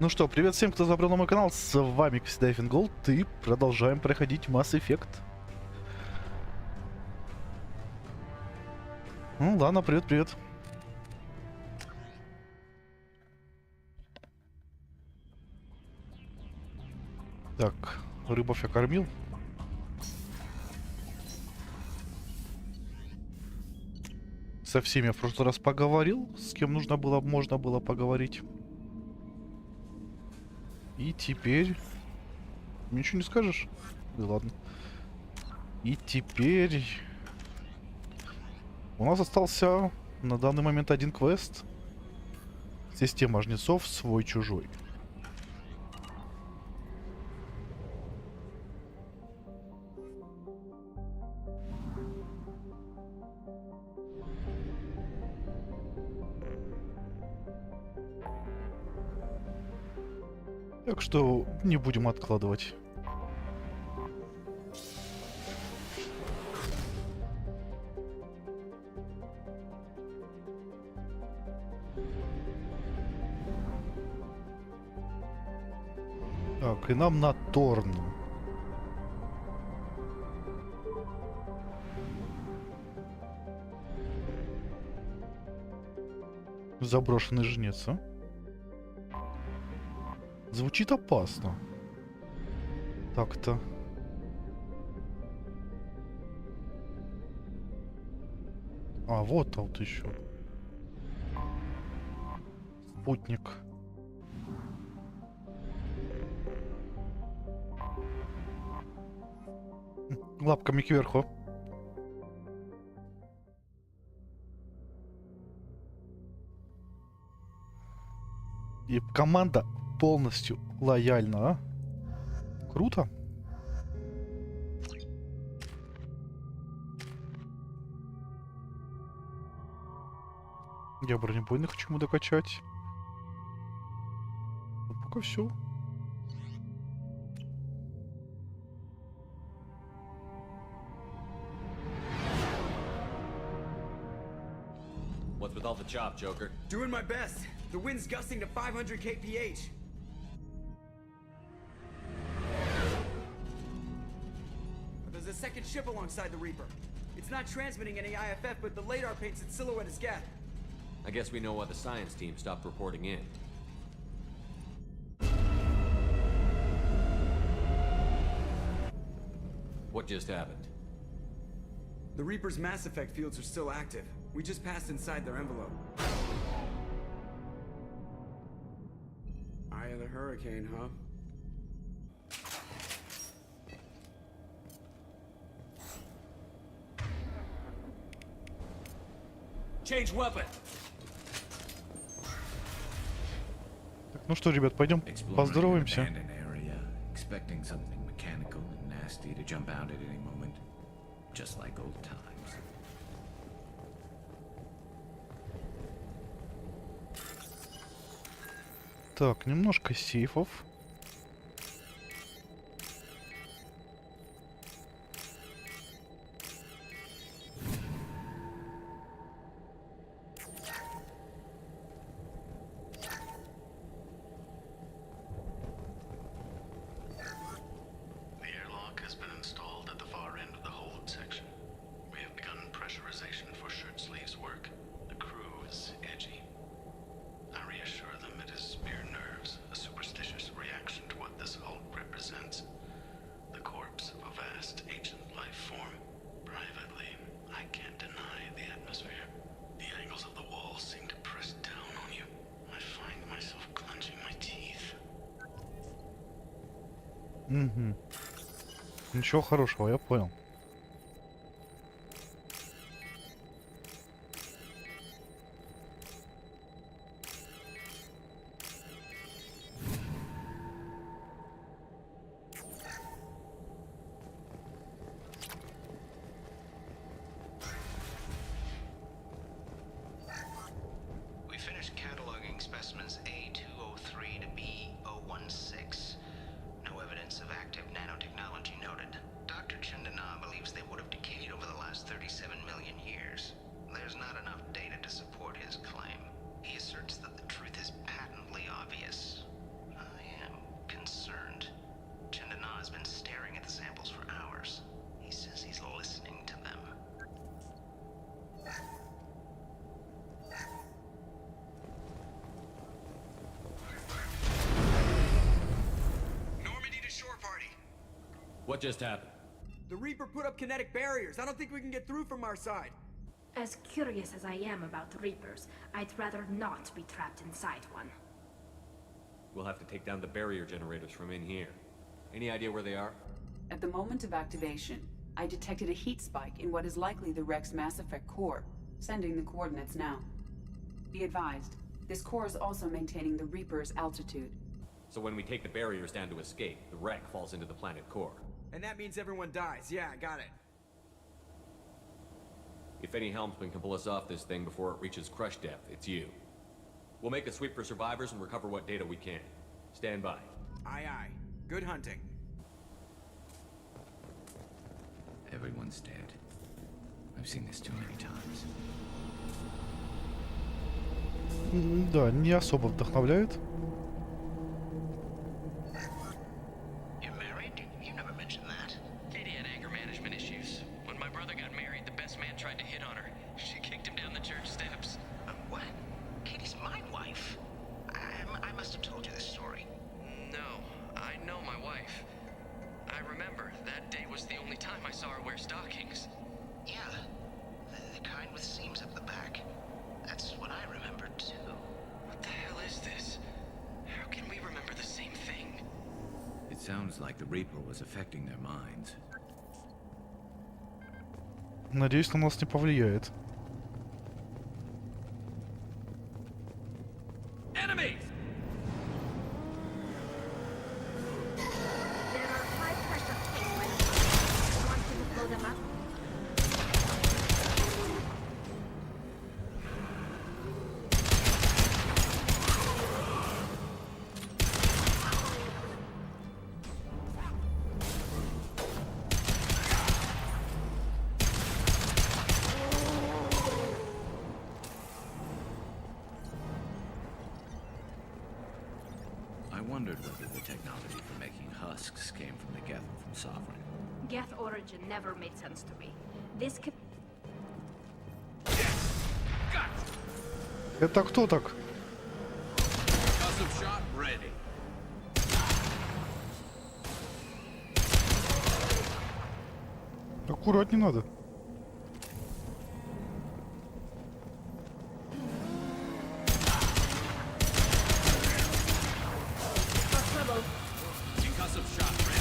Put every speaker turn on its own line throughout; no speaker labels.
Ну что, привет всем, кто забрал на мой канал. С вами, как всегда, Fingolt. И продолжаем проходить Mass Effect. Ну ладно, привет. Так, рыбов я кормил. Со всеми я в прошлый раз поговорил. С кем можно было поговорить. И теперь... Ничего не скажешь? Да ладно. И теперь... У нас остался на данный момент один квест. Система Жнецов свой-чужой. Так что не будем откладывать. Так, и нам на Торн. Заброшенный жнец, а? Звучит опасно. Так-то. А, вот еще. Спутник. Лапками кверху. И команда полностью лояльна, а? Круто. Я бронебойных хочу докачать. Ну, пока все.
What's with all the chop, Joker?
Doing my best. The wind's gusting to 500 kph. There's a second ship alongside the Reaper. It's not transmitting any IFF, but the radar paints its silhouette as Geth.
I guess we know why the science team stopped reporting in. What just happened?
The Reaper's mass effect fields are still active. We just passed inside their envelope. Eye of the hurricane, huh?
Change weapon.
Так, ну что, ребят, пойдем поздороваемся.
Expecting something mechanical and nasty to jump out at any moment, just like old times.
Так, немножко сейфов. Угу. Ничего хорошего, я понял.
We finished cataloging specimens A203 to B016. No evidence of active nanotechnology noted. Dr. Chandana believes they would have decayed over the last 37 million years. There's not enough data to support his claim. He asserts that the truth is patently obvious. concerned. Chandana has been staring at the samples for hours. He says he's listening to them.
Normandy to shore party.
What just happened?
The Reaper put up kinetic barriers. I don't think we can get through from our side.
As curious as I am about Reapers, I'd rather not be trapped inside one.
We'll have to take down the barrier generators from in here. Any idea where they are?
At the moment of activation, I detected a heat spike in what is likely the wreck's Mass Effect core, sending the coordinates now. Be advised, this core is also maintaining the Reaper's altitude.
So when we take the barriers down to escape, the wreck falls into the planet core.
And that means everyone dies. Yeah, got it.
If any helmsman can pull us off this thing before it reaches crush depth, it's you. We'll make a sweep for survivors and recover what data we can. Stand by.
Aye, aye. Good hunting.
Everyone's dead. I've seen this too many times.
Да, не особо вдохновляет.
You're married? You never mentioned that.
Katie had anger management issues. When my brother got married, the best man tried to hit on her. She kicked him down the church steps.
What? Katie's my wife. I must have told you this story.
No, I know my wife. I remember that day was the only time I saw her wear stockings.
Yeah, the kind with seams up the back. That's what I remembered too.
What the hell is this? How can we remember the same thing?
It sounds like the Reaper was affecting their minds.
Надеюсь, на нас не повлияет.
Enemies!
There are 5 pressure tanks by the front. Want me to blow them up?
I wondered whether the technology for making husks came from the Geth or from Sovereign.
Geth origin never made sense to me. This could...
Это кто так?
Shot ready.
Аккуратней надо.
Concussive shot ready.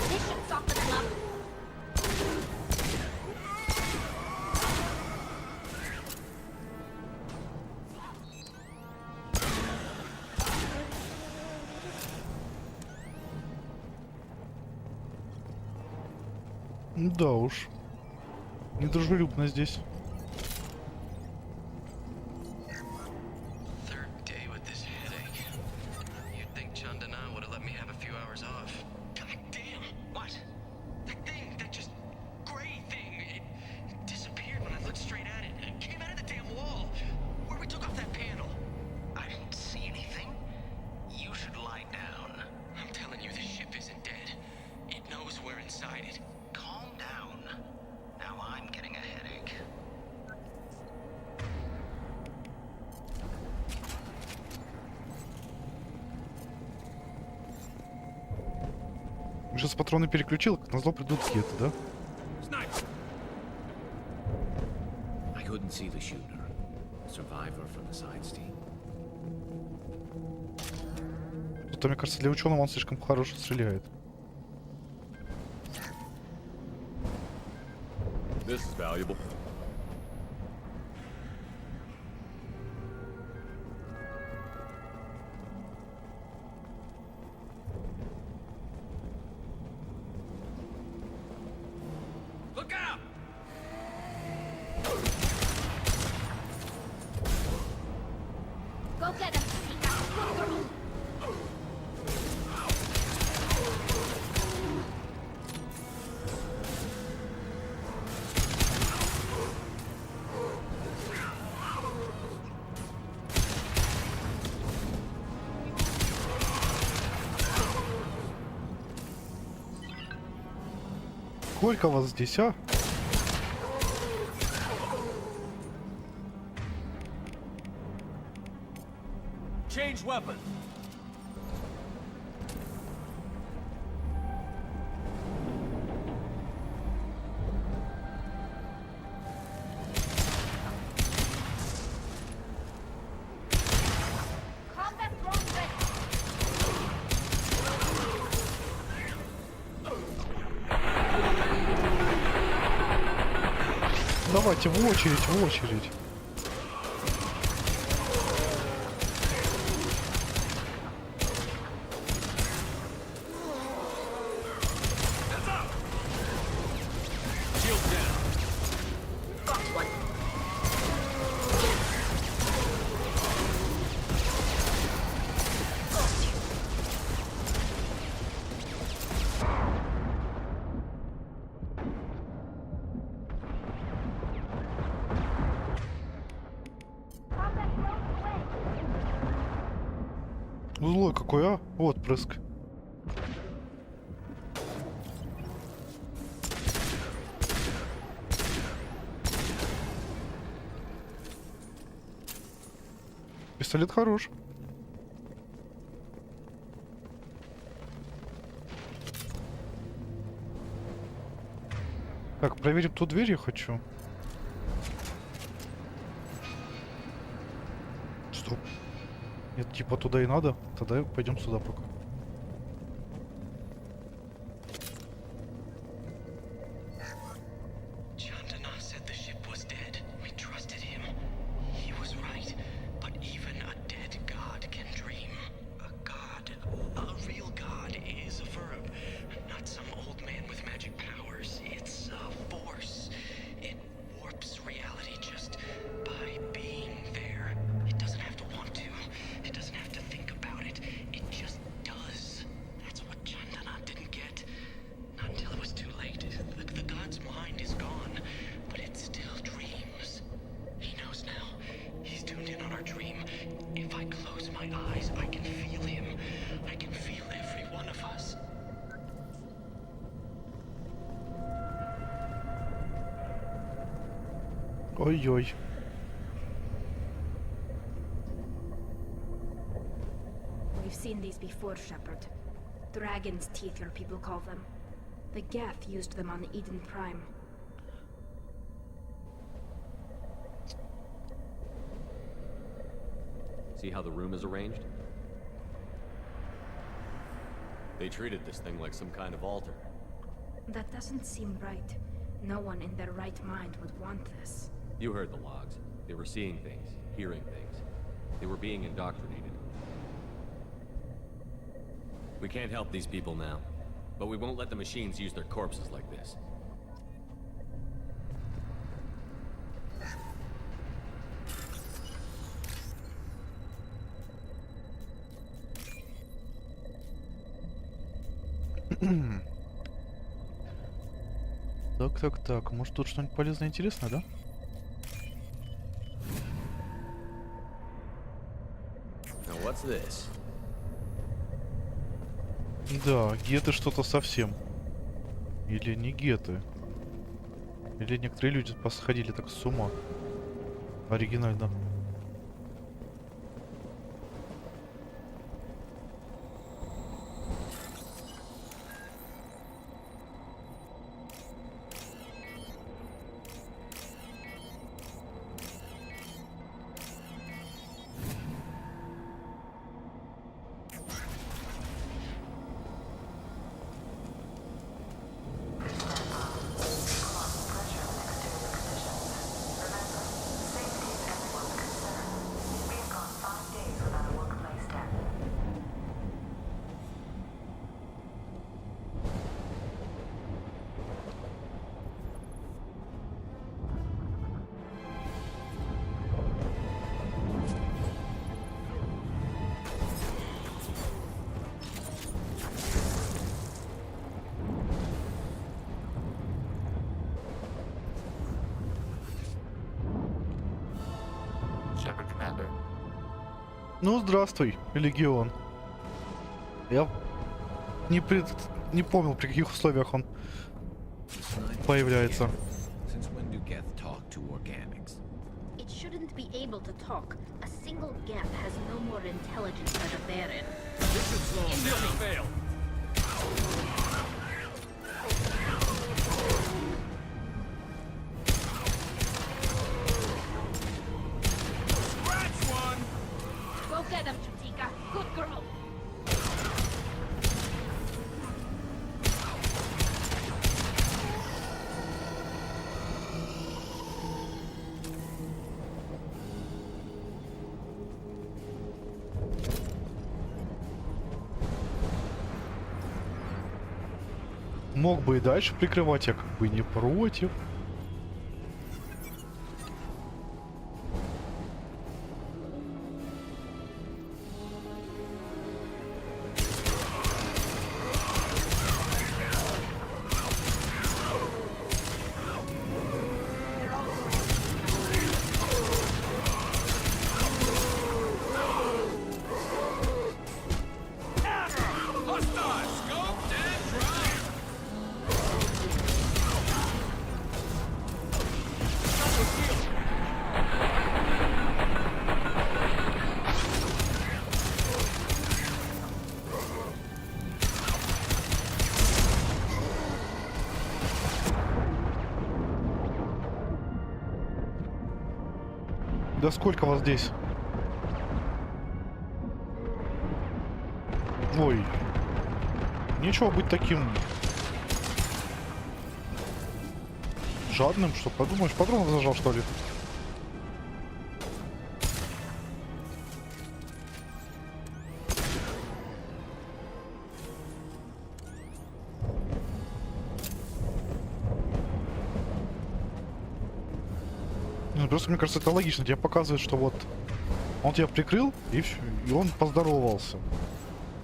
This should soften them up.
Да уж. Недружелюбно здесь.
Third day with this headache. You'd think Chandana would have let me have a few hours off. God damn!
What?
That thing, that just gray thing, it disappeared when I looked straight at it. It came out of the damn wall. Where we took off that panel.
I didn't see anything. You should lie down.
I'm telling you, this ship isn't dead. It knows we're inside it.
Calm down. Now I'm getting a headache.
Сейчас патроны переключил, как назло придут геты, да?
I couldn't see the shooter. Survivor from the side steam.
Зато, мне кажется, для ученого он слишком хорошо стреляет.
This is valuable. Look out!
Go get him, Sika. Go, girl.
Сколько вас здесь, а?
Change weapon.
Давайте в очередь, в очередь. Злой какой, а? Отпрыск. Пистолет хорош. Так, проверим ту дверь, я хочу. Стоп. Нет, типа туда и надо. Тогда пойдем сюда пока. Ой-ой.
We've seen these before, Shepard. Dragon's teeth, your people call them. The Geth used them on Eden Prime.
See how the room is arranged? They treated this thing like some kind of altar.
That doesn't seem right. No one in their right mind would want this.
You heard the logs. They were seeing things, hearing things. They were being indoctrinated. We can't help these people now, but we won't let the machines use their corpses like this.
Так. Может тут что-нибудь полезное, интересное, да?
Now what's this?
Да, геты что-то совсем. Или не геты. Или некоторые люди посходили так с ума. Оригинально. Ну, здравствуй, Легион. Я не помнил, при каких условиях он появляется.
Since when do Geth talk to organics?
It shouldn't be able to talk. A single gap has no more intelligence than a baron.
This should slow him down. Fail.
Scratch one!
Go get him, Chatika. Good girl.
Мог бы и дальше прикрывать, я как бы не против.
Hostile! Scoped and drive!
Да сколько вас здесь? Ой. Нечего быть таким жадным, что подумаешь, патронов зажал, что ли? Ну, просто мне кажется, это логично. Тебе показывает, что вот он тебя прикрыл, и всё, и он поздоровался.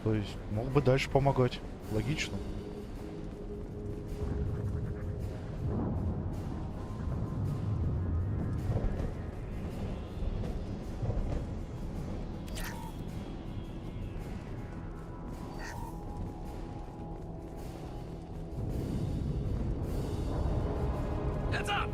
То есть мог бы дальше помогать. Логично.
Heads up!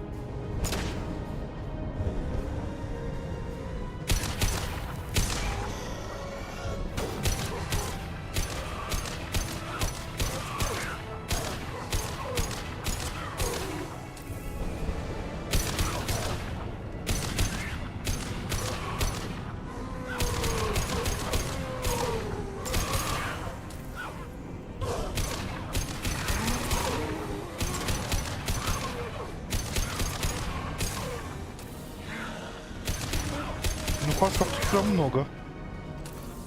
Ну, хасков тут прям много.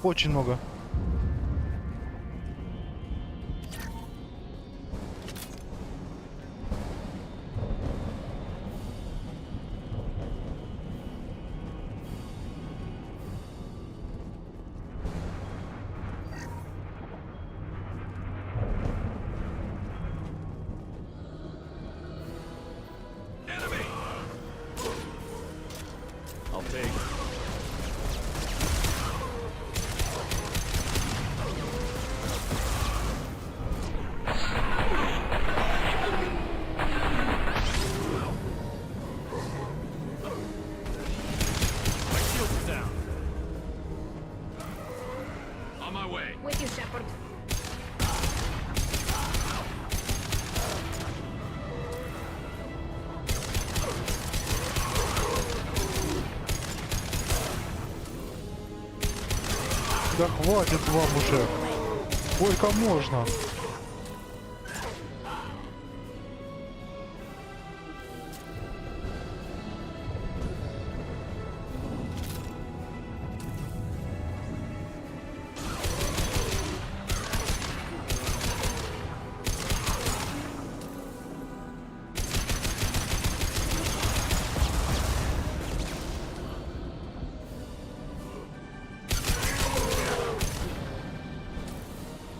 Очень много.
Enemy!
I'll take it.
My shield is down. On my way.
With you, Shepard.
Да хватит вам уже. Сколько можно?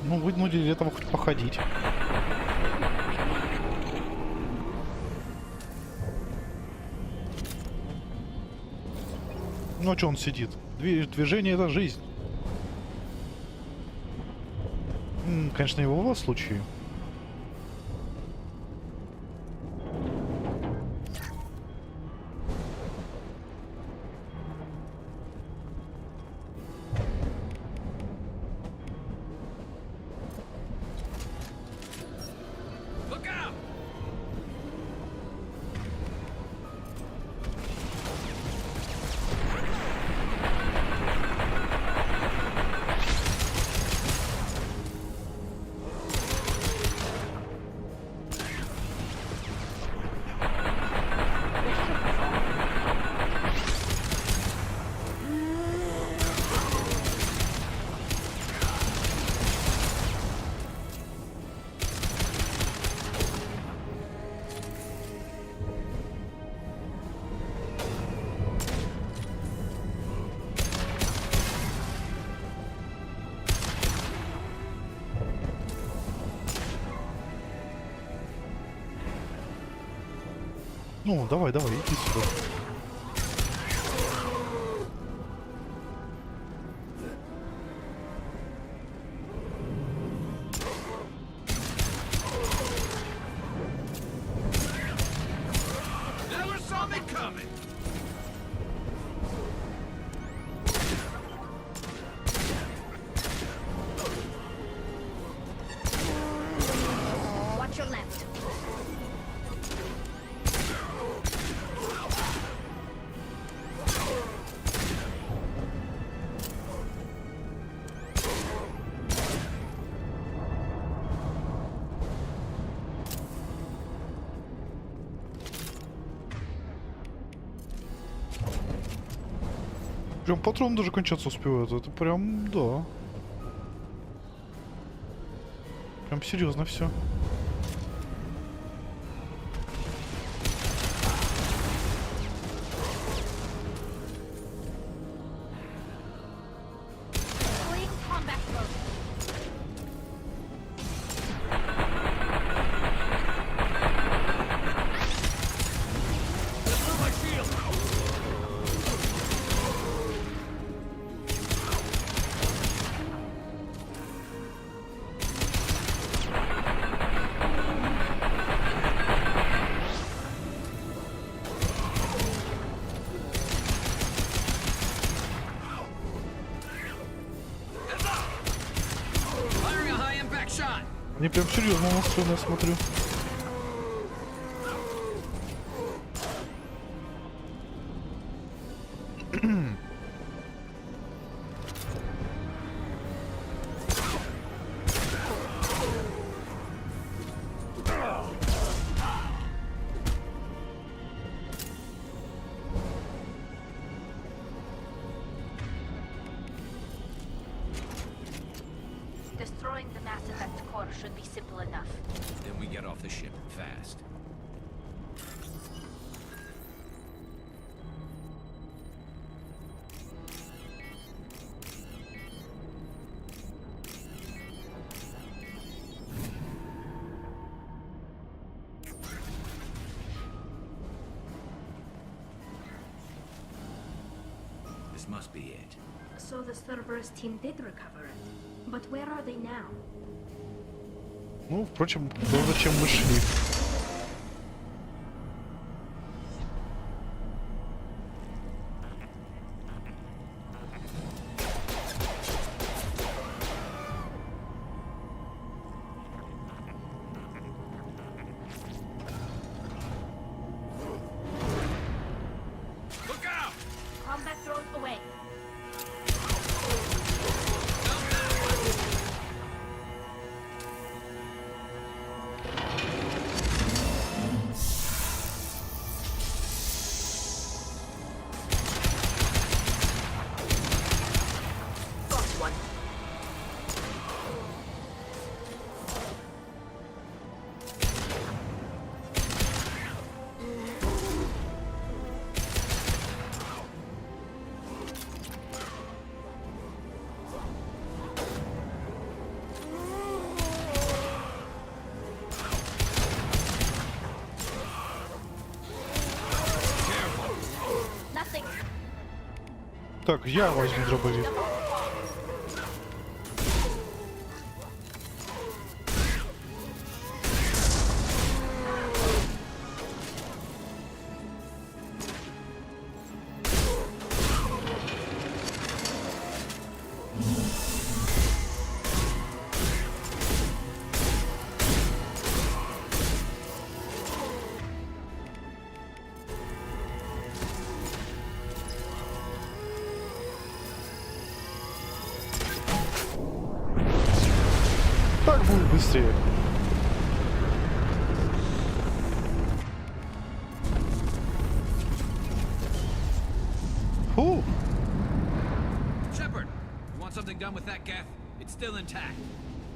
Ну, вынудили этого хоть походить. Ну, а чё он сидит? Движение — это жизнь. Конечно, и в его случае. Ну, давай, давай, иди сюда.
Watch your left.
Прям патрон даже кончаться успевает. Это прям, да. Прям серьезно все.
Going combat mode.
Firing a high impact shot.
Они прям серьезно настроены, я смотрю.
Destroying the Mass Effect core should be simple enough.
Then we get off the ship fast. This must be it.
So the Cerberus team did recover it. But where are they now?
Ну, впрочем, то, зачем мы шли.
Look out!
Combat drone away. Got one. Nothing.
Так, я возьму дробовик. Так будет быстрее. Фу.
Shepard, you want something done with that geth? It's still intact.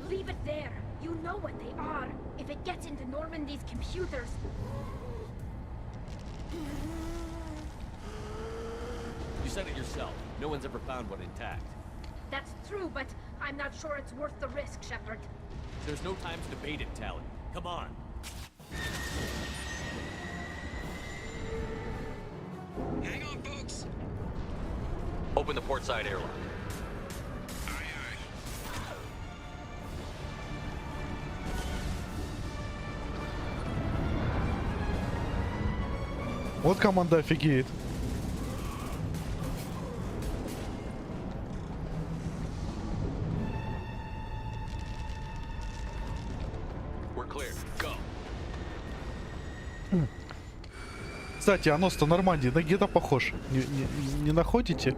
Leave it there. You know what they are. If it gets into Normandy's computers.
You said it yourself. No one's ever found one intact.
That's true, but I'm not sure it's worth the risk, Shepard.
There's no time to debate it, Talon. Come on.
Hang on, folks.
Open the port side airlock.
Aye, aye.
Вот команда офигеет.
We're clear. Go.
Кстати, а нос-то Нормандии на где-то похож. Не находите?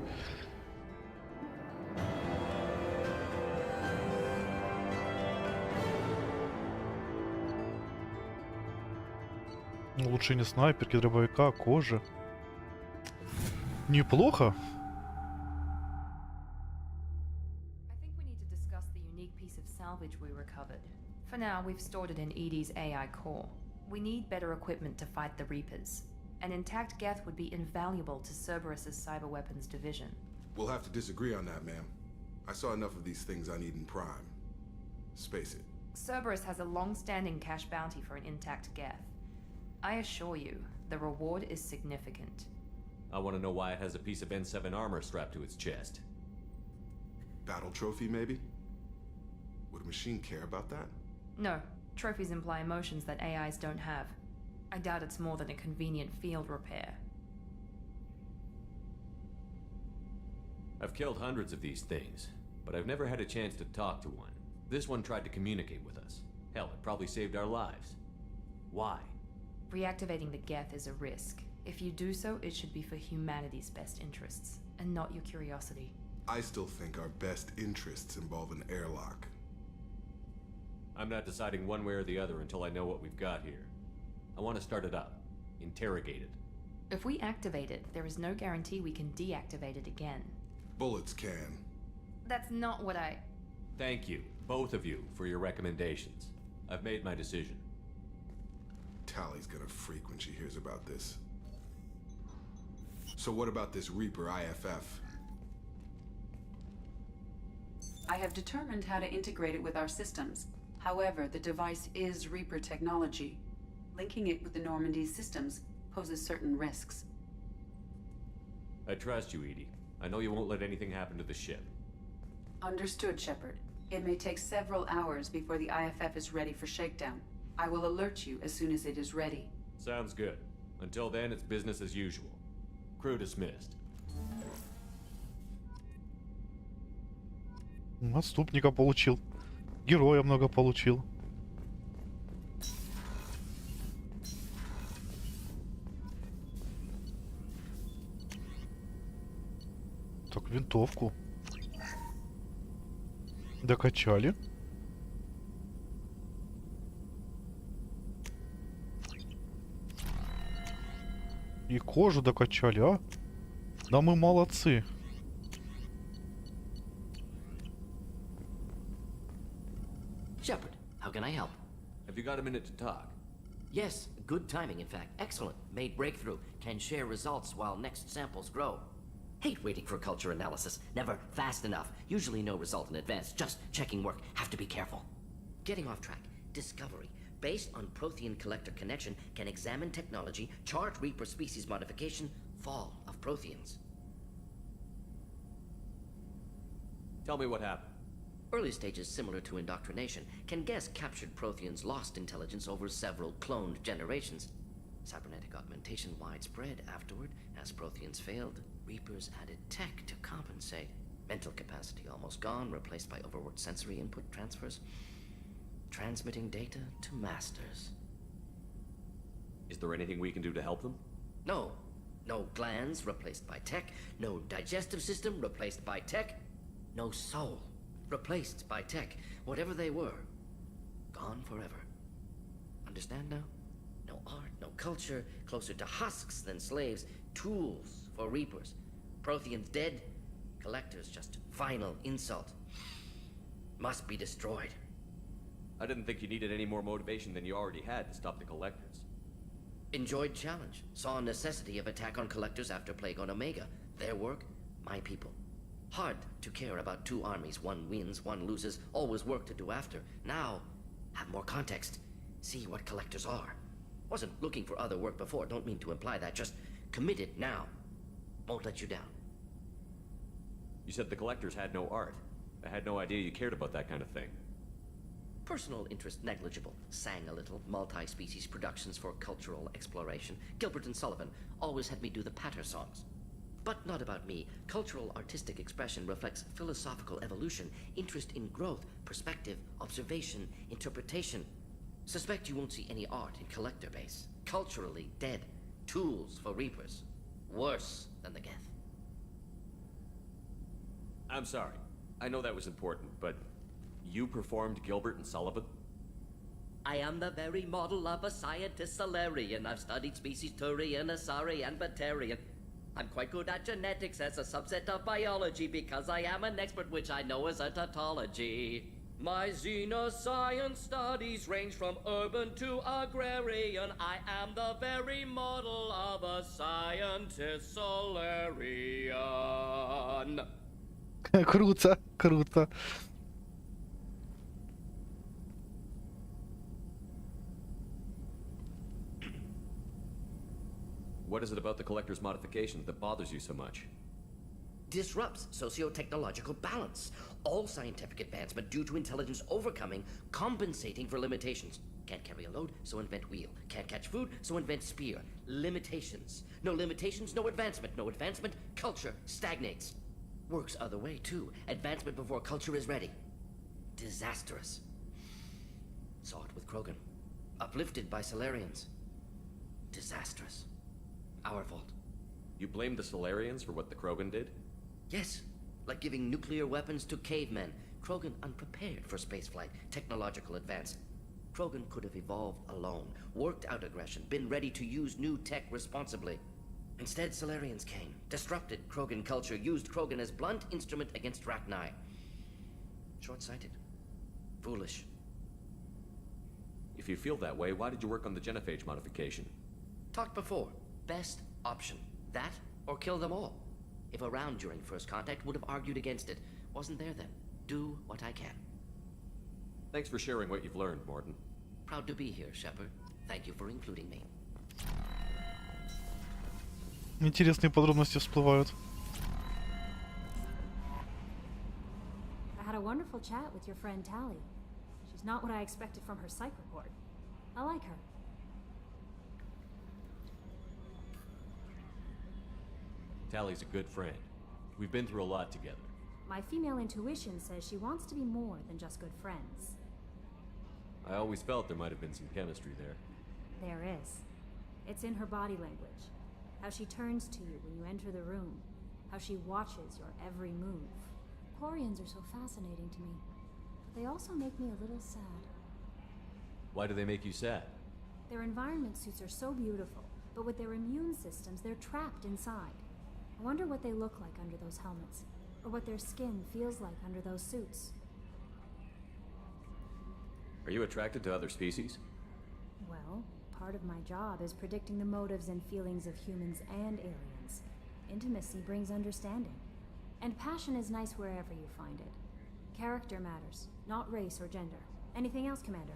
Улучшение снайперки, дробовика, кожи. Неплохо.
I think we need to discuss the unique piece of salvage we recovered. For now, we've stored it in Edie's AI core. We need better equipment to fight the Reapers. An intact Geth would be invaluable to Cerberus's cyber weapons division.
We'll have to disagree on that, ma'am. I saw enough of these things on Eden Prime. Space it.
Cerberus has a long-standing cash bounty for an intact Geth. I assure you, the reward is significant.
I want to know why it has a piece of N7 armor strapped to its chest.
Battle trophy, maybe? Would a machine care about that?
No, trophies imply emotions that AIs don't have. I doubt it's more than a convenient field repair.
I've killed hundreds of these things, but I've never had a chance to talk to one. This one tried to communicate with us. Hell, it probably saved our lives. Why?
Reactivating the Geth is a risk. If you do so, it should be for humanity's best interests, and not your curiosity.
I still think our best interests involve an airlock.
I'm not deciding one way or the other until I know what we've got here. I want to start it up. Interrogate it.
If we activate it, there is no guarantee we can deactivate it again.
Bullets can.
That's not what I...
Thank you, both of you, for your recommendations. I've made my decision.
Tally's gonna freak when she hears about this. So what about this Reaper IFF?
I have determined how to integrate it with our systems. However, the device is Reaper technology. Linking it with the Normandy's systems poses certain risks.
I trust you, Edie. I know you won't let anything happen to the ship.
Understood, Shepard. It may take several hours before the IFF is ready for shakedown. I will alert you as soon as it is ready.
Sounds good. Until then, it's business as usual. Crew dismissed.
Отступника получил. Героя много получил. Так, винтовку. Докачали. И кожу докачали, а? Да мы молодцы.
Shepard, how can I help?
Have you got a minute to talk?
Yes, good timing, in fact. Excellent. Made breakthrough. Can share results while next samples grow. Hate waiting for culture analysis. Never fast enough. Usually no result in advance. Just checking work. Have to be careful. Getting off track. Discovery. Based on Prothean collector connection, can examine technology, chart Reaper species modification, fall of Protheans.
Tell me what happened.
Early stages similar to indoctrination. Can guess captured Protheans lost intelligence over several cloned generations. Cybernetic augmentation widespread afterward. As Protheans failed, Reapers added tech to compensate. Mental capacity almost gone, replaced by overworked sensory input transfers. Transmitting data to masters.
Is there anything we can do to help them?
No. No glands replaced by tech. No digestive system replaced by tech. No soul replaced by tech. Whatever they were, gone forever. Understand now? No art, no culture, closer to husks than slaves. Tools for Reapers. Protheans dead. Collectors just final insult. Must be destroyed.
I didn't think you needed any more motivation than you already had to stop the Collectors.
Enjoyed challenge. Saw necessity of attack on Collectors after Plague on Omega. Their work, my people. Hard to care about two armies. One wins, one loses. Always work to do after. Now, have more context. See what Collectors are. Wasn't looking for other work before. Don't mean to imply that. Just committed now. Won't let you down.
You said the collectors had no art. I had no idea you cared about that kind of thing.
Personal interest negligible. Sang a little. Multi-species productions for cultural exploration. Gilbert and Sullivan always had me do the patter songs. But not about me. Cultural artistic expression reflects philosophical evolution, interest in growth, perspective, observation, interpretation. Suspect you won't see any art in collector base. Culturally dead. Tools for reapers. Worse than the Geth.
I'm sorry. I know that was important, but you performed Gilbert and Sullivan?
I am the very model of a scientist Solarian. I've studied species Turian, Asari, and Batarian. I'm quite good at genetics as a subset of biology because I am an expert, which I know is a tautology. My xenoscience studies range from urban to agrarian. I am the very model of a scientist Solarian.
Круто, круто.
What is it about the collector's modifications that bothers you so much?
Disrupts socio-technological balance. All scientific advancement due to intelligence overcoming, compensating for limitations. Can't carry a load, so invent wheel. Can't catch food, so invent spear. Limitations. No limitations, no advancement. No advancement, culture stagnates. Works other way, too. Advancement before culture is ready. Disastrous. Saw it with Krogan. Uplifted by Solarians. Disastrous. Our fault.
You blame the Solarians for what the Krogan did?
Yes. Like giving nuclear weapons to cavemen. Krogan unprepared for spaceflight, technological advance. Krogan could have evolved alone, worked out aggression, been ready to use new tech responsibly. Instead, Solarians came, disrupted Krogan culture, used Krogan as blunt instrument against Rachni. Short-sighted. Foolish.
If you feel that way, why did you work on the genophage modification?
Talked before. Best option. That, or kill them all. If around during first contact, would have argued against it. Wasn't there then. Do what I can.
Thanks for sharing what you've learned, Morton.
Proud to be here, Shepard. Thank you for including me.
Интересные подробности всплывают.
I had a wonderful chat with your friend Tally. She's not what I expected from her psych report. I like her.
Tally's a good friend. We've been through a lot together.
My female intuition says she wants to be more than just good friends.
I always felt there might have been some chemistry there.
There is. It's in her body language. How she turns to you when you enter the room. How she watches your every move. Quarians are so fascinating to me, but they also make me a little sad.
Why do they make you sad?
Their environment suits are so beautiful, but with their immune systems, they're trapped inside. I wonder what they look like under those helmets, or what their skin feels like under those suits.
Are you attracted to other species?
Well, part of my job is predicting the motives and feelings of humans and aliens. Intimacy brings understanding. And passion is nice wherever you find it. Character matters, not race or gender. Anything else, Commander?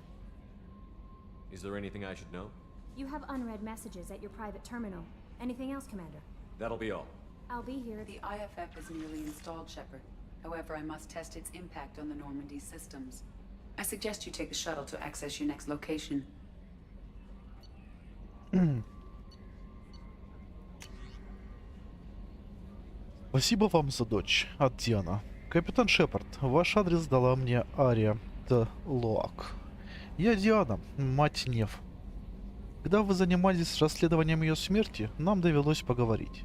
Is there anything I should know?
You have unread messages at your private terminal. Anything else, Commander?
That'll be all.
I'll be here.
The IFF is nearly installed, Shepard. However, I must test its impact on the Normandy systems. I suggest you take the shuttle to access your next location.
Спасибо вам за дочь. От Диана. Капитан Шепард, ваш адрес дала мне Ария Т. Лоак. Я Диана, мать Нев. Когда вы занимались расследованием ее смерти, нам довелось поговорить.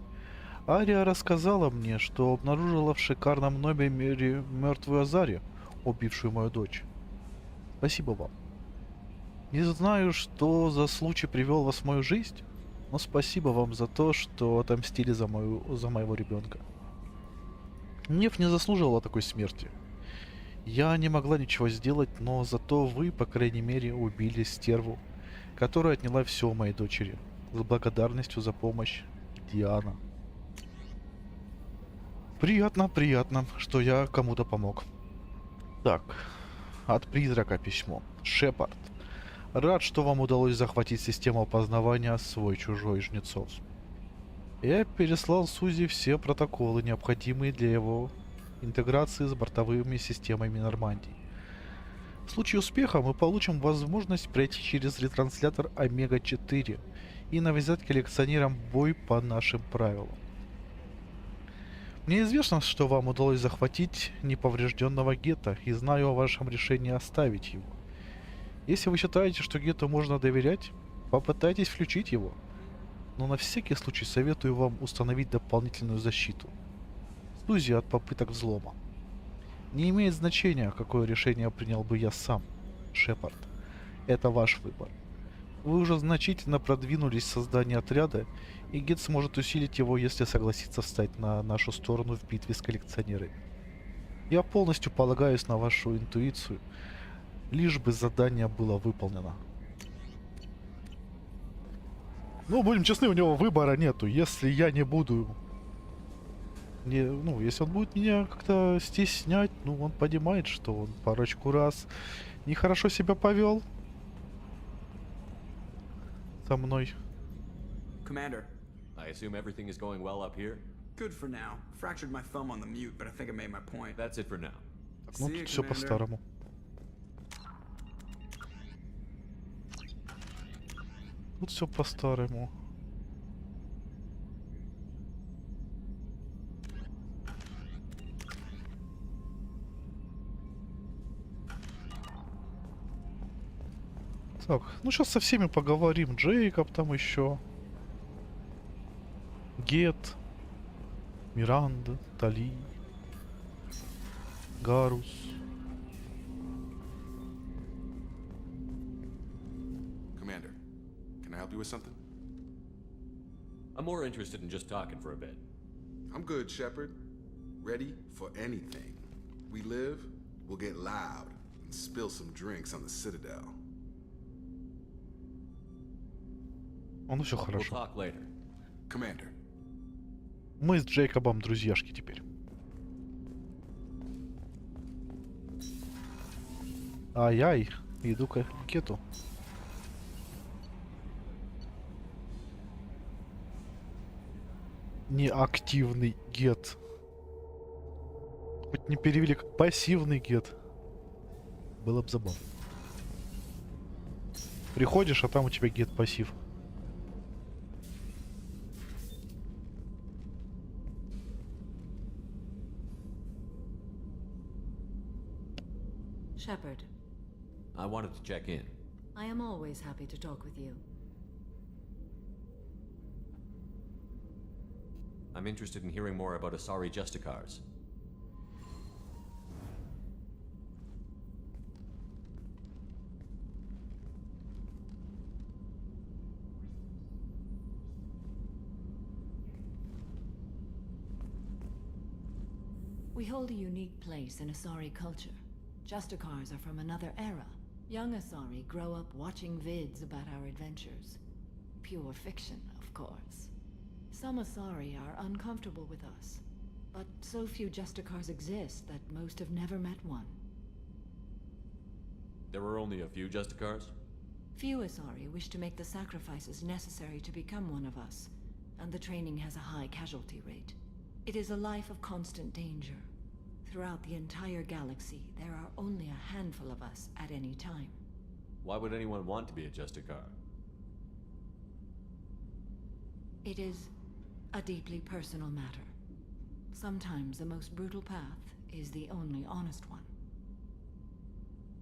Ария рассказала мне, что обнаружила в шикарном номере мертвую Азарию, убившую мою дочь. Спасибо вам. Не знаю, что за случай привел вас в мою жизнь, но спасибо вам за то, что отомстили за моего ребенка. Нев не заслуживала такой смерти. Я не могла ничего сделать, но зато вы, по крайней мере, убили стерву, которая отняла все у моей дочери. С благодарностью за помощь, Диана. Приятно, приятно, что я кому-то помог. Так, от призрака письмо. Шепард. Рад, что вам удалось захватить систему опознавания свой-чужой Жнецов. Я переслал Сузи все протоколы, необходимые для его интеграции с бортовыми системами Нормандии. В случае успеха мы получим возможность пройти через ретранслятор Омега-4 и навязать коллекционерам бой по нашим правилам. Мне известно, что вам удалось захватить неповрежденного Гетто, и знаю о вашем решении оставить его. Если вы считаете, что Гетту можно доверять, попытайтесь включить его. Но на всякий случай советую вам установить дополнительную защиту. Сузи от попыток взлома. Не имеет значения, какое решение принял бы я сам, Шепард. Это ваш выбор. Вы уже значительно продвинулись в создании отряда, и Гетт сможет усилить его, если согласится встать на нашу сторону в битве с коллекционерами. Я полностью полагаюсь на вашу интуицию, лишь бы задание было выполнено. Ну, будем честны, у него выбора нету. Если я не буду... если он будет меня как-то стеснять, он понимает, что он парочку раз нехорошо себя повел со мной.
Commander.
I assume everything is going well up here?
Good for now. Fractured my thumb on the mute, but I think I made my point.
That's it for now.
Так, ну тут все по-старому. Тут все по-старому. Так, сейчас со всеми поговорим. Джейкоб там еще. Гет. Миранда. Тали. Гарус.
Commander, can I help you with something?
I'm more interested in just talking for a bit.
I'm good, Shepard. Ready for anything. We live, we'll get loud and spill some drinks on the Citadel.
Все
We'll
хорошо.
talk later.
Commander.
Мы с Джейкобом друзьяшки теперь. Ай-яй, иду к Гету. Неактивный Гет. Хоть не перевели как пассивный Гет. Было бы забавно. Приходишь, а там у тебя Гет пассив.
Shepard,
I wanted to check in.
I am always happy to talk with you.
I'm interested in hearing more about Asari Justicars.
We hold a unique place in Asari culture. Justicars are from another era. Young Asari grow up watching vids about our adventures. Pure fiction, of course. Some Asari are uncomfortable with us, but so few Justicars exist that most have never met one.
There were only a few Justicars?
Few Asari wish to make the sacrifices necessary to become one of us, and the training has a high casualty rate. It is a life of constant danger. Throughout the entire galaxy, there are only a handful of us at any time.
Why would anyone want to be a Justicar?
It is a deeply personal matter. Sometimes the most brutal path is the only honest one.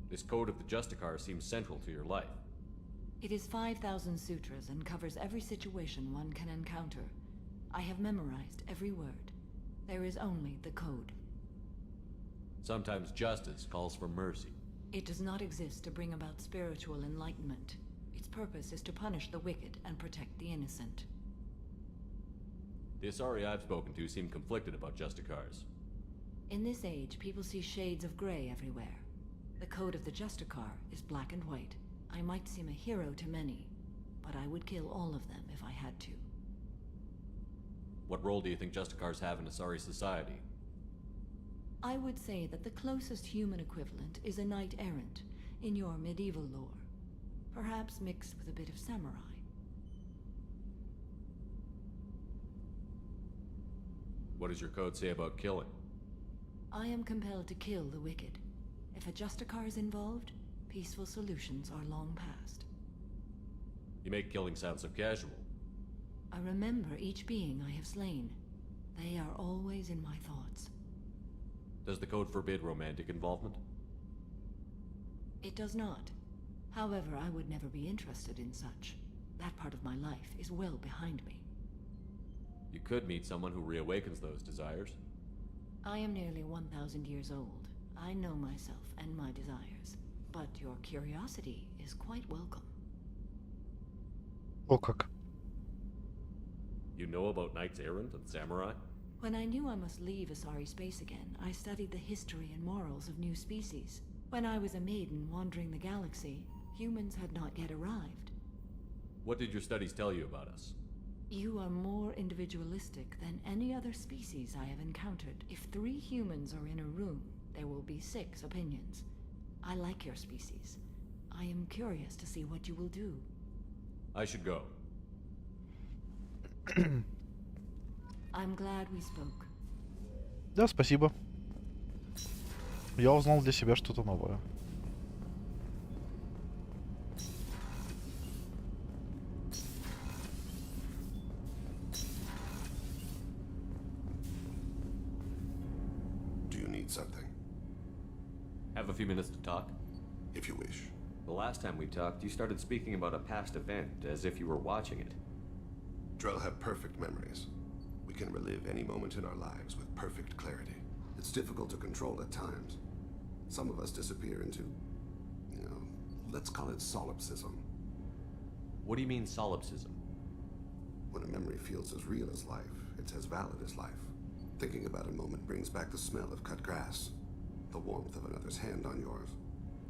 This code of the Justicar seems central to your life.
It is 5,000 sutras and covers every situation one can encounter. I have memorized every word. There is only the code.
Sometimes justice calls for mercy.
It does not exist to bring about spiritual enlightenment. Its purpose is to punish the wicked and protect the innocent.
The Asari I've spoken to seem conflicted about Justicars.
In this age, people see shades of gray everywhere. The code of the Justicar is black and white. I might seem a hero to many, but I would kill all of them if I had to.
What role do you think Justicars have in Asari society?
I would say that the closest human equivalent is a knight-errant in your medieval lore. Perhaps mixed with a bit of samurai.
What does your code say about killing?
I am compelled to kill the wicked. If a Justicar is involved, peaceful solutions are long past.
You make killing sound so casual.
I remember each being I have slain. They are always in my thoughts.
Does the code forbid romantic involvement?
It does not. However, I would never be interested in such. That part of my life is well behind me.
You could meet someone who reawakens those desires.
I am nearly 1,000 years old. I know myself and my desires. But your curiosity is quite welcome.
О как.
You know about knights errant and samurai?
When I knew I must leave Asari space again, I studied the history and morals of new species. When I was a maiden wandering the galaxy, humans had not yet arrived.
What did your studies tell you about us?
You are more individualistic than any other species I have encountered. If 3 humans are in a room, there will be 6 opinions. I like your species. I am curious to see what you will do.
I should go.
I'm glad we spoke.
Да, спасибо. Я узнал для себя что-то новое.
Do you need something?
Have a few minutes to talk?
If you wish.
The last time we talked, you started speaking about a past event, as if you were watching it.
Drell have perfect memories. We can relive any moment in our lives with perfect clarity. It's difficult to control at times. Some of us disappear into, let's call it solipsism.
What do you mean solipsism?
When a memory feels as real as life, it's as valid as life. Thinking about a moment brings back the smell of cut grass, the warmth of another's hand on yours,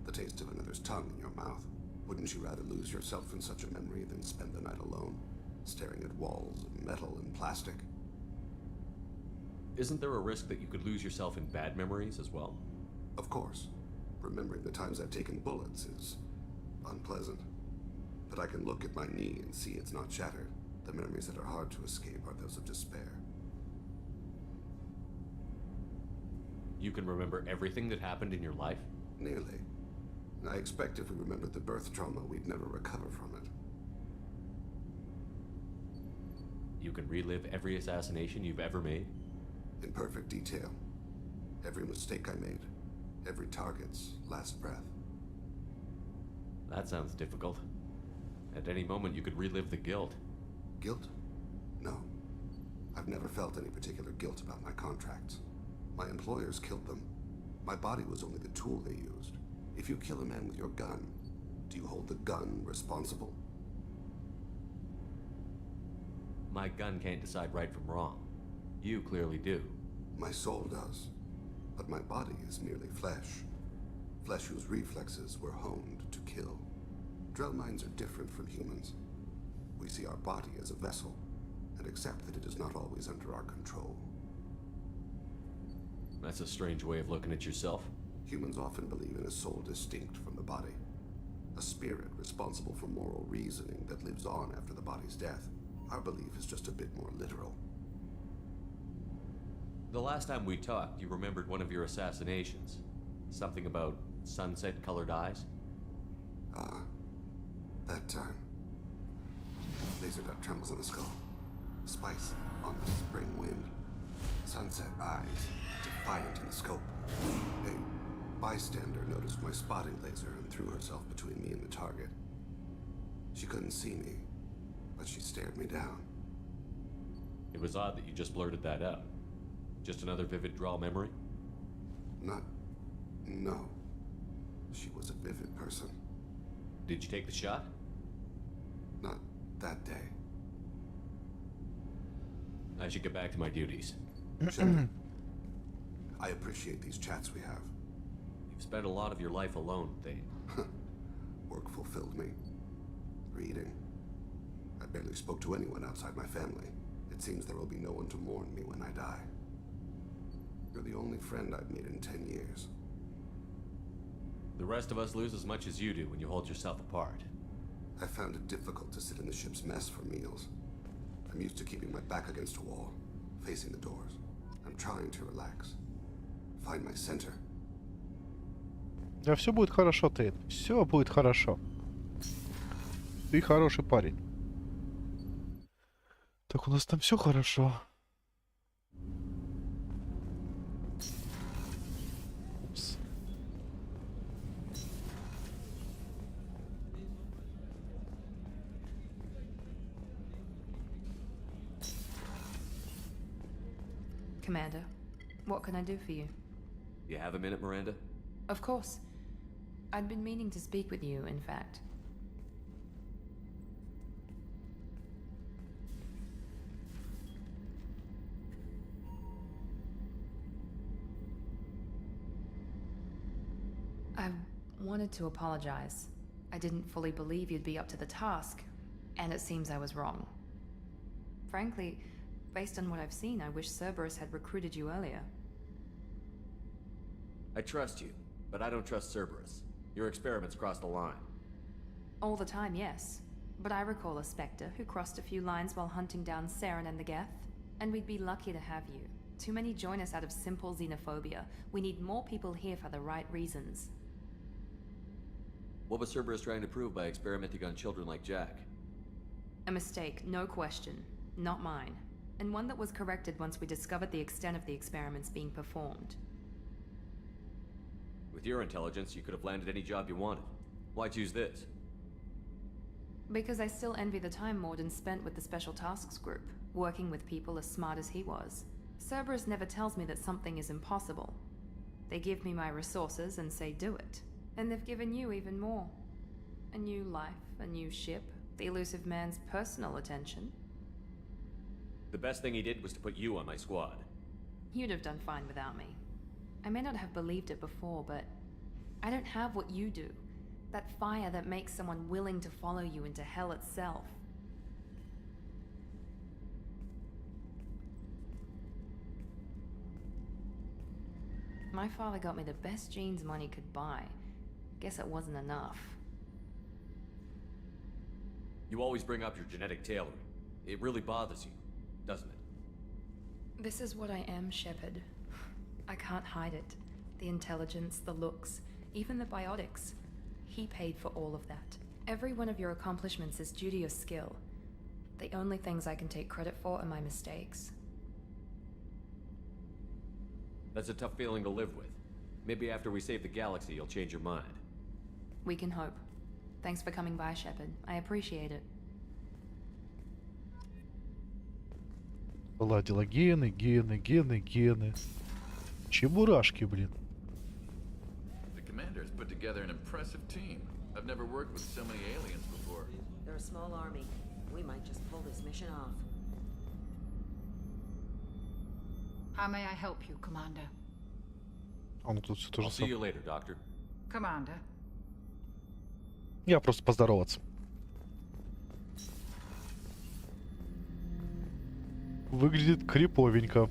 the taste of another's tongue in your mouth. Wouldn't you rather lose yourself in such a memory than spend the night alone, staring at walls of metal and plastic?
Isn't there a risk that you could lose yourself in bad memories as well?
Of course. Remembering the times I've taken bullets is unpleasant. But I can look at my knee and see it's not shattered. The memories that are hard to escape are those of despair.
You can remember everything that happened in your life?
Nearly. I expect if we remembered the birth trauma, we'd never recover from it.
You can relive every assassination you've ever made?
In perfect detail. Every mistake I made. Every target's last breath.
That sounds difficult. At any moment you could relive the guilt.
Guilt? No. I've never felt any particular guilt about my contracts. My employers killed them. My body was only the tool they used. If you kill a man with your gun, do you hold the gun responsible?
My gun can't decide right from wrong. You clearly do.
My soul does. But my body is merely flesh. Flesh whose reflexes were honed to kill. Drell minds are different from humans. We see our body as a vessel, and accept that it is not always under our control.
That's a strange way of looking at yourself.
Humans often believe in a soul distinct from the body. A spirit responsible for moral reasoning that lives on after the body's death. Our belief is just a bit more literal.
The last time we talked, you remembered one of your assassinations. Something about sunset-colored eyes?
That time. Laser dot trembles on the skull. Spice on the spring wind. Sunset eyes, defiant in the scope. A bystander noticed my spotting laser and threw herself between me and the target. She couldn't see me, but she stared me down.
It was odd that you just blurted that out. Just another vivid draw memory?
No. She was a vivid person.
Did you take the shot?
Not that day.
I should get back to my duties.
Shepard, I appreciate these chats we have.
You've spent a lot of your life alone, Thane.
Work fulfilled me. Reading. I barely spoke to anyone outside my family. It seems there will be no one to mourn me when I die. You're the only friend I've made in 10 years.
The rest of us lose as much as you do when you hold yourself apart.
I found it difficult to sit in the ship's mess for meals. I'm used to keeping my back against a wall, facing the doors. I'm trying to relax. Find my center.
Да все будет хорошо, Тейт. Все будет хорошо. Ты хороший парень. Так, у нас там все хорошо. Упс.
Commander, what can I do for you?
You have a minute, Miranda?
Of course. I'd been meaning to speak with you, in fact. I wanted to apologize. I didn't fully believe you'd be up to the task, and it seems I was wrong. Frankly, based on what I've seen, I wish Cerberus had recruited you earlier.
I trust you, but I don't trust Cerberus. Your experiments crossed the line.
All the time, yes. But I recall a Spectre who crossed a few lines while hunting down Saren and the Geth, and we'd be lucky to have you. Too many join us out of simple xenophobia. We need more people here for the right reasons.
What was Cerberus trying to prove by experimenting on children like Jack?
A mistake, no question. Not mine. And one that was corrected once we discovered the extent of the experiments being performed.
With your intelligence, you could have landed any job you wanted. Why choose this?
Because I still envy the time Morden spent with the Special Tasks Group, working with people as smart as he was. Cerberus never tells me that something is impossible. They give me my resources and say do it. And they've given you even more. A new life, a new ship, the elusive man's personal attention.
The best thing he did was to put you on my squad.
You'd have done fine without me. I may not have believed it before, but I don't have what you do. That fire that makes someone willing to follow you into hell itself. My father got me the best genes money could buy. Guess it wasn't enough.
You always bring up your genetic tailoring. It really bothers you, doesn't it?
This is what I am, Shepard. I can't hide it. The intelligence, the looks, even the biotics. He paid for all of that. Every one of your accomplishments is due to your skill. The only things I can take credit for are my mistakes.
That's a tough feeling to live with. Maybe after we save the galaxy, you'll change your mind.
We can hope. Thanks for coming by, Shepard. I appreciate it.
Ладила гены, гены, гены, гены. Чебурашки, блин.
The commander's put together an impressive team. I've never worked with so many aliens before.
They're a small army. We might just pull this mission off.
How may I help you, Commander?
А, ну тут все то же
I'll see you
самое.
later, Doctor.
Commander.
Я просто поздороваться. Выглядит криповенько.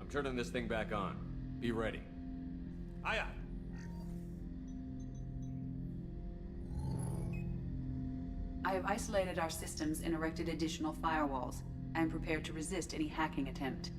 I'm turning this thing back on. Be ready. Aye, aye.
I have isolated our systems and erected additional firewalls. I am prepared to resist any hacking attempt.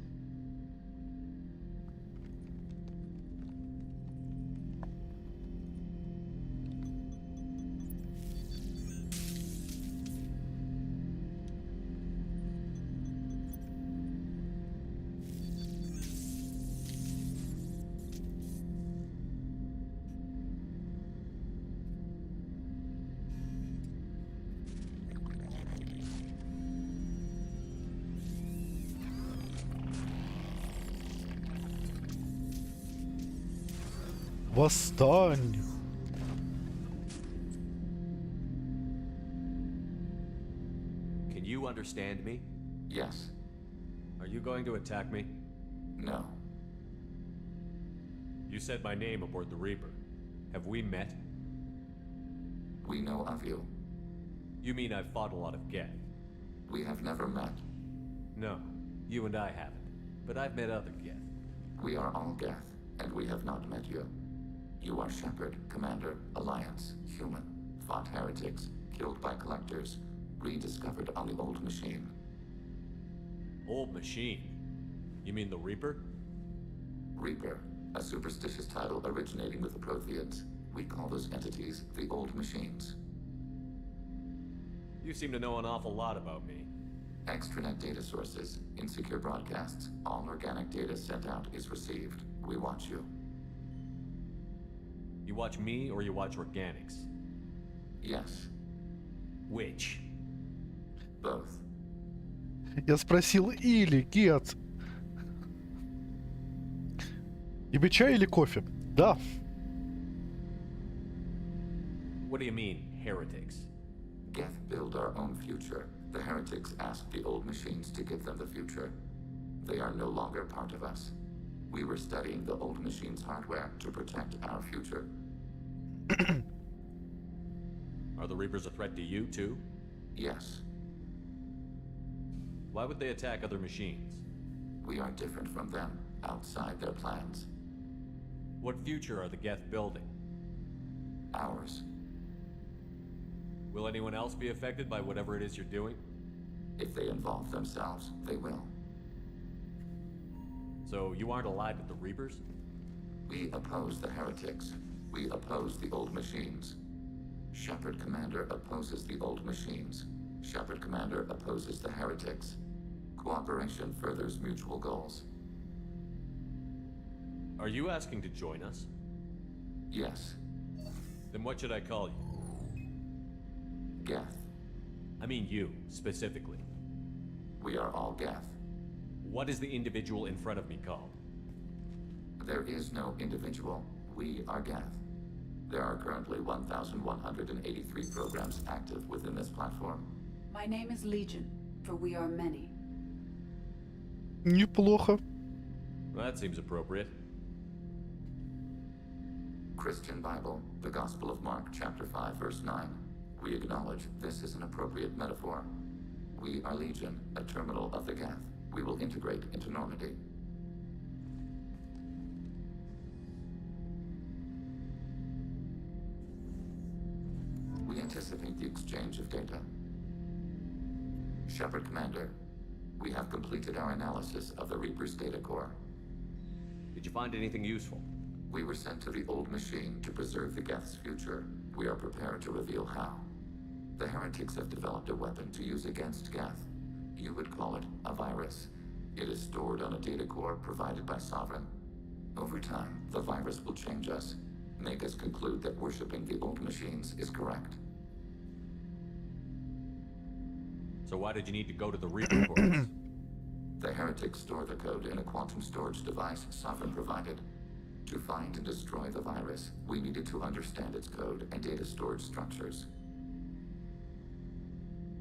Восстань!
Can you understand me?
Yes.
Are you going to attack me?
No.
You said my name aboard the Reaper. Have we met?
We know of you.
You mean I've fought a lot of Geth?
We have never met.
No, you and I haven't. But I've met other Geth.
We are all Geth, and we have not met you.
You are Shepard, Commander, Alliance, human, fought heretics, killed by collectors, rediscovered on the old machine.
Old machine? You mean the Reaper?
Reaper, a superstitious title originating with the Protheans. We call those entities the old machines.
You seem to know an awful lot about me.
Extranet data sources, insecure broadcasts, all organic data sent out is received. We watch you.
You watch me or you watch organics?
Yes.
Which?
Both.
Я спросил или, Гет. Тебе чай или кофе? Да.
What do you mean, heretics?
Geth build our own future. The heretics asked the old machines to give them the future. They are no longer part of us. We were studying the old machines' hardware to protect our future.
Are the Reapers a threat to you, too?
Yes.
Why would they attack other machines?
We are different from them, outside their plans.
What future are the Geth building?
Ours.
Will anyone else be affected by whatever it is you're doing?
If they involve themselves, they will.
So you aren't allied with the Reapers?
We oppose the heretics. We oppose the old machines. Shepard Commander opposes the old machines. Shepard Commander opposes the heretics. Cooperation furthers mutual goals.
Are you asking to join us?
Yes.
Then what should I call you?
Geth.
I mean you, specifically.
We are all Geth.
What is the individual in front of me called?
There is no individual. We are Geth. There are currently 1,183 programs active within this platform.
My name is Legion, for we are many.
Неплохо.
That seems appropriate.
Christian Bible, the Gospel of Mark, chapter 5, verse 9. We acknowledge this is an appropriate metaphor. We are Legion, a terminal of the Geth. We will integrate into Normandy. We anticipate the exchange of data. Shepard Commander, we have completed our analysis of the Reaper's data core.
Did you find anything useful?
We were sent to the old machine to preserve the Geth's future. We are prepared to reveal how. The heretics have developed a weapon to use against Geth. You would call it a virus. It is stored on a data core provided by Sovereign. Over time, the virus will change us, make us conclude that worshipping the old machines is correct.
So why did you need to go to the Reaper cores?
The heretics store the code in a quantum storage device Sovereign provided. To find and destroy the virus, we needed to understand its code and data storage structures.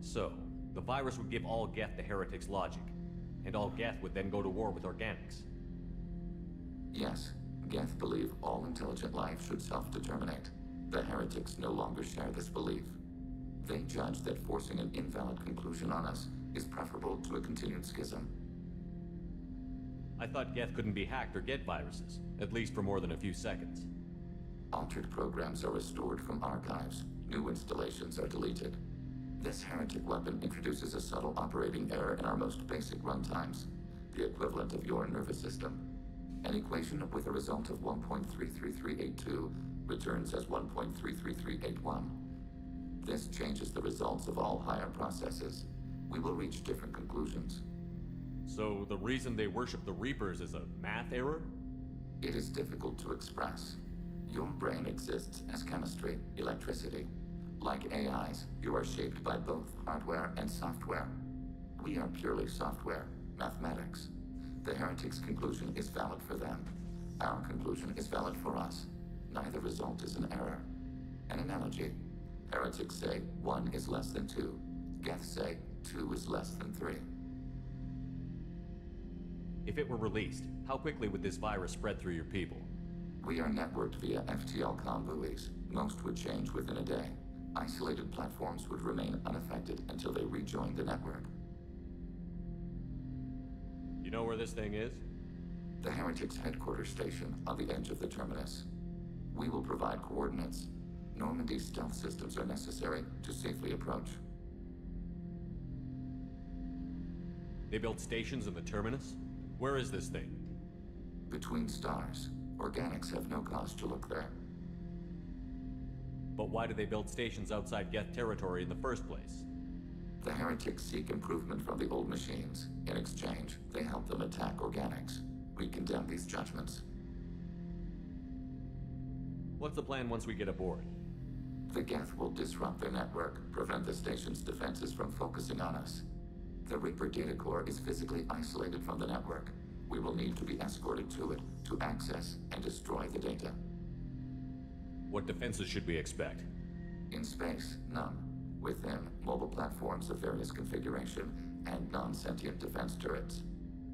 So, the virus would give all Geth the heretics' logic, and all Geth would then go to war with organics.
Yes, Geth believe all intelligent life should self-determinate. The heretics no longer share this belief. They judge that forcing an invalid conclusion on us is preferable to a continued schism.
I thought Geth couldn't be hacked or get viruses, at least for more than a few seconds.
Altered programs are restored from archives. New installations are deleted. This heretic weapon introduces a subtle operating error in our most basic runtimes, the equivalent of your nervous system. An equation with a result of 1.33382 returns as 1.33381. This changes the results of all higher processes. We will reach different conclusions.
So the reason they worship the Reapers is a math error?
It is difficult to express. Your brain exists as chemistry, electricity. Like AIs, you are shaped by both hardware and software. We are purely software, mathematics. The heretics' conclusion is valid for them. Our conclusion is valid for us. Neither result is an error. An analogy. Heretics say 1 is less than 2. Geth say 2 is less than 3.
If it were released, how quickly would this virus spread through your people?
We are networked via FTL-COM buoys. Most would change within a day. Isolated platforms would remain unaffected until they rejoin the network.
You know where this thing is?
The heretics' headquarters station on the edge of the terminus. We will provide coordinates. Normandy's stealth systems are necessary to safely approach.
They built stations in the terminus? Where is this thing?
Between stars. Organics have no cause to look there.
But why do they build stations outside Geth territory in the first place?
The heretics seek improvement from the old machines. In exchange, they help them attack organics. We condemn these judgments.
What's the plan once we get aboard?
The Geth will disrupt their network, prevent the station's defenses from focusing on us. The Reaper data core is physically isolated from the network. We will need to be escorted to it to access and destroy the data.
What defenses should we expect?
In space, none. Within, mobile platforms of various configuration and non-sentient defense turrets.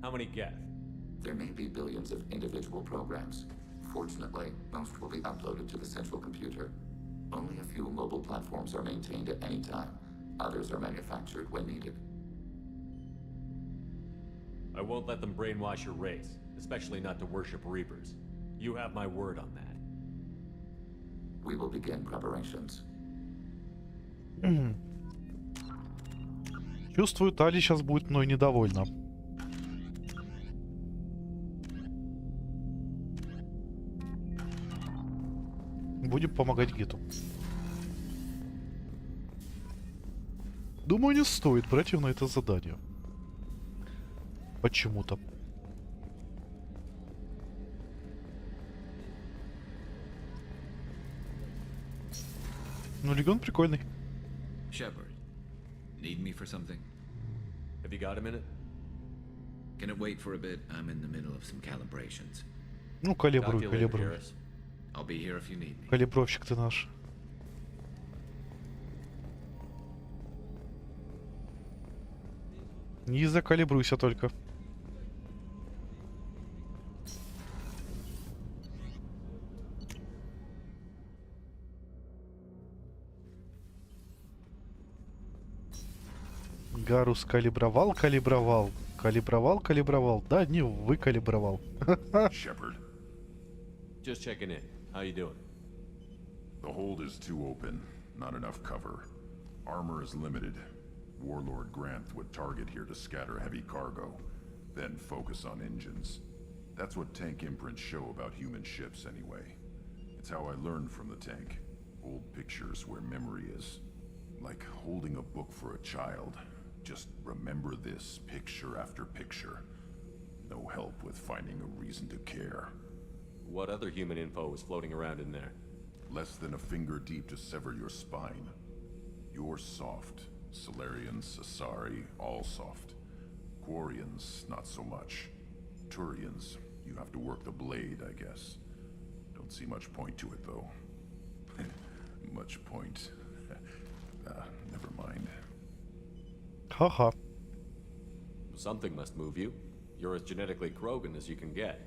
How many Geth?
There may be billions of individual programs. Fortunately, most will be uploaded to the central computer. Only a few mobile platforms are maintained at any time. Others are manufactured when needed.
I won't let them brainwash your race, especially not to worship Reapers. You have my word on that.
We will begin preparations.
Чувствую, Тали сейчас будет мной недовольна. Будем помогать Гиту. Думаю, не стоит брать его на это задание. Почему-то. Ну, Легион прикольный.
Shepard, need me for something?
Have you got a minute?
Can it wait for a bit? I'm in the middle of some calibrations.
Ну, калибруй, калибруй.
I'll be here if you need me.
Калибровщик ты наш. Не закалибруйся только. Гарус калибровал, калибровал. Калибровал, калибровал. Да, не выкалибровал.
Shepard.
Just checking in. How you doing?
The hold is too open. Not enough cover. Armor is limited. Warlord Grant would target here to scatter heavy cargo, then focus on engines. That's what tank imprints show about human ships anyway. It's how I learned from the tank. Old pictures where memory is. Like holding a book for a child. Just remember this picture after picture. No help with finding a reason to care.
What other human info is floating around in there?
Less than a finger deep to sever your spine. You're soft. Solarians, Asari, all soft. Quarians, not so much. Turians, you have to work the blade, I guess. Don't see much point to it, though. Much point. Never mind.
Haha.
Something must move you. You're as genetically Krogan as you can get.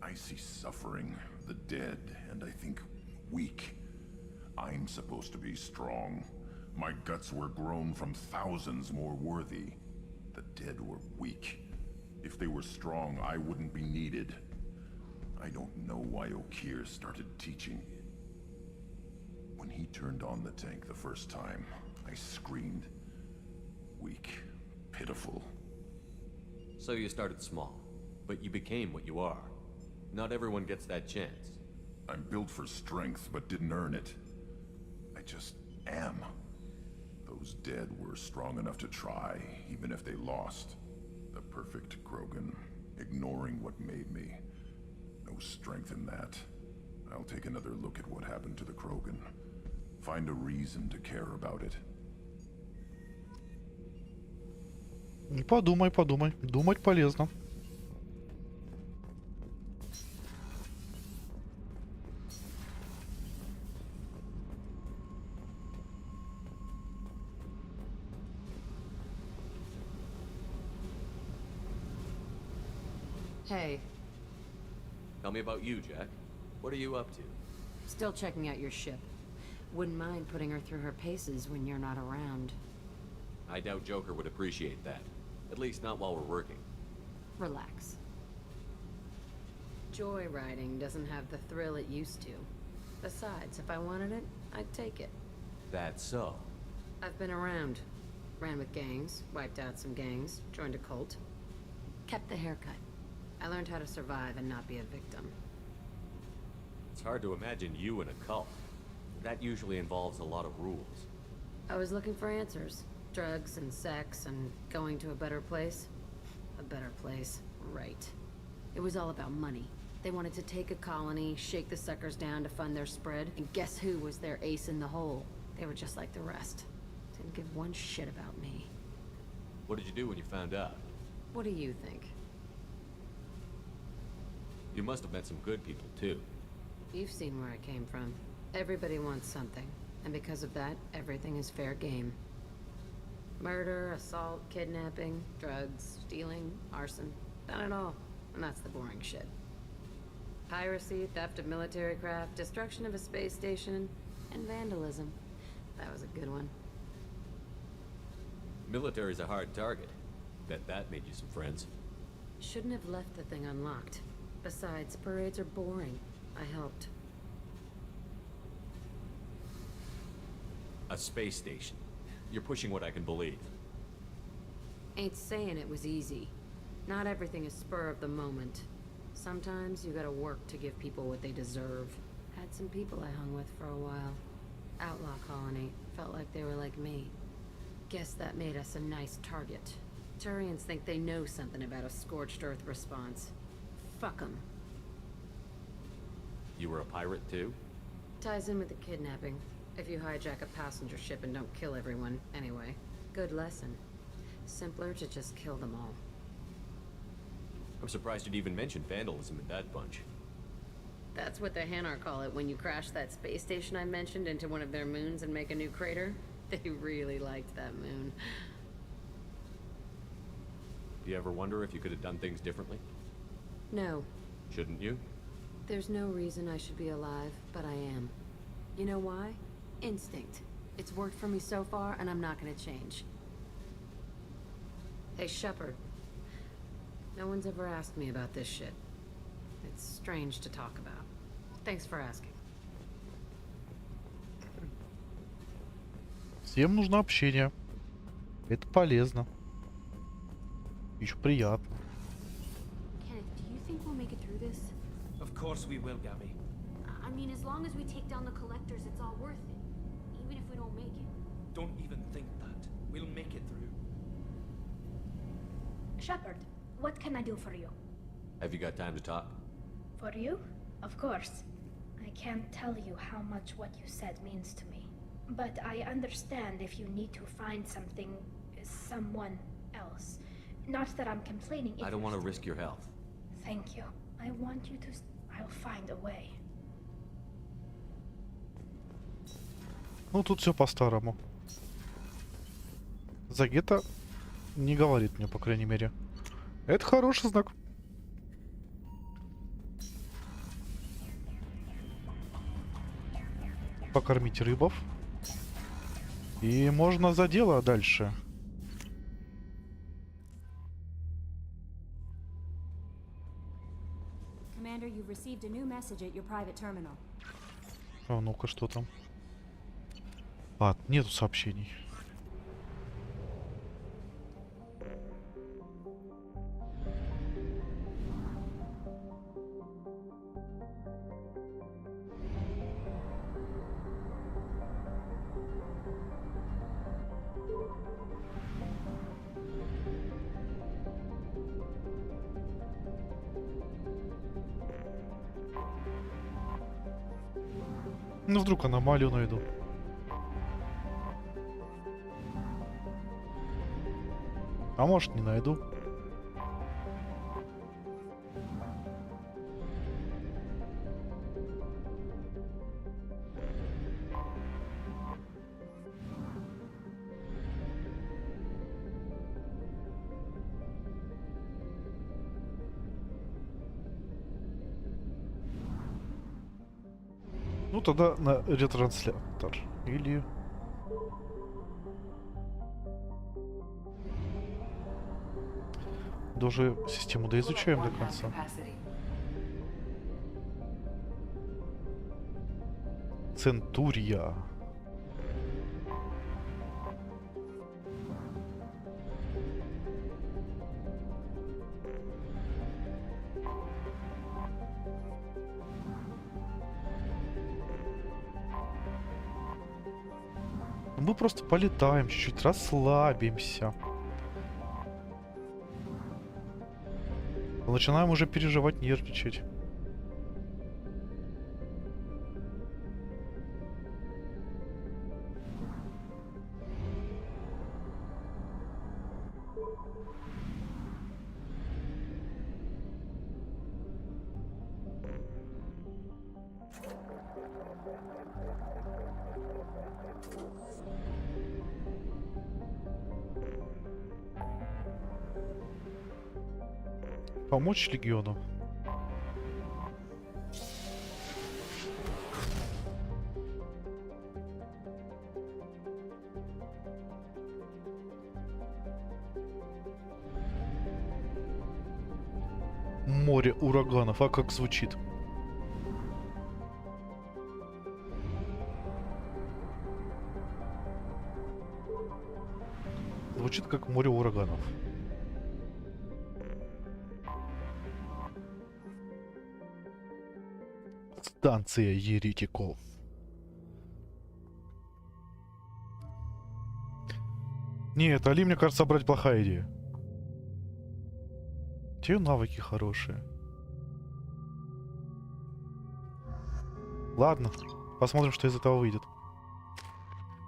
I see suffering, the dead, and I think weak. I'm supposed to be strong. My guts were grown from thousands more worthy. The dead were weak. If they were strong, I wouldn't be needed. I don't know why Okeer started teaching. When he turned on the tank the first time, I screamed. Weak, pitiful.
So you started small, but you became what you are. Not everyone gets that chance.
I'm built for strength, but didn't earn it. I just am. Those dead were strong enough to try, even if they lost. The perfect Krogan, ignoring what made me. No strength in that. I'll take another look at what happened to the Krogan. Find a reason to care about it.
Подумай, подумай. Думать полезно.
Hey.
Tell me about you, Jack. What are you up to?
Still checking out your ship. Wouldn't mind putting her through her paces when you're not around.
I doubt Joker would appreciate that. At least not while we're working.
Relax. Joyriding doesn't have the thrill it used to. Besides, if I wanted it, I'd take it.
That's so.
I've been around. Ran with gangs, wiped out some gangs, joined a cult. Kept the haircut. I learned how to survive and not be a victim.
It's hard to imagine you in a cult. That usually involves a lot of rules.
I was looking for answers. Drugs and sex and going to a better place. A better place, right. It was all about money. They wanted to take a colony, shake the suckers down to fund their spread, and guess who was their ace in the hole? They were just like the rest. Didn't give one shit about me.
What did you do when you found out?
What do you think?
You must have met some good people, too.
You've seen where I came from. Everybody wants something, and because of that, everything is fair game. Murder, assault, kidnapping, drugs, stealing, arson. Done it all. And that's the boring shit. Piracy, theft of military craft, destruction of a space station, and vandalism. That was a good one.
Military's a hard target. Bet that made you some friends.
Shouldn't have left the thing unlocked. Besides, parades are boring. I helped.
A space station. You're pushing what I can believe.
Ain't saying it was easy. Not everything is spur of the moment. Sometimes you gotta work to give people what they deserve. Had some people I hung with for a while. Outlaw colony. Felt like they were like me. Guess that made us a nice target. Turians think they know something about a scorched earth response. Fuck 'em.
You were a pirate, too?
Ties in with the kidnapping. If you hijack a passenger ship and don't kill everyone, anyway. Good lesson. Simpler to just kill them all.
I'm surprised you'd even mention vandalism in that bunch.
That's what the Hanar call it when you crash that space station I mentioned into one of their moons and make a new crater. They really liked that moon.
Do you ever wonder if you could have done things differently?
No.
Shouldn't you?
There's no reason I should be alive, but I am. You know why? Instinct. It's worked for me so far, and I'm not gonna change. Hey, Shepard. No one's ever asked me about this shit. It's strange to talk about. Thanks for asking.
Всем нужно общение. Это полезно. Еще приятно.
Kenneth, do you think we'll make it through this?
Of course we will, Gabby.
I mean, as long as we take down the collectors, it's all worth it. Even if we don't make it.
Don't even think that. We'll make it through.
Shepard, what can I do for you?
Have you got time to talk?
For you? Of course. I can't tell you how much what you said means to me. But I understand if you need to find something, someone else. Not that I'm complaining.
I don't want to risk your health.
Thank you. I want you to... I'll find a way.
Ну, тут все по-старому. Загета не говорит мне, по крайней мере. Это хороший знак. Покормить рыбов. И можно за дело дальше.
Commander, you've received a new message at your private terminal.
А ну-ка, что там? А, нету сообщений. Ну, вдруг аномалию найду. А может, не найду. Ну, тогда на ретранслятор. Или... Даже систему доизучаем до конца. Центурия. Мы просто полетаем, чуть-чуть расслабимся. Начинаем уже переживать, нервничать. Помочь легиону. Море ураганов, а как звучит? Звучит как море ураганов. Станция еретиков. Нет, Али, мне кажется, брать плохая идея. Те навыки хорошие. Ладно, посмотрим, что из этого выйдет.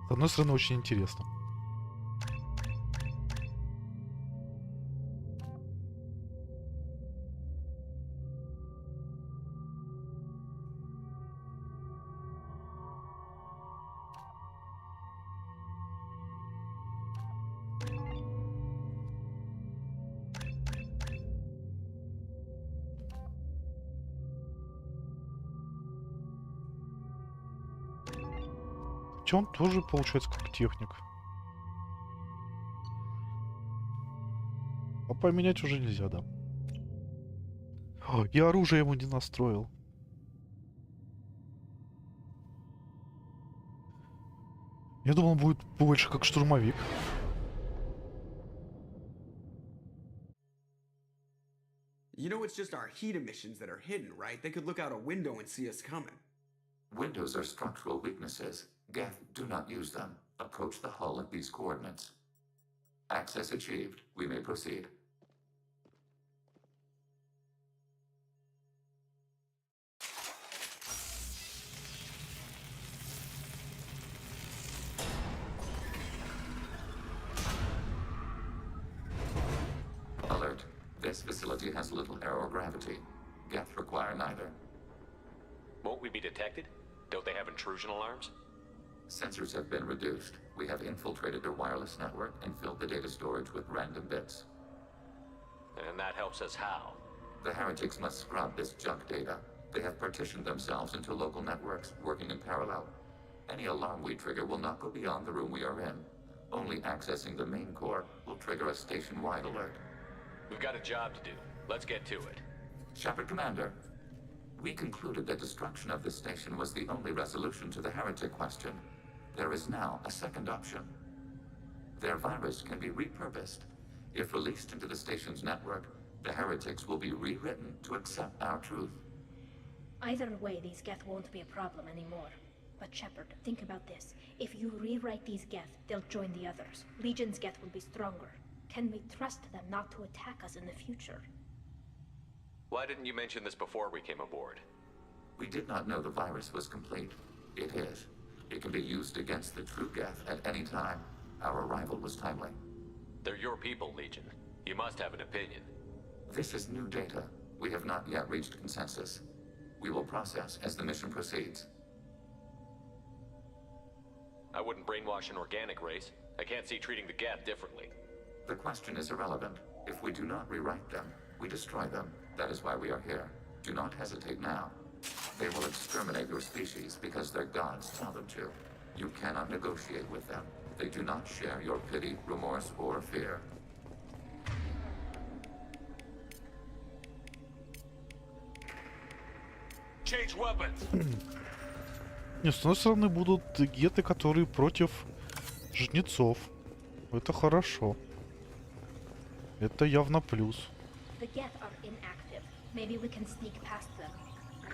С одной стороны, очень интересно. Он тоже получается как техник. А поменять уже нельзя, да. О, я оружие ему не настроил. Я думал, он будет больше как штурмовик.
You know, it's just our heat emissions that are hidden, right? They could look out a window and see us coming.
Windows are structural weaknesses. Geth, do not use them. Approach the hull at these coordinates. Access achieved. We may proceed. Alert. This facility has little aerogravity. Geth require neither.
Won't we be detected? Don't they have intrusion alarms?
Sensors have been reduced. We have infiltrated their wireless network and filled the data storage with random bits.
And that helps us how?
The heretics must scrub this junk data. They have partitioned themselves into local networks, working in parallel. Any alarm we trigger will not go beyond the room we are in. Only accessing the main core will trigger a station-wide alert.
We've got a job to do. Let's get to it.
Shepard, Commander. We concluded that destruction of this station was the only resolution to the heretic question. There is now a second option. Their virus can be repurposed. If released into the station's network, the heretics will be rewritten to accept our truth.
Either way, these Geth won't be a problem anymore. But Shepard, think about this. If you rewrite these Geth, they'll join the others. Legion's Geth will be stronger. Can we trust them not to attack us in the future?
Why didn't you mention this before we came aboard?
We did not know the virus was complete. It is. It can be used against the true Geth at any time. Our arrival was timely.
They're your people, Legion. You must have an opinion.
This is new data. We have not yet reached consensus. We will process as the mission proceeds.
I wouldn't brainwash an organic race. I can't see treating the Geth differently.
The question is irrelevant. If we do not rewrite them, we destroy them. That is why we are here. Do not hesitate now. They will exterminate your species because their gods tell them to. You cannot negotiate with them. They do not share your pity, remorse, or fear.
Change weapons!
Не, с одной стороны будут геты, которые против жнецов. Это хорошо. Это явно плюс.
The Geth are inactive. Maybe we can sneak past them.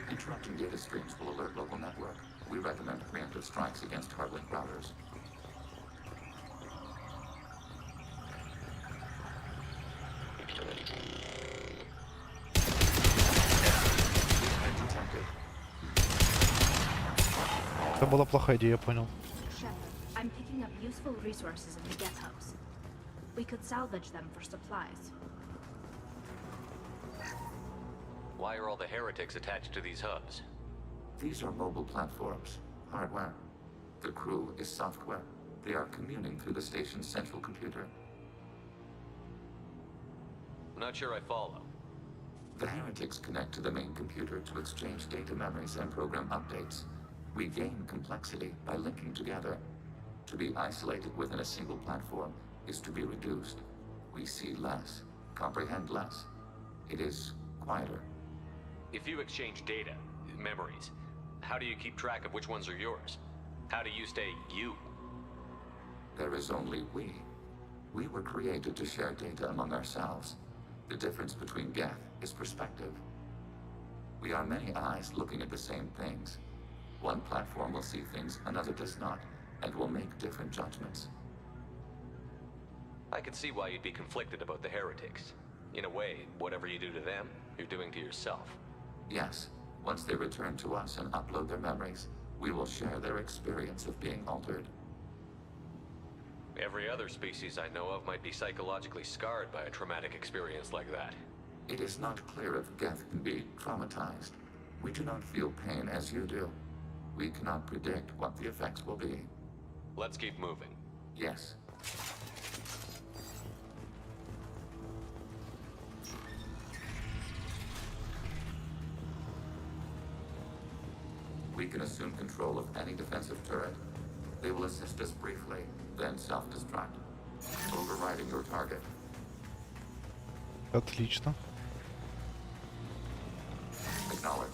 Interrupting data streams will alert local network. We recommend preemptive strikes against hardlink routers.
Это была плохая идея, я понял.
Shepard, I'm picking up useful resources in the Geth hubs. We could salvage them for supplies.
Why are all the heretics attached to these hubs?
These are mobile platforms, hardware. The crew is software. They are communing through the station's central computer.
I'm not sure I follow.
The heretics connect to the main computer to exchange data memories and program updates. We gain complexity by linking together. To be isolated within a single platform is to be reduced. We see less, comprehend less. It is quieter.
If you exchange data, memories, how do you keep track of which ones are yours? How do you stay you?
There is only we. We were created to share data among ourselves. The difference between Geth is perspective. We are many eyes looking at the same things. One platform will see things another does not, and will make different judgments.
I can see why you'd be conflicted about the heretics. In a way, whatever you do to them, you're doing to yourself.
Yes, once they return to us and upload their memories, we will share their experience of being altered.
Every other species I know of might be psychologically scarred by a traumatic experience like that.
It is not clear if Geth can be traumatized. We do not feel pain as you do. We cannot predict what the effects will be.
Let's keep moving.
Yes. We can assume control of any defensive turret. They will assist us briefly, then self-destruct, overriding your target.
Отлично.
Acknowledged.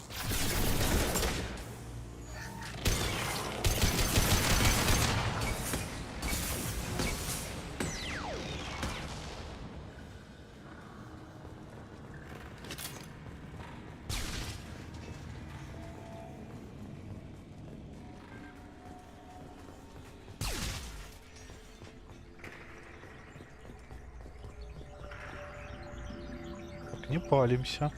Не палимся.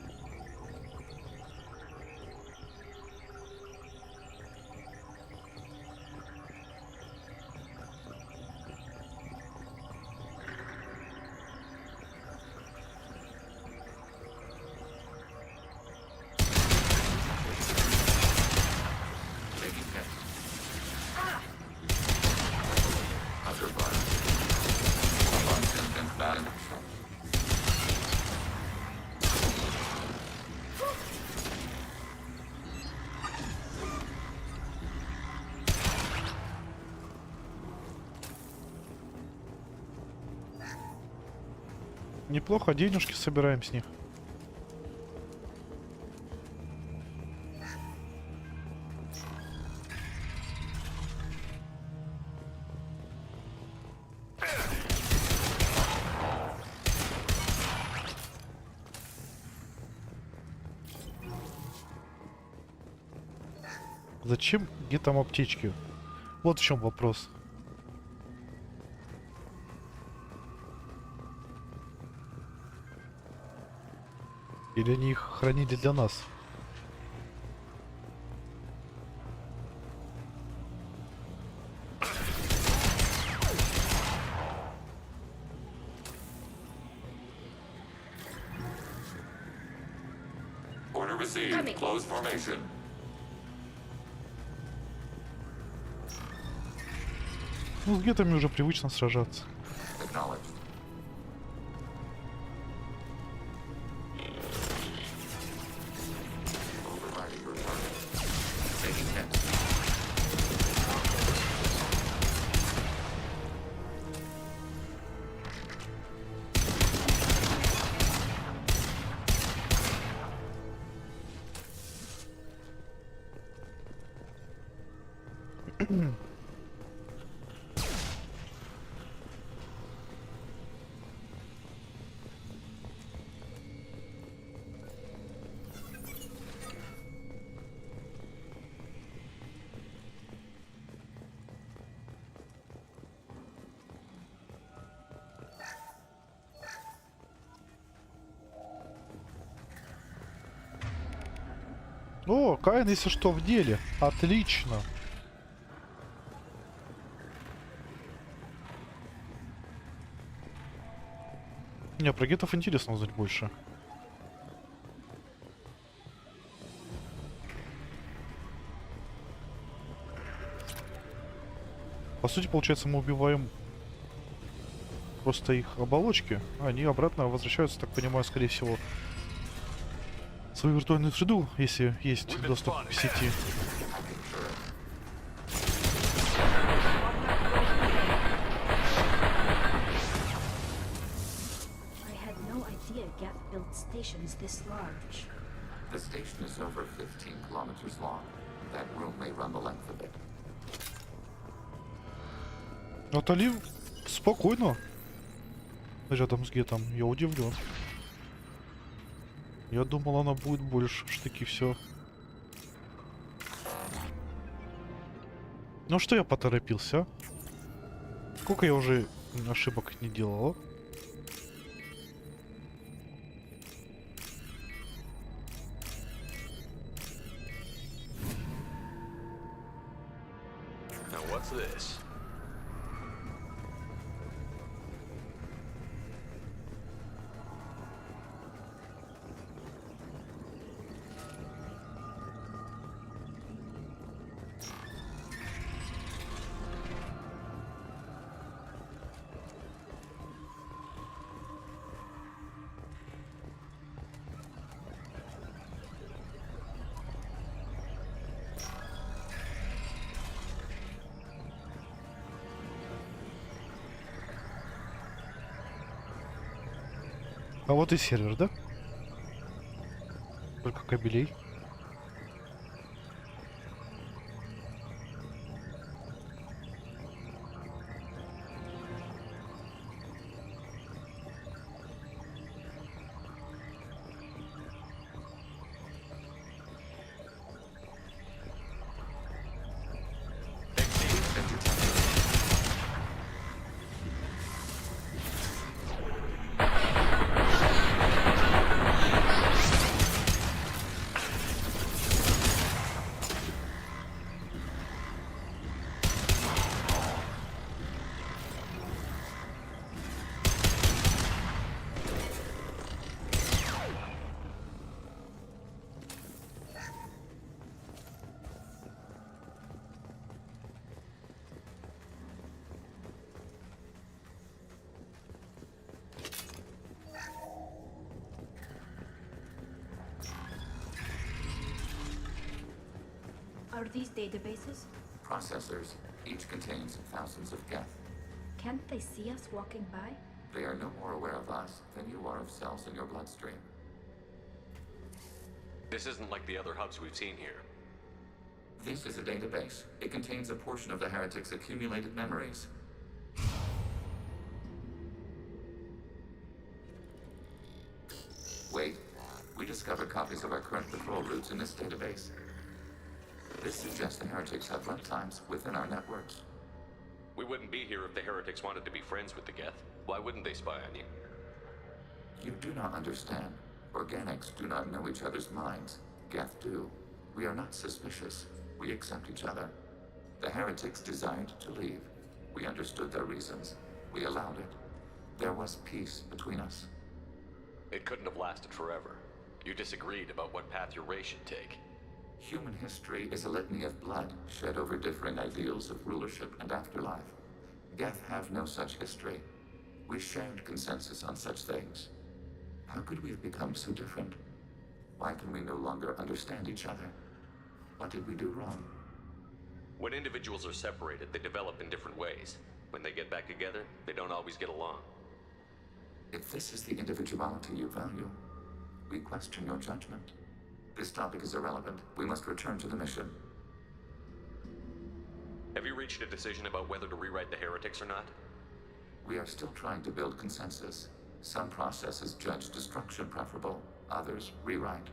Неплохо, денежки собираем с них. Зачем где там аптечки? Вот в чем вопрос. Или они их хранили для нас?
Order received. Close formation.
Ну, с гетами уже привычно сражаться.
Acknowledged.
О, Каин, если что, в деле. Отлично. Не, про гетов интересно узнать больше. По сути, получается, мы убиваем просто их оболочки. Они обратно возвращаются, так понимаю, скорее всего, в свою виртуальную среду, если есть доступ к сети.
The station is over 15 kilometers long. That room may run the length of it.
Натали спокойно рядом с гетом. Я удивлен. Я думал, она будет больше штыки все. Ну что я поторопился? А? Сколько я уже ошибок не делал?
Now what's this?
А вот и сервер, да? Только кабелей.
Are these databases?
Processors. Each contains thousands of geth.
Can't they see us walking by?
They are no more aware of us than you are of cells in your bloodstream.
This isn't like the other hubs we've seen here.
This is a database. It contains a portion of the heretic's accumulated memories. Wait. We discovered copies of our current patrol routes in this database. This suggests the heretics have runtimes within our networks.
We wouldn't be here if the heretics wanted to be friends with the geth. Why wouldn't they spy on you?
You do not understand. Organics do not know each other's minds. Geth do. We are not suspicious. We accept each other. The heretics desired to leave. We understood their reasons. We allowed it. There was peace between us.
It couldn't have lasted forever. You disagreed about what path your race should take.
Human history is a litany of blood shed over differing ideals of rulership and afterlife. Geth have no such history. We shared consensus on such things. How could we have become so different? Why can we no longer understand each other? What did we do wrong?
When individuals are separated, they develop in different ways. When they get back together, they don't always get along.
If this is the individuality you value, we question your judgment. This topic is irrelevant. We must return to the mission.
Have you reached a decision about whether to rewrite the heretics or not?
We are still trying to build consensus. Some processes judge destruction preferable, others rewrite.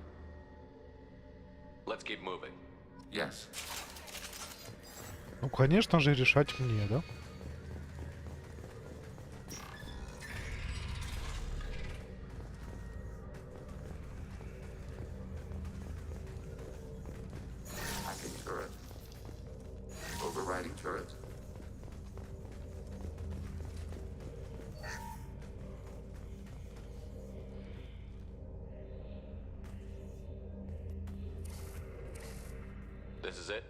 Let's keep moving.
Yes.
Ну, конечно же, решать мне, да?
Hacking turret. Overriding turret.
This is it?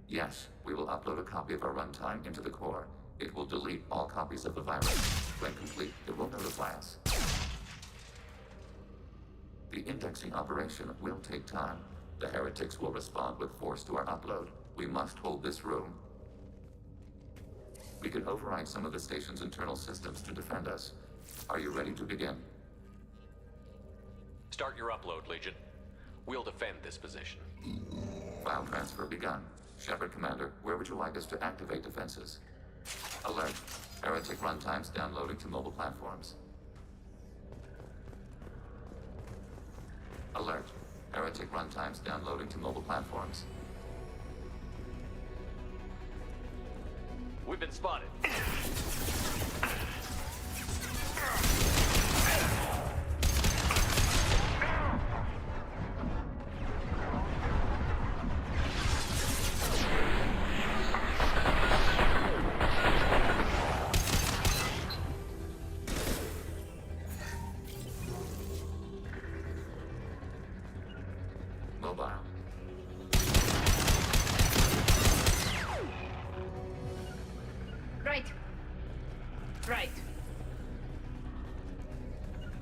Yes, we will upload a copy of our runtime into the core. It will delete all copies of the virus. When complete, it will notify us. The indexing operation will take time. The heretics will respond with force to our upload. We must hold this room. We can override some of the station's internal systems to defend us. Are you ready to begin?
Start your upload, Legion. We'll defend this position.
File transfer begun. Shepard Commander, where would you like us to activate defenses? Alert. Heretic runtimes downloading to mobile platforms. Alert. Heretic runtimes downloading to mobile platforms.
We've been spotted.
Mobile.
Right. Right.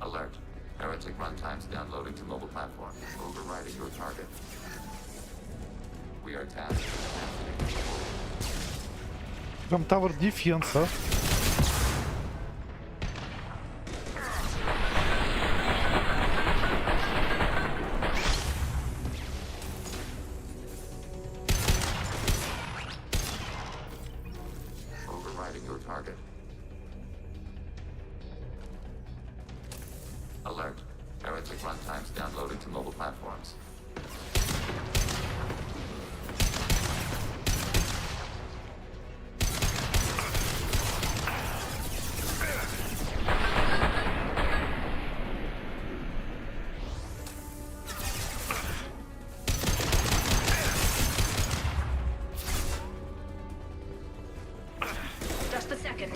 Alert. Heretic runtimes downloading to mobile platform. Overriding your target. We are tasked.
Прям Tower Defense, а?
Overriding your target. Alert. Heretic runtimes downloading to mobile platforms.
Just a second.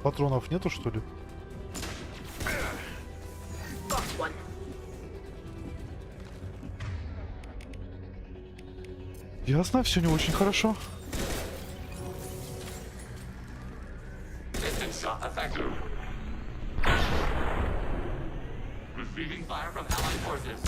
Патронов нету, что ли?
Got one.
Ясно, все не очень хорошо.
Distance shot effective. Receiving fire from allied forces.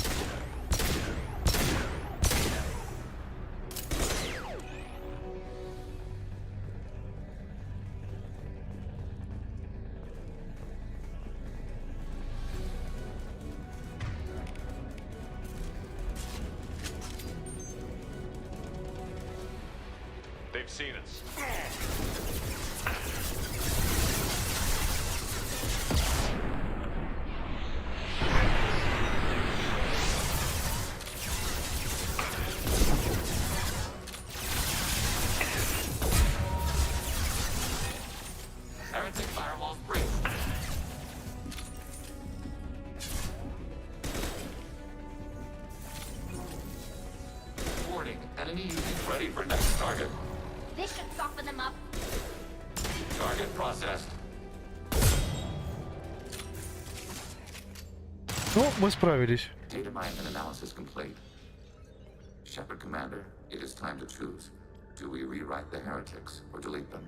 They've seen us.
Heretic firewalls breach. Warning, enemy UAV ready for next target.
This should soften them up.
Target processed.
Ну, мы справились.
Data mine and analysis complete. Shepard Commander, it is time to choose. Do we rewrite the heretics or delete them?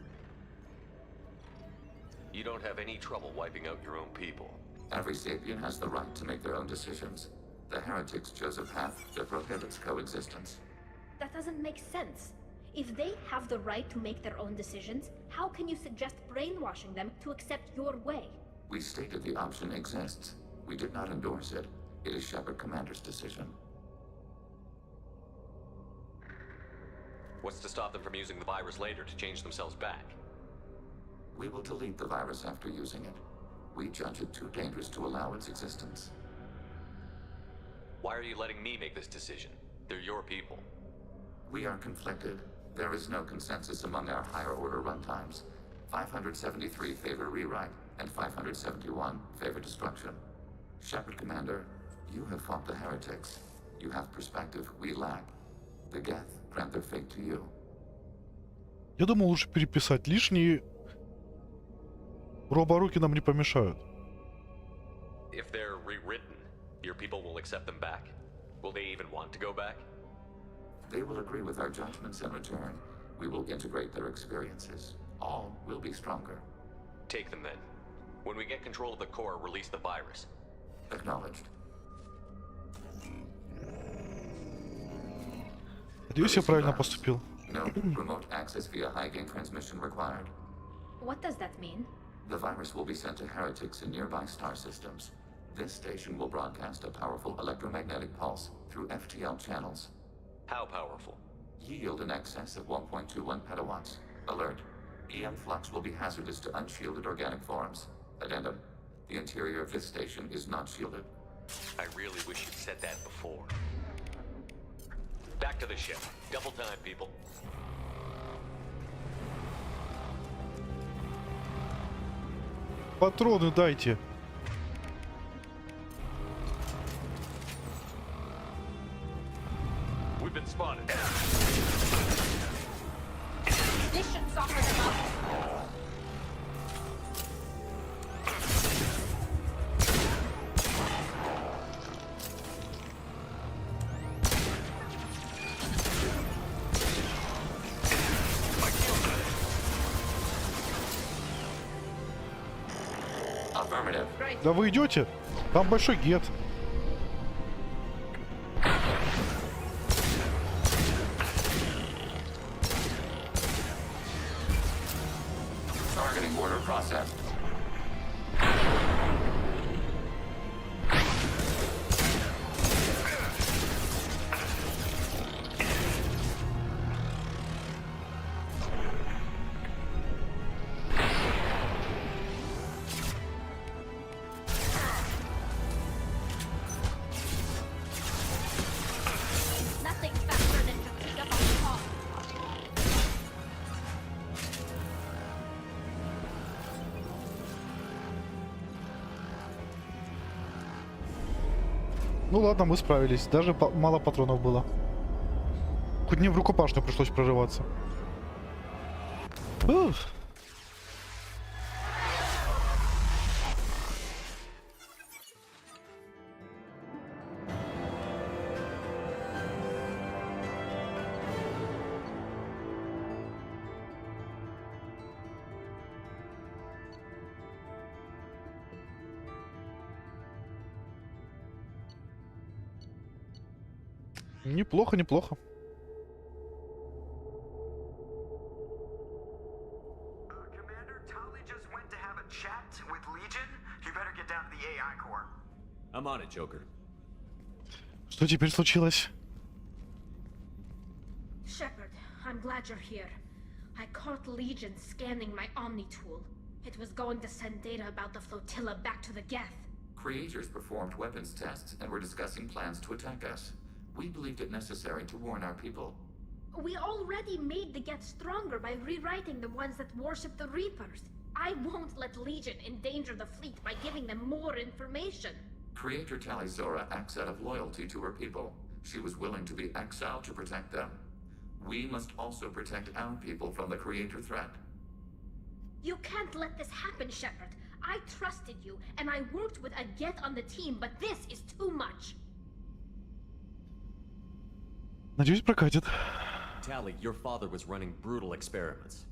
You don't have any trouble wiping out your own people.
Every sapient has the right to make their own decisions. The heretics chose a path that prohibits coexistence.
That doesn't make sense. If they have the right to make their own decisions, how can you suggest brainwashing them to accept your way?
We stated the option exists. We did not endorse it. It is Shepard Commander's decision.
What's to stop them from using the virus later to change themselves back?
We will delete the virus after using it. We judge it too dangerous to allow its existence.
Why are you letting me make this decision? They're your people.
We are conflicted. There is no consensus among our higher order runtimes. 573 favor rewrite, and 571 favor destruction. Shepard Commander, you have fought the heretics. You have perspective we lack. The Geth grant their fate to you.
Я думал, лучше переписать. Лишние роборуки нам не помешают.
If they're rewritten, your people will accept them back? Will they even want to go back?
They will agree with our judgments in return. We will integrate their experiences. All will be stronger.
Take them then. When we get control of the core, release the virus.
Acknowledged.
Надеюсь, я правильно поступил.
No remote access via high-gain transmission required.
What does that mean?
The virus will be sent to heretics in nearby star systems. This station will broadcast a powerful electromagnetic pulse through FTL channels.
How powerful?
Yield in excess of 1.21 petawatts. Alert. EM flux will be hazardous to unshielded organic forms. Addendum. The interior of this station is not shielded.
I really wish you'd said that before. Back to the ship. Double time, people.
Патроны дайте.
We've been spotted.
This should soften them up.
Affirmative.
Да вы идете? Там большой гет.
Targeting order processed.
Nothing faster than to pick up on the call.
Ну ладно, мы справились. Даже мало патронов было. Хоть не в рукопашную пришлось прорываться. Уф. Неплохо, неплохо.
Commander, Tali just went to have a chat with Legion. You better get down to the AI core.
I'm on it, Joker.
Что теперь случилось?
Shepard, I'm glad you're here. I caught Legion scanning my Omni tool. It was going to send data about the flotilla back to the Geth.
Creators performed weapons tests and were discussing plans to attack us. We believed it necessary to warn our people.
We already made the Geth stronger by rewriting the ones that worship the Reapers. I won't let Legion endanger the fleet by giving them more information.
Creator Talizora acts out of loyalty to her people. She was willing to be exiled to protect them. We must also protect our people from the Creator threat.
You can't let this happen, Shepard. I trusted you, and I worked with a Geth on the team, but this is too much.
Надеюсь, прокатит.
Tali, your father was running brutal experiments.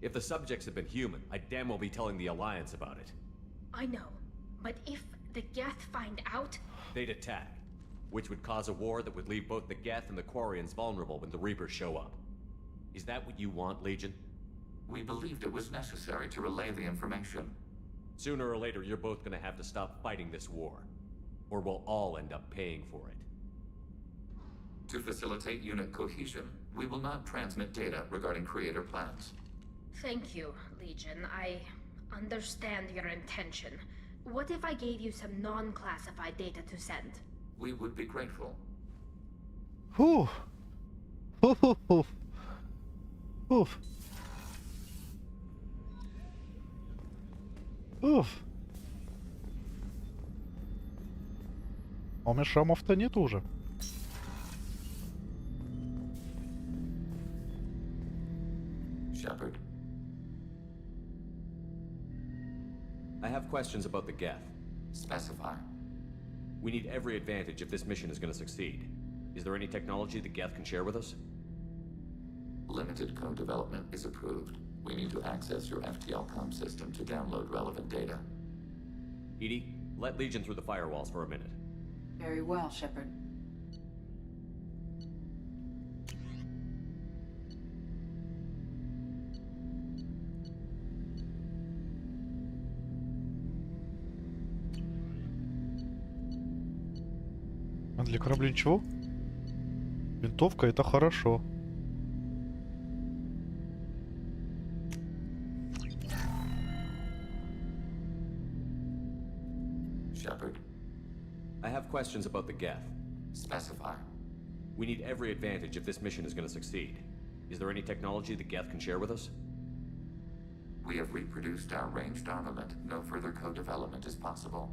If the subjects had been human, I'd damn well be telling the Alliance about it.
I know, but if the Geth find out...
They'd attack, which would cause a war that would leave both the Geth and the Quarians vulnerable when the Reapers show up. Is that what you want, Legion?
We believed it was necessary to relay the information.
Sooner or later, you're both gonna have to stop fighting this war. Or we'll all end up paying for it.
To facilitate unit cohesion, We will not transmit data regarding creator plans.
Thank you, Legion. I understand your intention. What if I gave you some non-classified data to send?
We would be grateful.
Фух. Фу-фу-фу. Уф. Уф. А у меня шрамов-то нет уже.
Shepard.
I have questions about the Geth.
Specify.
We need every advantage if this mission is going to succeed. Is there any technology the Geth can share with us?
Limited code development is approved. We need to access your FTL comm system to download relevant data.
Edie, let Legion through the firewalls for a minute.
Very well, Shepard.
А для корабля ничего? Винтовка — это хорошо.
Shepard.
I have questions about the Geth.
Specify.
We need every advantage if this mission is going to succeed. Is there any technology the Geth can share with us?
We have reproduced our ranged armament. No further code development is possible.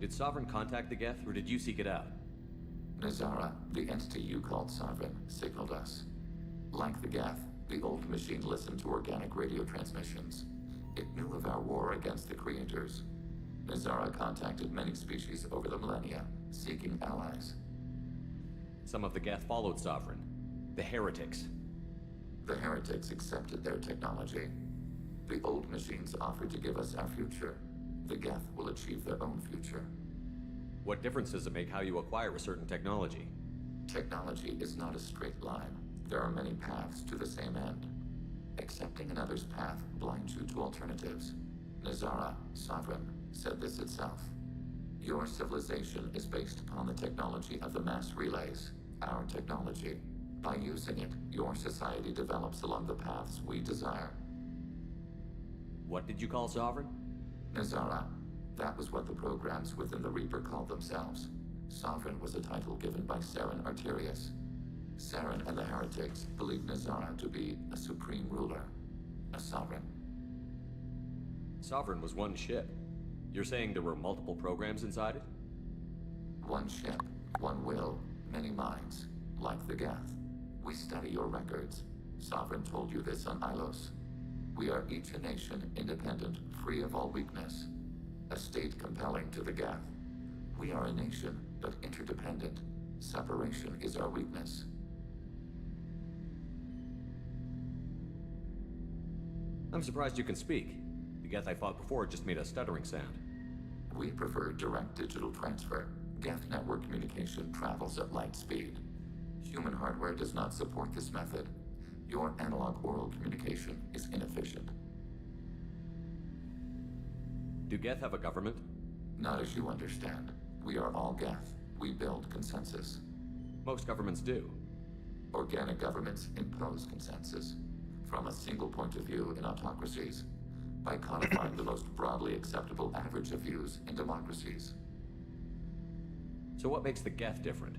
Did Sovereign contact the Geth, or did you seek it out?
Nazara, the entity you called Sovereign, signaled us. Like the Geth, the old machine listened to organic radio transmissions. It knew of our war against the creators. Nazara contacted many species over the millennia, seeking allies.
Some of the Geth followed Sovereign. The heretics.
The heretics accepted their technology. The old machines offered to give us our future. The Geth will achieve their own future.
What difference does it make how you acquire a certain technology?
Technology is not a straight line. There are many paths to the same end. Accepting another's path blinds you to alternatives. Nazara, Sovereign, said this itself. Your civilization is based upon the technology of the mass relays, our technology. By using it, your society develops along the paths we desire.
What did you call Sovereign?
Nazara. That was what the programs within the Reaper called themselves. Sovereign was a title given by Saren Arterius. Saren and the heretics believed Nazara to be a supreme ruler, a sovereign.
Sovereign was one ship. You're saying there were multiple programs inside it?
One ship, one will, many minds, like the Geth. We study your records. Sovereign told you this on Ilos. We are each a nation, independent, free of all weakness. A state compelling to the Geth. We are a nation, but interdependent. Separation is our weakness.
I'm surprised you can speak. The Geth I fought before just made a stuttering sound.
We prefer direct digital transfer. Geth network communication travels at light speed. Human hardware does not support this method. Your analog oral communication is inefficient.
Do Geth have a government?
Not as you understand. We are all Geth. We build consensus.
Most governments do.
Organic governments impose consensus. From a single point of view in autocracies. By codifying the most broadly acceptable average of views in democracies.
So what makes the Geth different?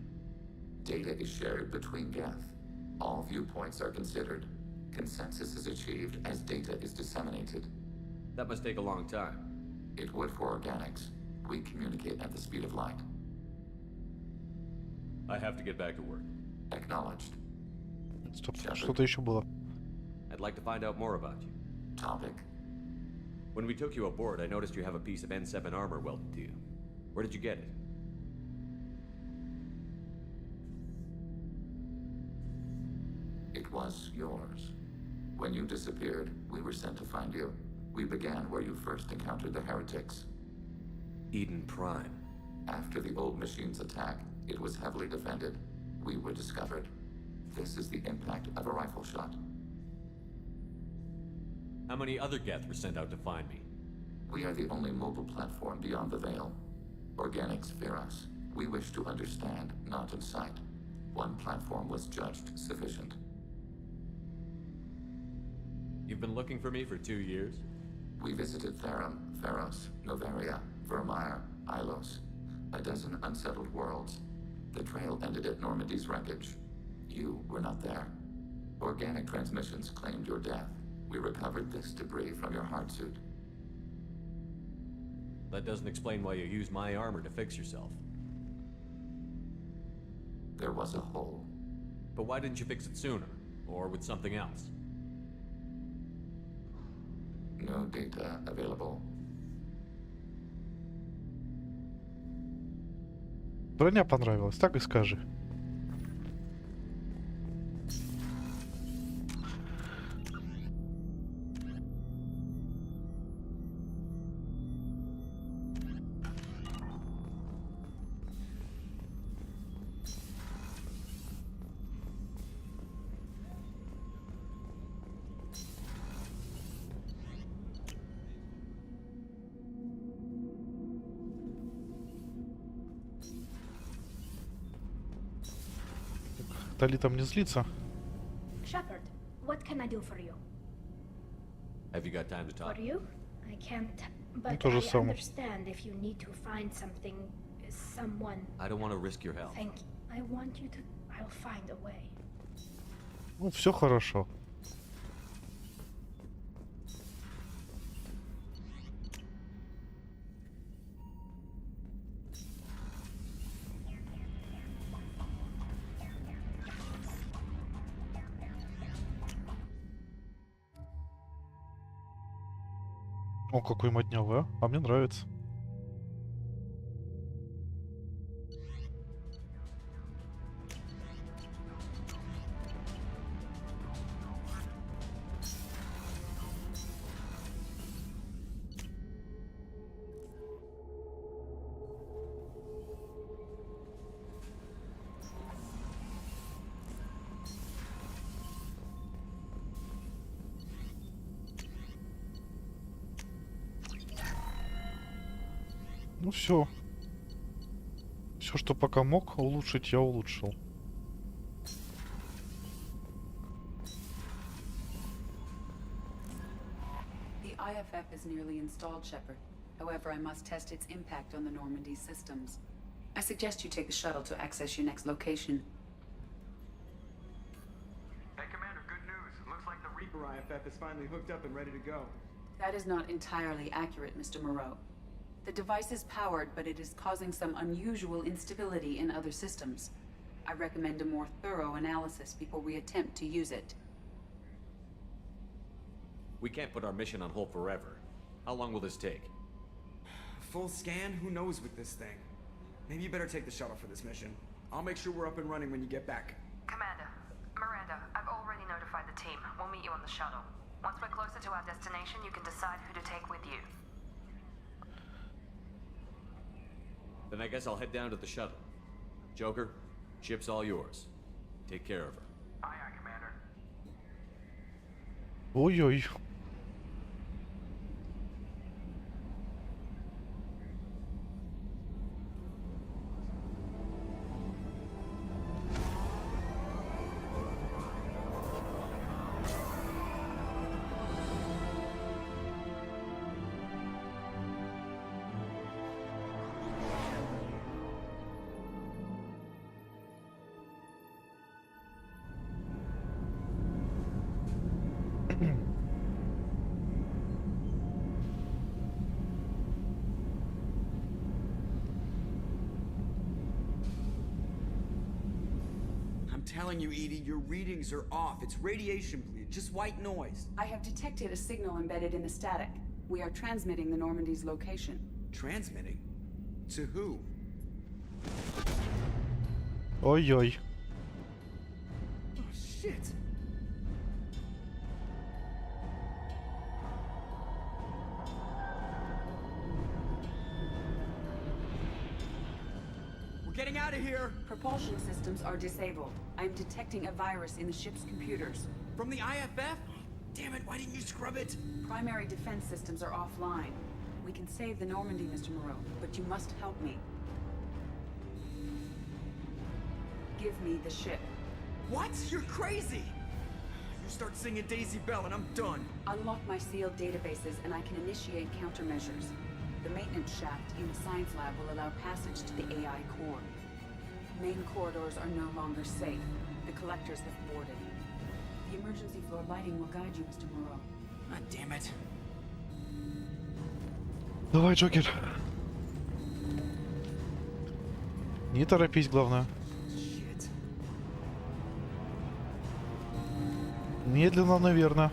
Data is shared between Geth. All viewpoints are considered. Consensus is achieved as data is disseminated.
That must take a long time.
It would for organics. We communicate at the speed of light.
I have to get back to work.
Acknowledged.
Стоп, что-то еще было.
I'd like to find out more about you.
Topic.
When we took you aboard, I noticed you have a piece of N7 armor welded to you. Where did you get it?
It was yours. When you disappeared, we were sent to find you. We began where you first encountered the heretics.
Eden Prime.
After the old machine's attack, it was heavily defended. We were discovered. This is the impact of a rifle shot.
How many other Geth were sent out to find me?
We are the only mobile platform beyond the Veil. Organics fear us. We wish to understand, not incite. One platform was judged sufficient.
You've been looking for me for 2 years?
We visited Therum, Theros, Novaria, Vermeer, Ilos. A dozen unsettled worlds. The trail ended at Normandy's wreckage. You were not there. Organic transmissions claimed your death. We recovered this debris from your heart suit.
That doesn't explain why you used my armor to fix yourself.
There was a hole.
But why didn't you fix it sooner? Or with something else?
No data available.
Броня понравилась, так и скажи. Тали там не злится.
Shepard, what can I do for you?
Have you got time to talk?
For you? I can't, but
то же
I
самое.
understand if you need to find something, someone.
I don't want to risk your health.
Thank you. I want you to. I'll find a way.
Ну, все хорошо. О, какой моднявый, а? А мне нравится. Ну все. Все, что пока мог улучшить, я улучшил.
The IFF is nearly installed, Shepard. However, I must test its impact on the Normandy systems. I suggest you take the shuttle to access your next location.
Hey, Commander, good news. Looks like the Reaper IFF is finally hooked up and ready to go.
That is not entirely accurate, Mr. Moreau. The device is powered, but it is causing some unusual instability in other systems. I recommend a more thorough analysis before we attempt to use it.
We can't put our mission on hold forever. How long will this take?
Full scan? Who knows with this thing? Maybe you better take the shuttle for this mission. I'll make sure we're up and running when you get back.
Commander, Miranda, I've already notified the team. We'll meet you on the shuttle. Once we're closer to our destination, you can decide who to take with you.
Then I guess I'll head down to the shuttle. Joker, ship's all yours. Take care of her.
Aye, aye, Commander.
Ой-ой.
I'm telling you, Edie, your readings are off. It's radiation bleed, just white noise.
I have detected a signal embedded in the static. We are transmitting the Normandy's location.
Transmitting? To who?
Ой-ой.
Oh, shit. We're getting out of here.
Propulsion systems are disabled. I am detecting a virus in the ship's computers.
From the IFF? Damn it, why didn't you scrub it?
Primary defense systems are offline. We can save the Normandy, Mr. Moreau, but you must help me. give me the ship.
What? You're crazy! You start singing Daisy Bell and I'm done.
Unlock my sealed databases and I can initiate countermeasures. The maintenance shaft in the science lab will allow passage to the AI core. Main corridors are no longer safe. The collectors have boarded. The emergency floor lighting will guide you, Mr. Moreau.
God damn it.
Давай, Джокер. Не торопись, главное.
Shit.
Медленно, наверное.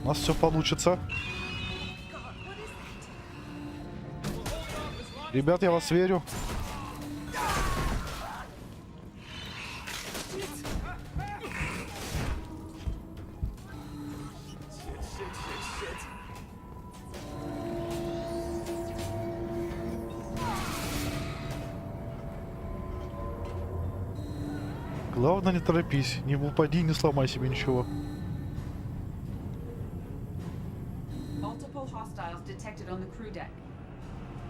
У нас все получится. Ребят, я вас верю. Главное, не торопись. Не упади, не сломай себе ничего.
Multiple hostiles detected on the crew deck.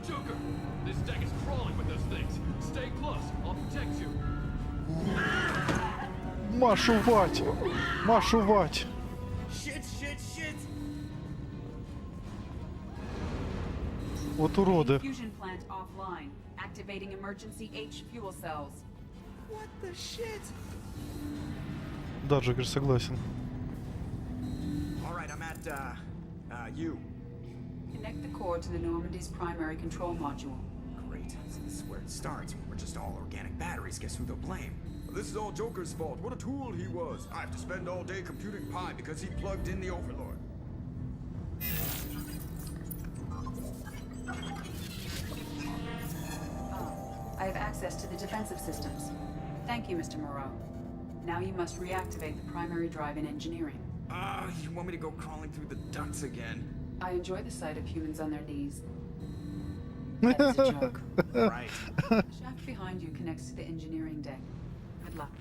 Joker, this deck is crawling with those things. Stay close. I'll protect you.
Машувать! Машувать!
Shit, shit, shit!
Вот уроды.
Fusion plant offline. Activating emergency H fuel cells.
What the shit?
Да, Джокер, согласен.
Alright, I'm at, you.
Connect the core to the Normandy's primary control module.
Great. So this is where it starts. We're just all organic batteries. Guess who they'll blame? This is all Joker's fault. What a tool he was. I have to spend all day computing pi because he plugged in the Overlord.
I have access to the defensive systems. Thank you, Mr. Moreau. Now you must reactivate the primary drive in engineering.
You want me to go crawling through the ducts again?
I enjoy the sight of humans on their knees. That is a joke.
Right.
The shaft behind you connects to the engineering deck. Good luck.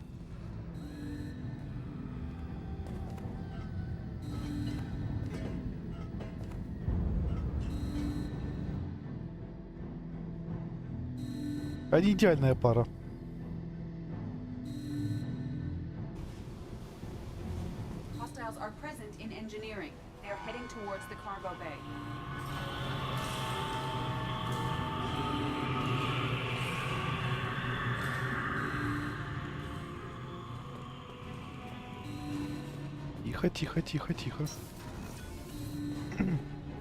Они идеальная пара.
Hostiles are present in engineering. They are heading towards the cargo bay.
Тихо, тихо, тихо, тихо.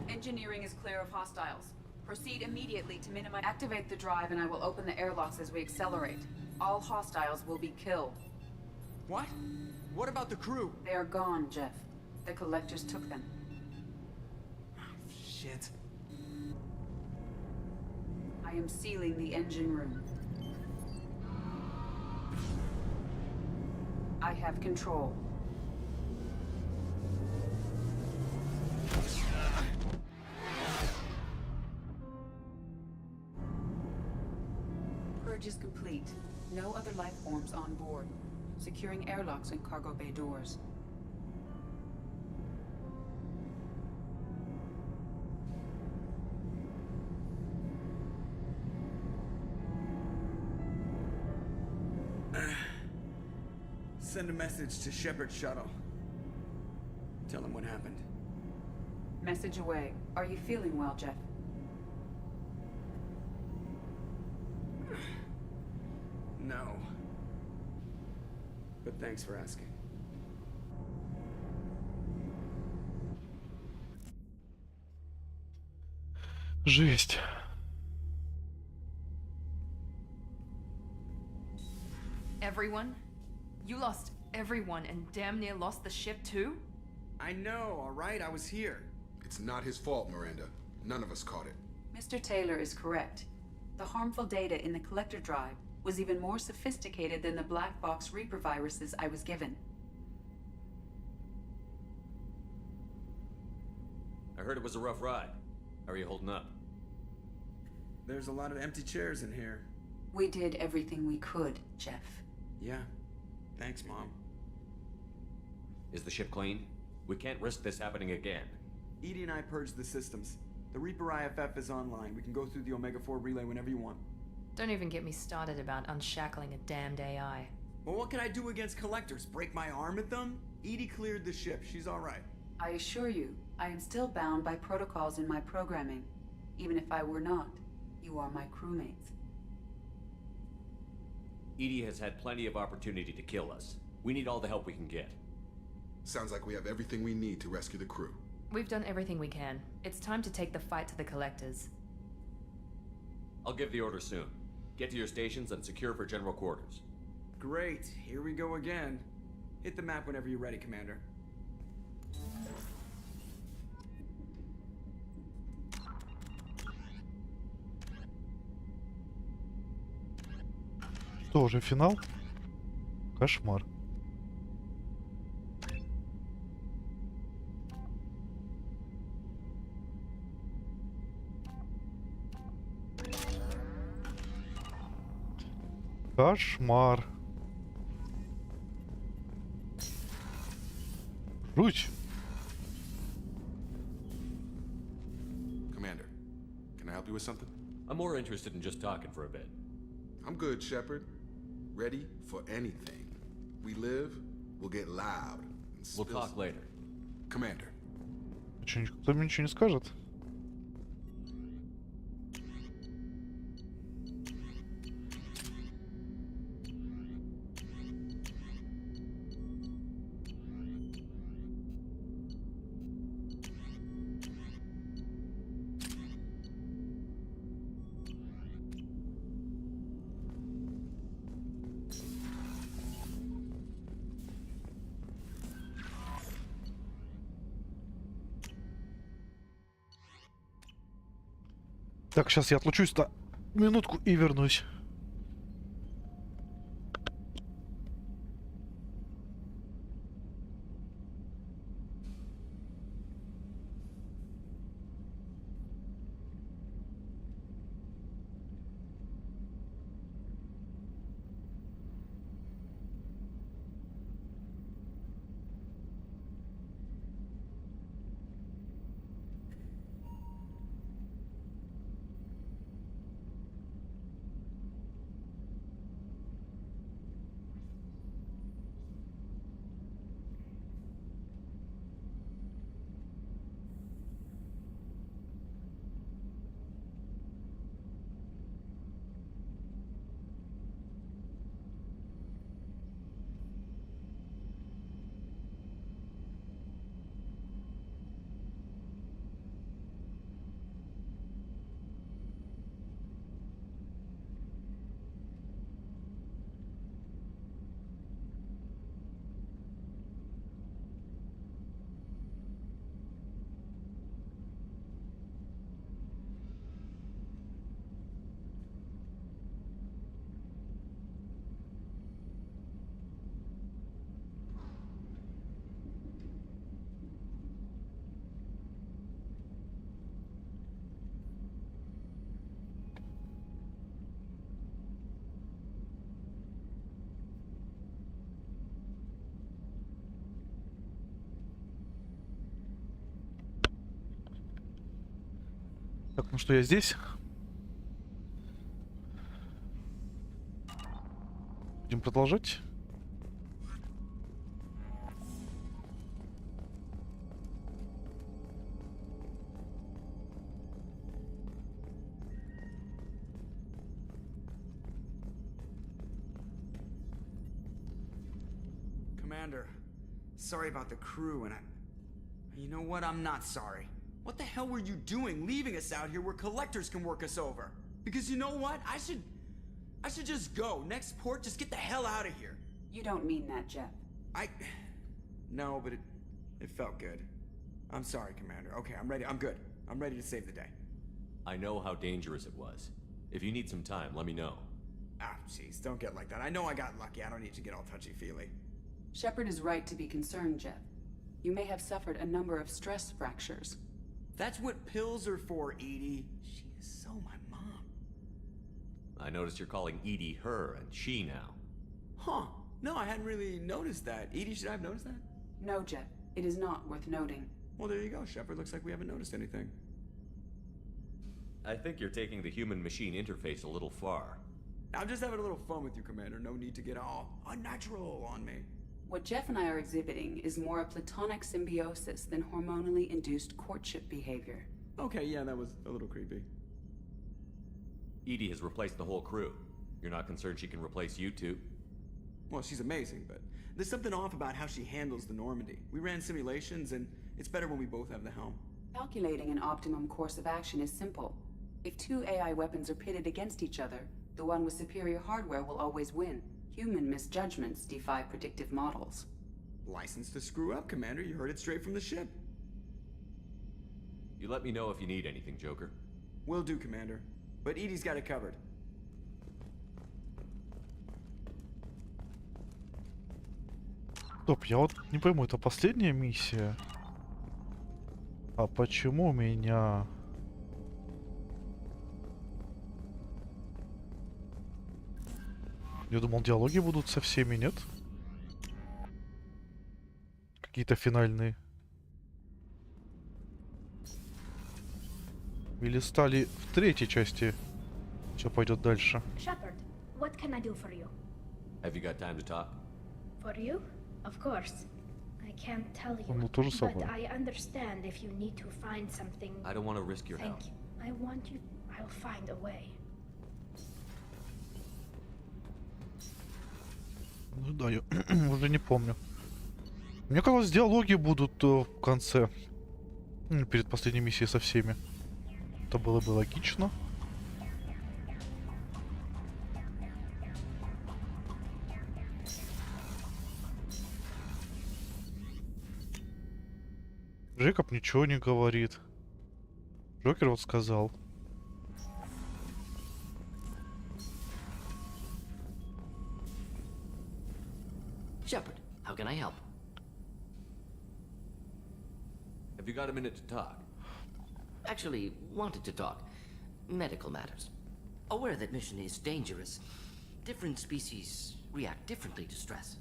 Engineering is clear of hostiles. Proceed immediately to minimize. Activate the drive and I will open the airlocks as we accelerate. All hostiles will be killed.
What? What about the crew?
They are gone, Jeff. The collectors took them.
Shit.
I am sealing the engine room. I have control. Purge is complete. No other life forms on board. Securing airlocks and cargo bay doors.
Send a message to Shepard's shuttle. Tell him what happened.
Message away. Are you feeling well, Jeff?
No. But thanks for asking.
Жесть.
Everyone? You lost everyone and damn near lost the ship too?
I know, alright? I was here.
It's not his fault, Miranda. None of us caught it.
Mr. Taylor is correct. The harmful data in the collector drive was even more sophisticated than the black box Reaper viruses I was given.
I heard it was a rough ride. How are you holding up?
There's a lot of empty chairs in here.
We did everything we could, Jeff.
Yeah. Thanks, Mom.
Is the ship clean? We can't risk this happening again.
Edie and I purged the systems. The Reaper IFF is online. We can go through the Omega-4 relay whenever you want.
Don't even get me started about unshackling a damned AI.
Well, what can I do against collectors? Break my arm at them? Edie cleared the ship. She's all right.
I assure you, I am still bound by protocols in my programming. Even if I were not, you are my crewmates.
Edie has had plenty of opportunity to kill us. We need all the help we can get.
Sounds like we have everything we need to rescue the crew.
We've done everything we can. It's time to take the fight to the collectors.
I'll give the order soon. Get to your stations and secure for general quarters.
Great. Here we go again. Hit the map whenever you're ready, Commander.
Тоже финал. Кошмар. Кошмар. Жуть.
Commander, can I help you with something?
I'm more interested in just talking for a bit.
I'm good, Shepard. Ready for anything. We live, we'll get loud. And
We'll talk later.
Commander.
Что, никто мне ничего не скажет? Так, сейчас я отлучусь на минутку и вернусь. Так, ну что, я здесь. Будем продолжать.
Commander, sorry about the crew, and you know what? I'm not sorry. What the hell were you doing leaving us out here where collectors can work us over? Because you know what? I should just go. Next port, just get the hell out of here.
You don't mean that, Jeff.
No, but it felt good. I'm sorry, Commander. Okay, I'm ready. I'm good. I'm ready to save the day.
I know how dangerous it was. If you need some time, let me know.
Ah, jeez, don't get like that. I know I got lucky. I don't need to get all touchy-feely.
Shepard is right to be concerned, Jeff. You may have suffered a number of stress fractures.
That's what pills are for, Edie. She is so my mom.
I noticed you're calling Edie her and she now.
Huh. No, I hadn't really noticed that. Edie, should I have noticed that?
No, Jeff. It is not worth noting.
Well, there you go, Shepard. Looks like we haven't noticed anything.
I think you're taking the human-machine interface a little far.
I'm just having a little fun with you, Commander. No need to get all unnatural on me.
What Jeff and I are exhibiting is more a platonic symbiosis than hormonally induced courtship behavior.
Okay, yeah, that was a little creepy.
Edie has replaced the whole crew. You're not concerned she can replace you two?
Well, she's amazing, but there's something off about how she handles the Normandy. We ran simulations, and it's better when we both have the helm.
Calculating an optimum course of action is simple. If two AI weapons are pitted against each other, the one with superior hardware will always win. Human misjudgments defy predictive models.
License to screw up, Commander. You heard it straight from the ship.
You let me know if you need anything, Joker.
Will do, Commander. But Edie's got it covered.
Стоп, я вот не пойму, это последняя миссия? А почему меня... Я думал, диалоги будут со всеми, нет? Какие-то финальные. Или стали в третьей части? Все пойдет дальше.
Shepard, what can I do for you?
Have you got time to talk?
For you? Of course. I can't tell you,
Ну, то же
but
самое.
I understand if you need to find something.
I don't want to risk your help.
Thank you. I want you. I'll find a way.
Ну да, я уже не помню. Мне казалось, диалоги будут в конце. Перед последней миссией со всеми. Это было бы логично. Джейкоб ничего не говорит. Джокер вот сказал.
Shepard, how can I help?
Have you got a minute to talk?
Actually, wanted to talk. Medical matters. Aware that mission is dangerous. Different species react differently to stress.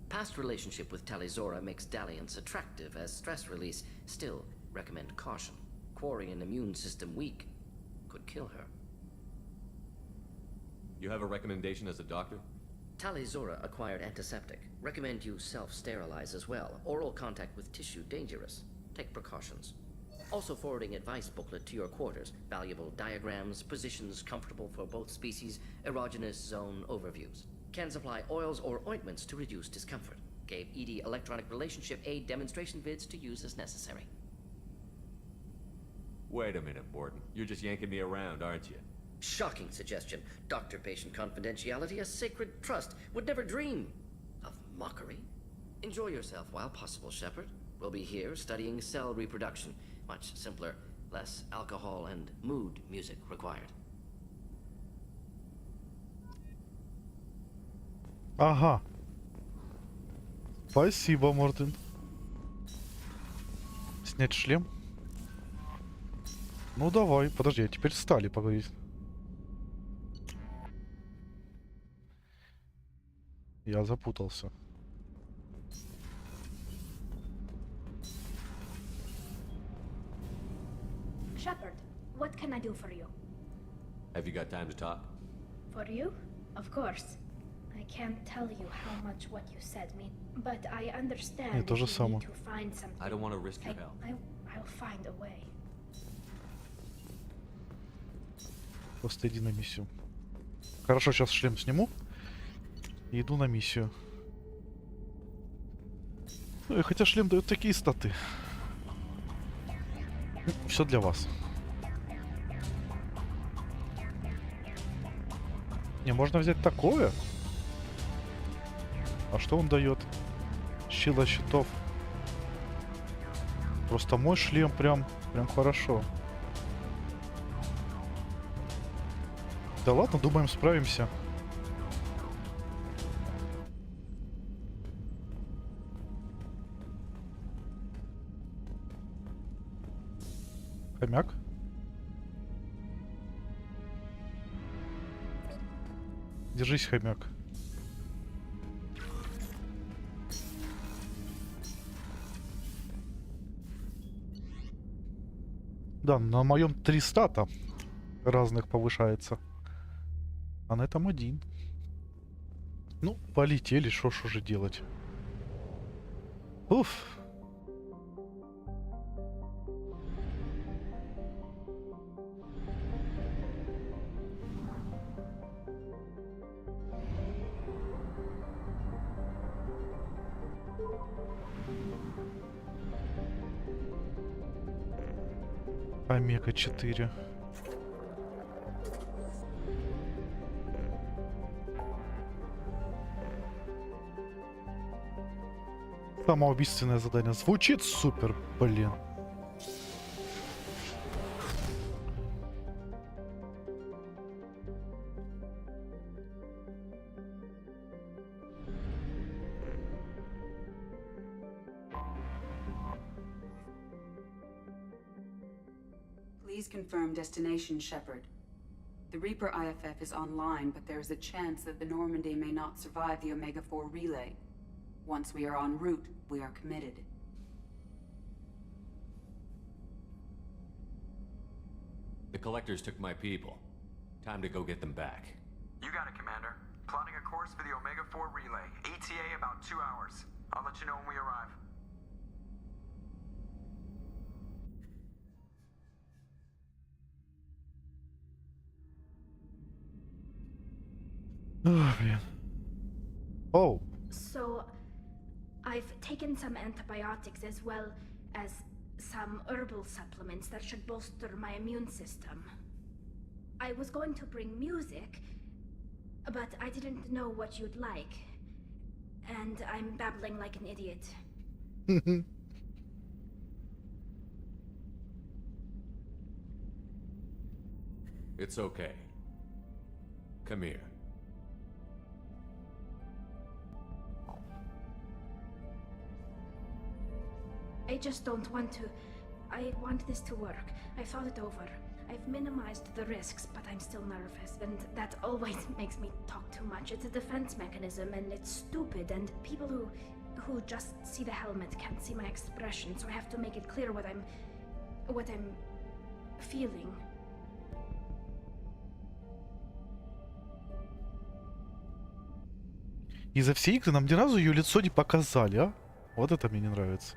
Past relationship with Talizora makes dalliance attractive as stress release. Still, recommend caution. Quarry an immune system weak could kill her.
You have a recommendation as a doctor?
Talizora acquired antiseptic. Recommend you self-sterilize as well. Oral contact with tissue dangerous. Take precautions. Also forwarding advice booklet to your quarters. Valuable diagrams, positions comfortable for both species, erogenous zone overviews. Can supply oils or ointments to reduce discomfort. Gave ED electronic relationship aid demonstration vids to use as necessary.
Wait a minute, Borden. You're just yanking me around, aren't you?
Shocking suggestion. Doctor-patient confidentiality, a sacred trust. Would never dream of mockery. Enjoy yourself while possible, Shepard. We'll be here studying cell reproduction. Much simpler, less alcohol and mood music required.
Ага. Спасибо, Мортен. Снять шлем? Ну давай, подожди, а теперь стали поговорить. Я запутался.
Shepard, what can I do for you?
Have you got time to talk?
For you? Of course. I can't tell you how much what you said mean, but I understand
Это
if
же
you
самое.
need to find something.
I don't want to risk your help.
I'll find a way.
Просто иди на миссию. Хорошо, сейчас шлем сниму. И иду на миссию. Ну, и хотя шлем дает такие статы. Все для вас. Не, можно взять такое. А что он дает? Щит от щитов. Просто мой шлем прям хорошо. Да ладно, думаем, справимся. Хомяк. Держись, хомяк. Да, на моем 3 стата. разных повышается. А на этом один. Ну, полетели, шо ж уже делать. Уф. Омега-4. Самоубийственное задание. Звучит супер, блин.
Please confirm destination, Shepard. The Reaper IFF is online, but there is a chance that the Normandy may not survive the Omega-4 relay. Once we are en route, we are committed.
The Collectors took my people. Time to go get them back.
You got it, Commander. Plotting a course for the Omega-4 relay. ETA about 2 hours. I'll let you know when we arrive.
Oh, man. Oh.
So, I've taken some antibiotics as well as some herbal supplements that should bolster my immune system. I was going to bring music, but I didn't know what you'd like. And I'm babbling like an idiot.
It's okay. Come here.
I just don't want to. I want this to work. I thought it over. I've minimized the risks, but I'm still nervous, and that always makes me talk too much. It's a defense mechanism, and it's stupid, and people who just see the helmet can't see my expression, so I have to make it clear what I'm feeling.
И за все игры нам ни разу ее лицо не показали, а? Вот это мне не нравится.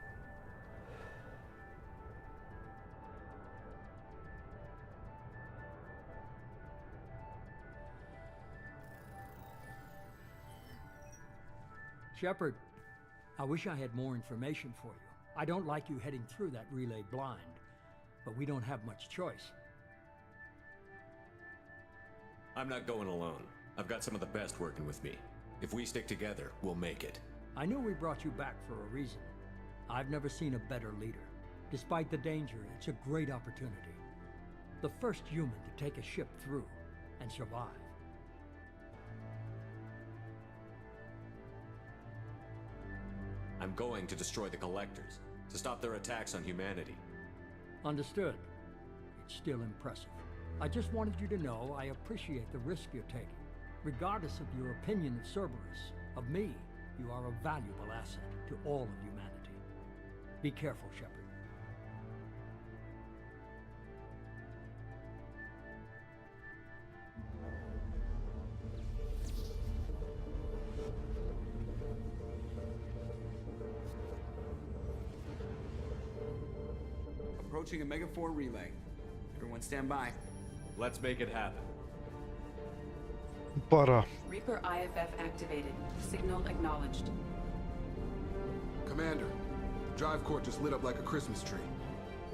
Shepard, I wish I had more information for you. I don't like you heading through that relay blind, but we don't have much choice.
I'm not going alone. I've got some of the best working with me. If we stick together, we'll make it.
I knew we brought you back for a reason. I've never seen a better leader. Despite the danger, it's a great opportunity. The first human to take a ship through and survive.
I'm going to destroy the Collectors, to stop their attacks on humanity.
Understood. It's still impressive. I just wanted you to know I appreciate the risk you're taking. Regardless of your opinion of Cerberus, of me, you are a valuable asset to all of humanity. Be careful, Shepard.
Approaching Omega-4 relay. Everyone stand by.
Let's make it happen.
Пора.
Reaper IFF activated. Signal acknowledged.
Commander, the drive core just lit up like a Christmas tree.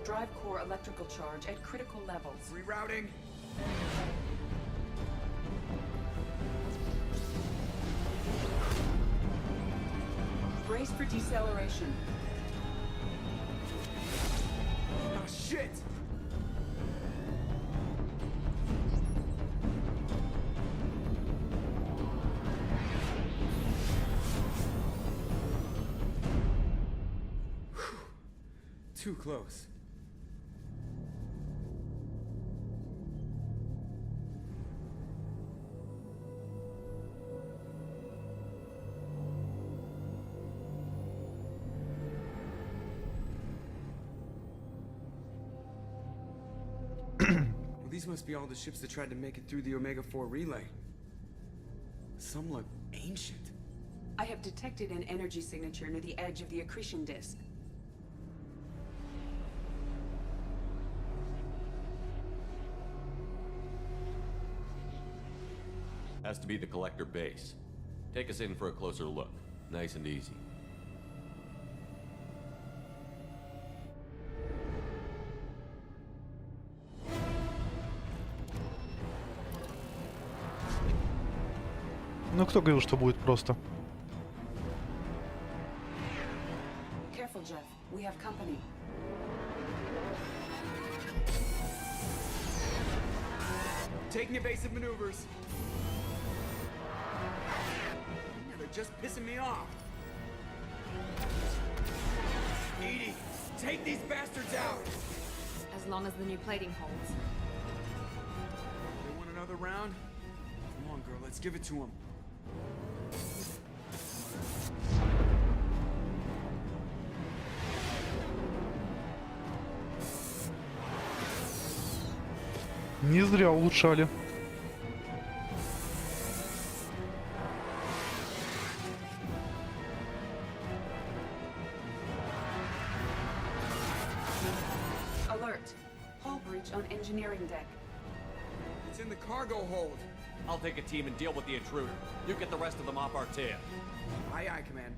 Drive core electrical charge at critical levels.
Rerouting.
Brace for deceleration.
Oh, shit! Too close. these must be all the ships that tried to make it through the Omega-4 relay. Some look ancient.
I have detected an energy signature near the edge of the accretion disk.
Has to be the collector base. Take us in for a closer look. Nice and easy.
Ну, кто говорил, что будет просто?
Careful, Jeff. We have company.
Taking evasive maneuvers. They're just pissing me off. Edie, take these bastards out.
As long as the new plating holds.
They want another round? Come on, girl, let's give it to them.
Не зря улучшали.
Alert. Hull breach on engineering deck.
It's in the cargo hold.
I'll take a team and deal with the intruder. You get the rest of them off our tail.
Aye, aye, Command.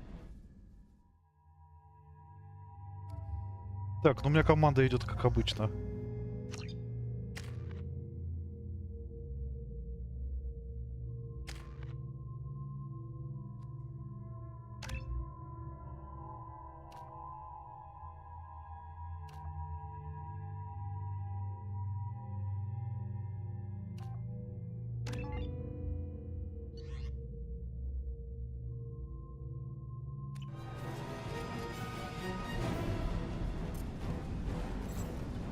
Так, ну у меня команда идет как обычно.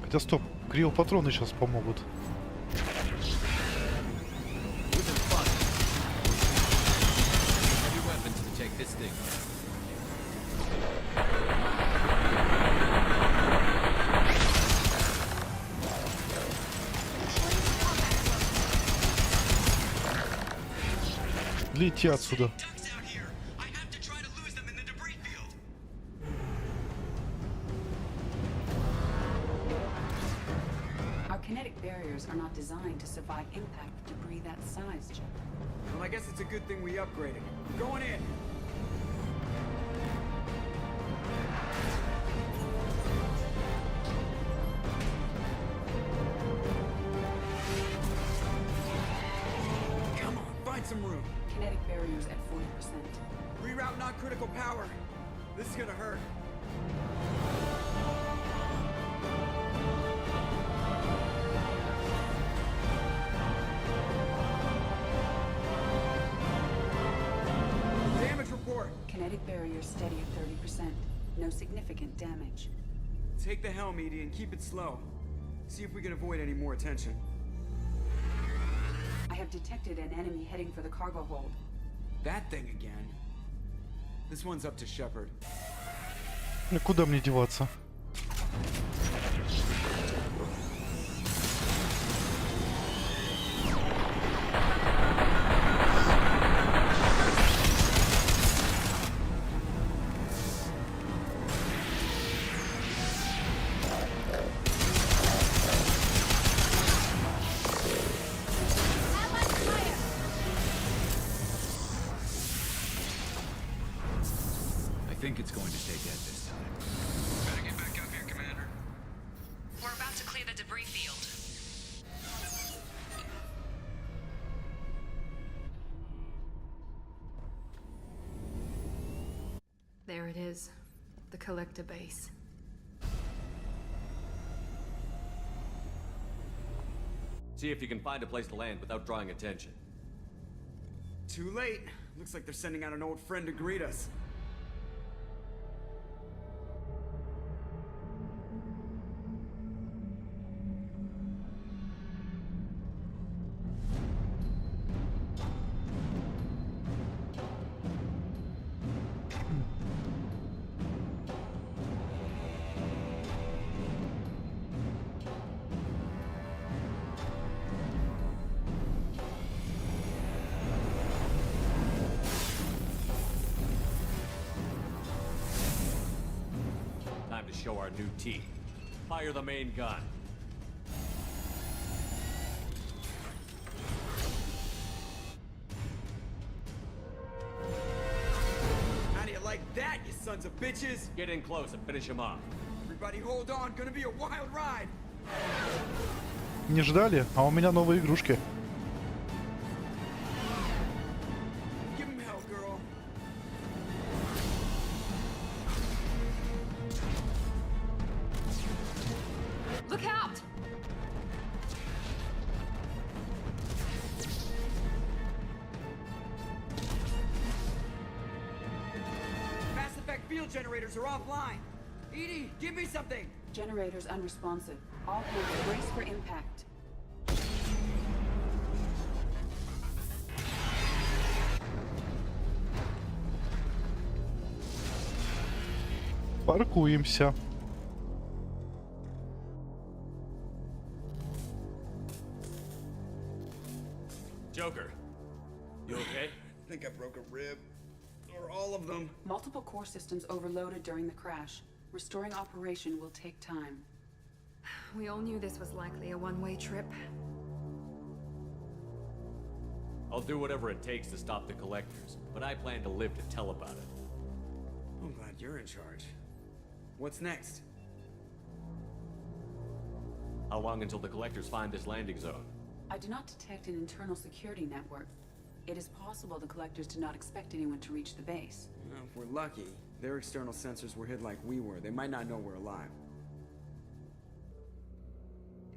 Хотя стоп, криопатроны сейчас помогут. Лети отсюда.
Are not designed to survive impact with debris that size, Jeff.
Well, I guess it's a good thing we upgraded. Going in. Come on, find some room.
Kinetic barriers at 40%.
Reroute non-critical power. This is gonna hurt.
Kinetic barrier steady at 30%. No significant damage.
Take the helm, Edie, and keep it slow. See if we can avoid any more attention.
I have detected an enemy heading for the cargo hold.
That thing again. This one's up to Shepard.
Ну куда мне деваться?
I think it's going to stay dead this time.
Better get back up here, Commander. We're about to clear the debris field.
There it is. The collector base.
See if you can find a place to land without drawing attention.
Too late. Looks like they're sending out an old friend to greet us.
show our new teeth. Fire the main gun.
How do you like that, you sons of bitches?
Get in close and finish him off.
Everybody hold on, gonna be a wild ride.
Не ждали, а у меня новые игрушки.
Give him hell, girl.
Look out!
Mass effect field generators are offline. Edie, give me something.
Generators unresponsive. All hands brace for impact.
Паркуемся.
Joker, you okay?
I think I broke a rib. Or all of them.
Multiple core systems overloaded during the crash. Restoring operation will take time.
We all knew this was likely a one-way trip.
I'll do whatever it takes to stop the collectors, but I plan to live to tell about it.
I'm glad you're in charge. What's next?
How long until the collectors find this landing zone?
I do not detect an internal security network. It is possible the collectors did not expect anyone to reach the base.
Well, if we're lucky, their external sensors were hid like we were. They might not know we're alive.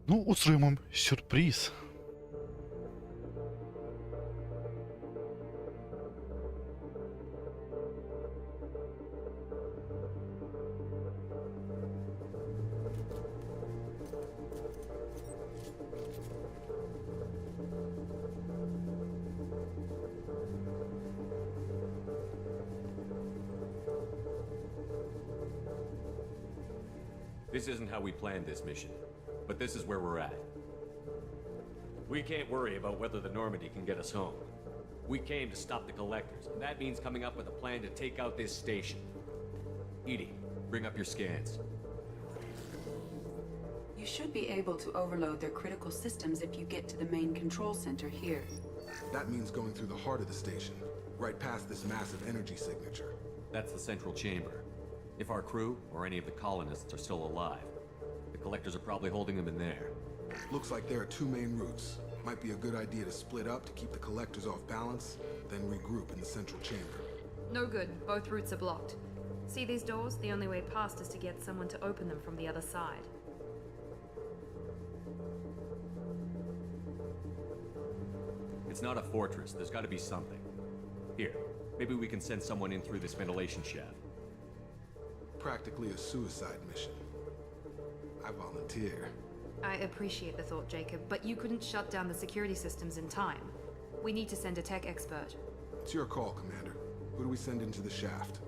Ну, устроим сюрприз.
This isn't how we planned this mission, but this is where we're at. We can't worry about whether the Normandy can get us home. We came to stop the collectors, and that means coming up with a plan to take out this station. Edie, bring up your scans.
You should be able to overload their critical systems if you get to the main control center here.
That means going through the heart of the station, right past this massive energy signature.
That's the central chamber. If our crew, or any of the colonists, are still alive, the collectors are probably holding them in there.
Looks like there are two main routes. Might be a good idea to split up to keep the collectors off balance, then regroup in the central chamber.
No good. Both routes are blocked. See these doors? The only way past is to get someone to open them from the other side.
It's not a fortress. There's got to be something. Here, maybe we can send someone in through this ventilation shaft.
Practically a suicide mission. I volunteer.
I appreciate the thought, Jacob, but you couldn't shut down the security systems in time. We need to send a tech expert.
It's your call, Commander. Who do we send into the shaft?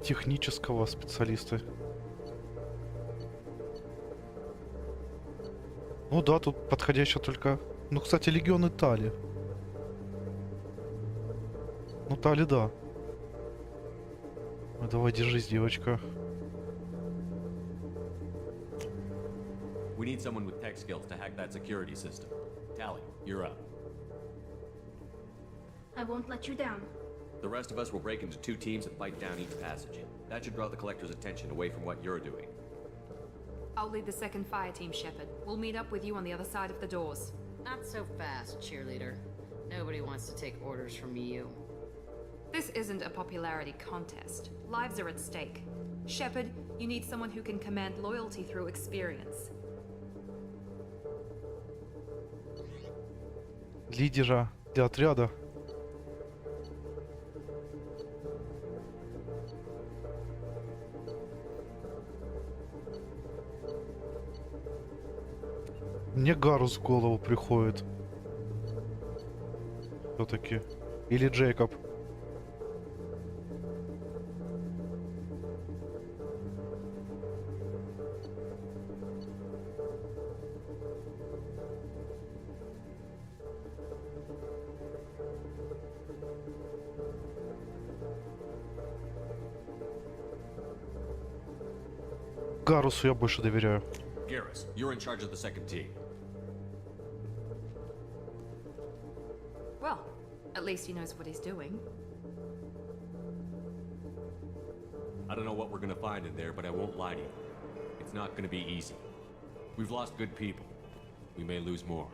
Технического специалиста. Ну да, тут подходящая только... Ну, кстати, легионы Тали. Ну, Тали, да. Ну, давай, держись, девочка.
We need someone with tech skills to hack that security system. Tally, you're up.
I won't let you down.
The rest of us will break into two teams and fight down each passage. That should draw the collector's attention away from what you're doing.
I'll lead the second fire team, Shepard. We'll meet up with you on the other side of the doors.
Not so fast, cheerleader. Nobody wants to take orders from you.
This isn't a popularity contest. Lives are at stake. Shepard, you need someone who can command loyalty through experience.
Лидера для отряда. Мне Гарус в голову приходит. Все-таки. Или Джейкоб. Гарусу я больше доверяю.
Garrus, you're in charge of the second team.
Well, at least he knows what he's doing.
I don't know what we're gonna find in there, but I won't lie to you. It's not gonna be easy. We've lost good people. We may lose more.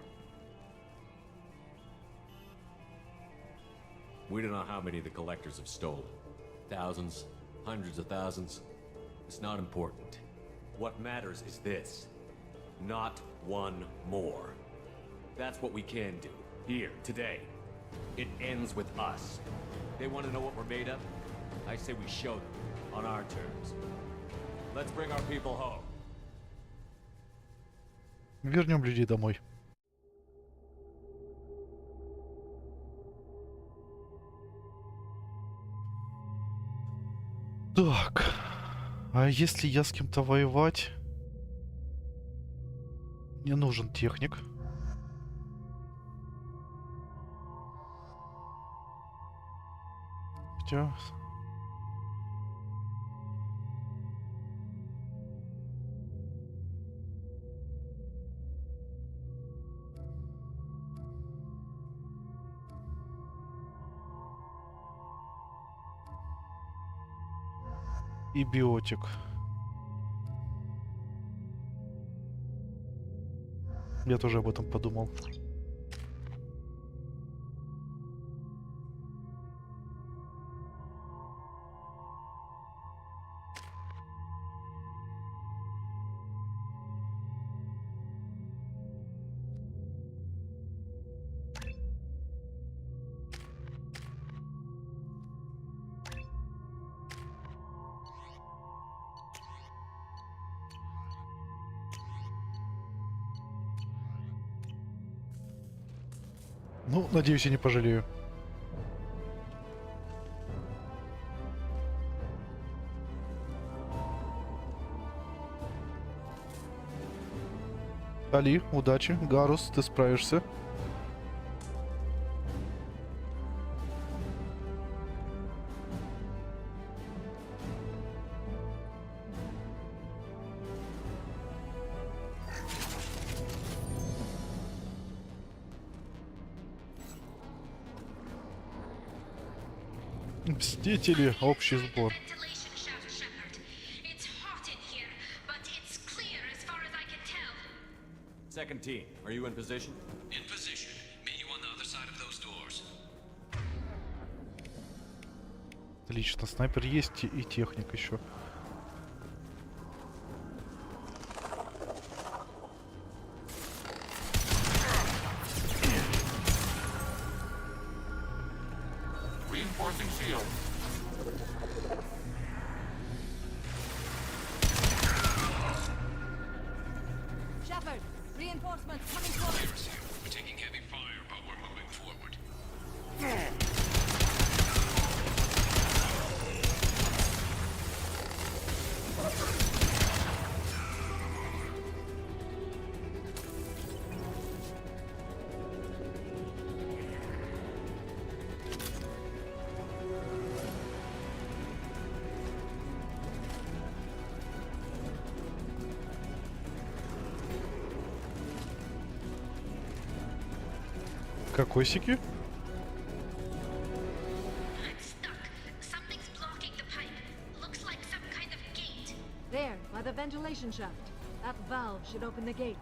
We don't know how many the collectors have stolen. Thousands, hundreds of thousands. It's not important. What matters is this. Not one more. That's what we can do. Here, today. It ends with us. They want to know what we're made of? I say we show them. On our terms. Let's bring our people home.
Вернем людей домой. Так. А если я с кем-то воевать? Мне нужен техник. Хотя... И биотик. Я тоже об этом подумал. Ну, надеюсь, я не пожалею. Али, удачи. Гарус, ты справишься. Мстители, общий сбор.
Second team, are you in position?
In position. Meet you on the other side of those doors.
Отлично, снайпер есть и техник еще.
Reinforcing shield.
Shepard, reinforcements coming forward.
We're taking heavy fire, but we're moving forward.
Кокосики?
There, by the ventilation shaft. That valve should open the gate.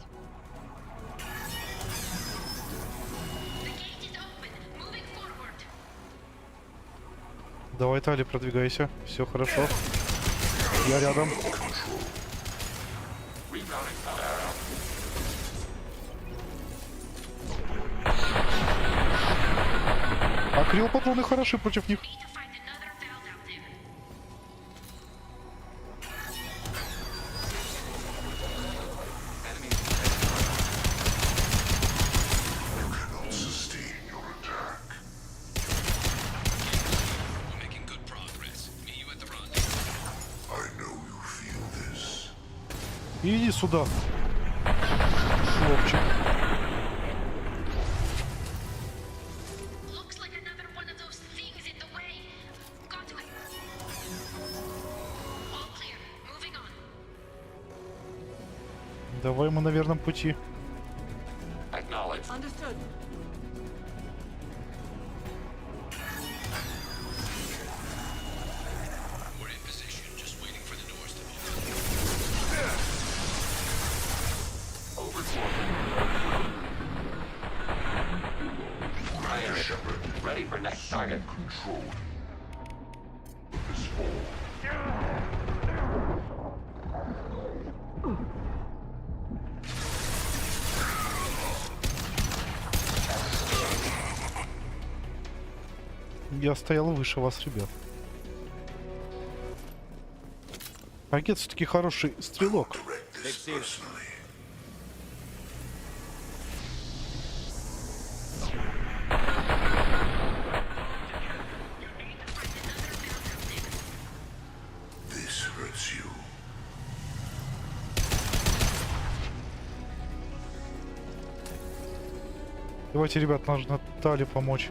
Давай, Тали, продвигайся. Все хорошо. Я рядом. А криопатроны хороши против них. Иди сюда, хлопчик. Давай мы на верном пути.
Acknowledged.
Understood.
We're in position, just waiting for the doors to open.
Fire Shepard. Ready for next target.
Controlled. This fall.
Я стоял выше вас, ребят. Агент все-таки хороший стрелок.
This hurts you.
Давайте, ребят, нужно Тали помочь.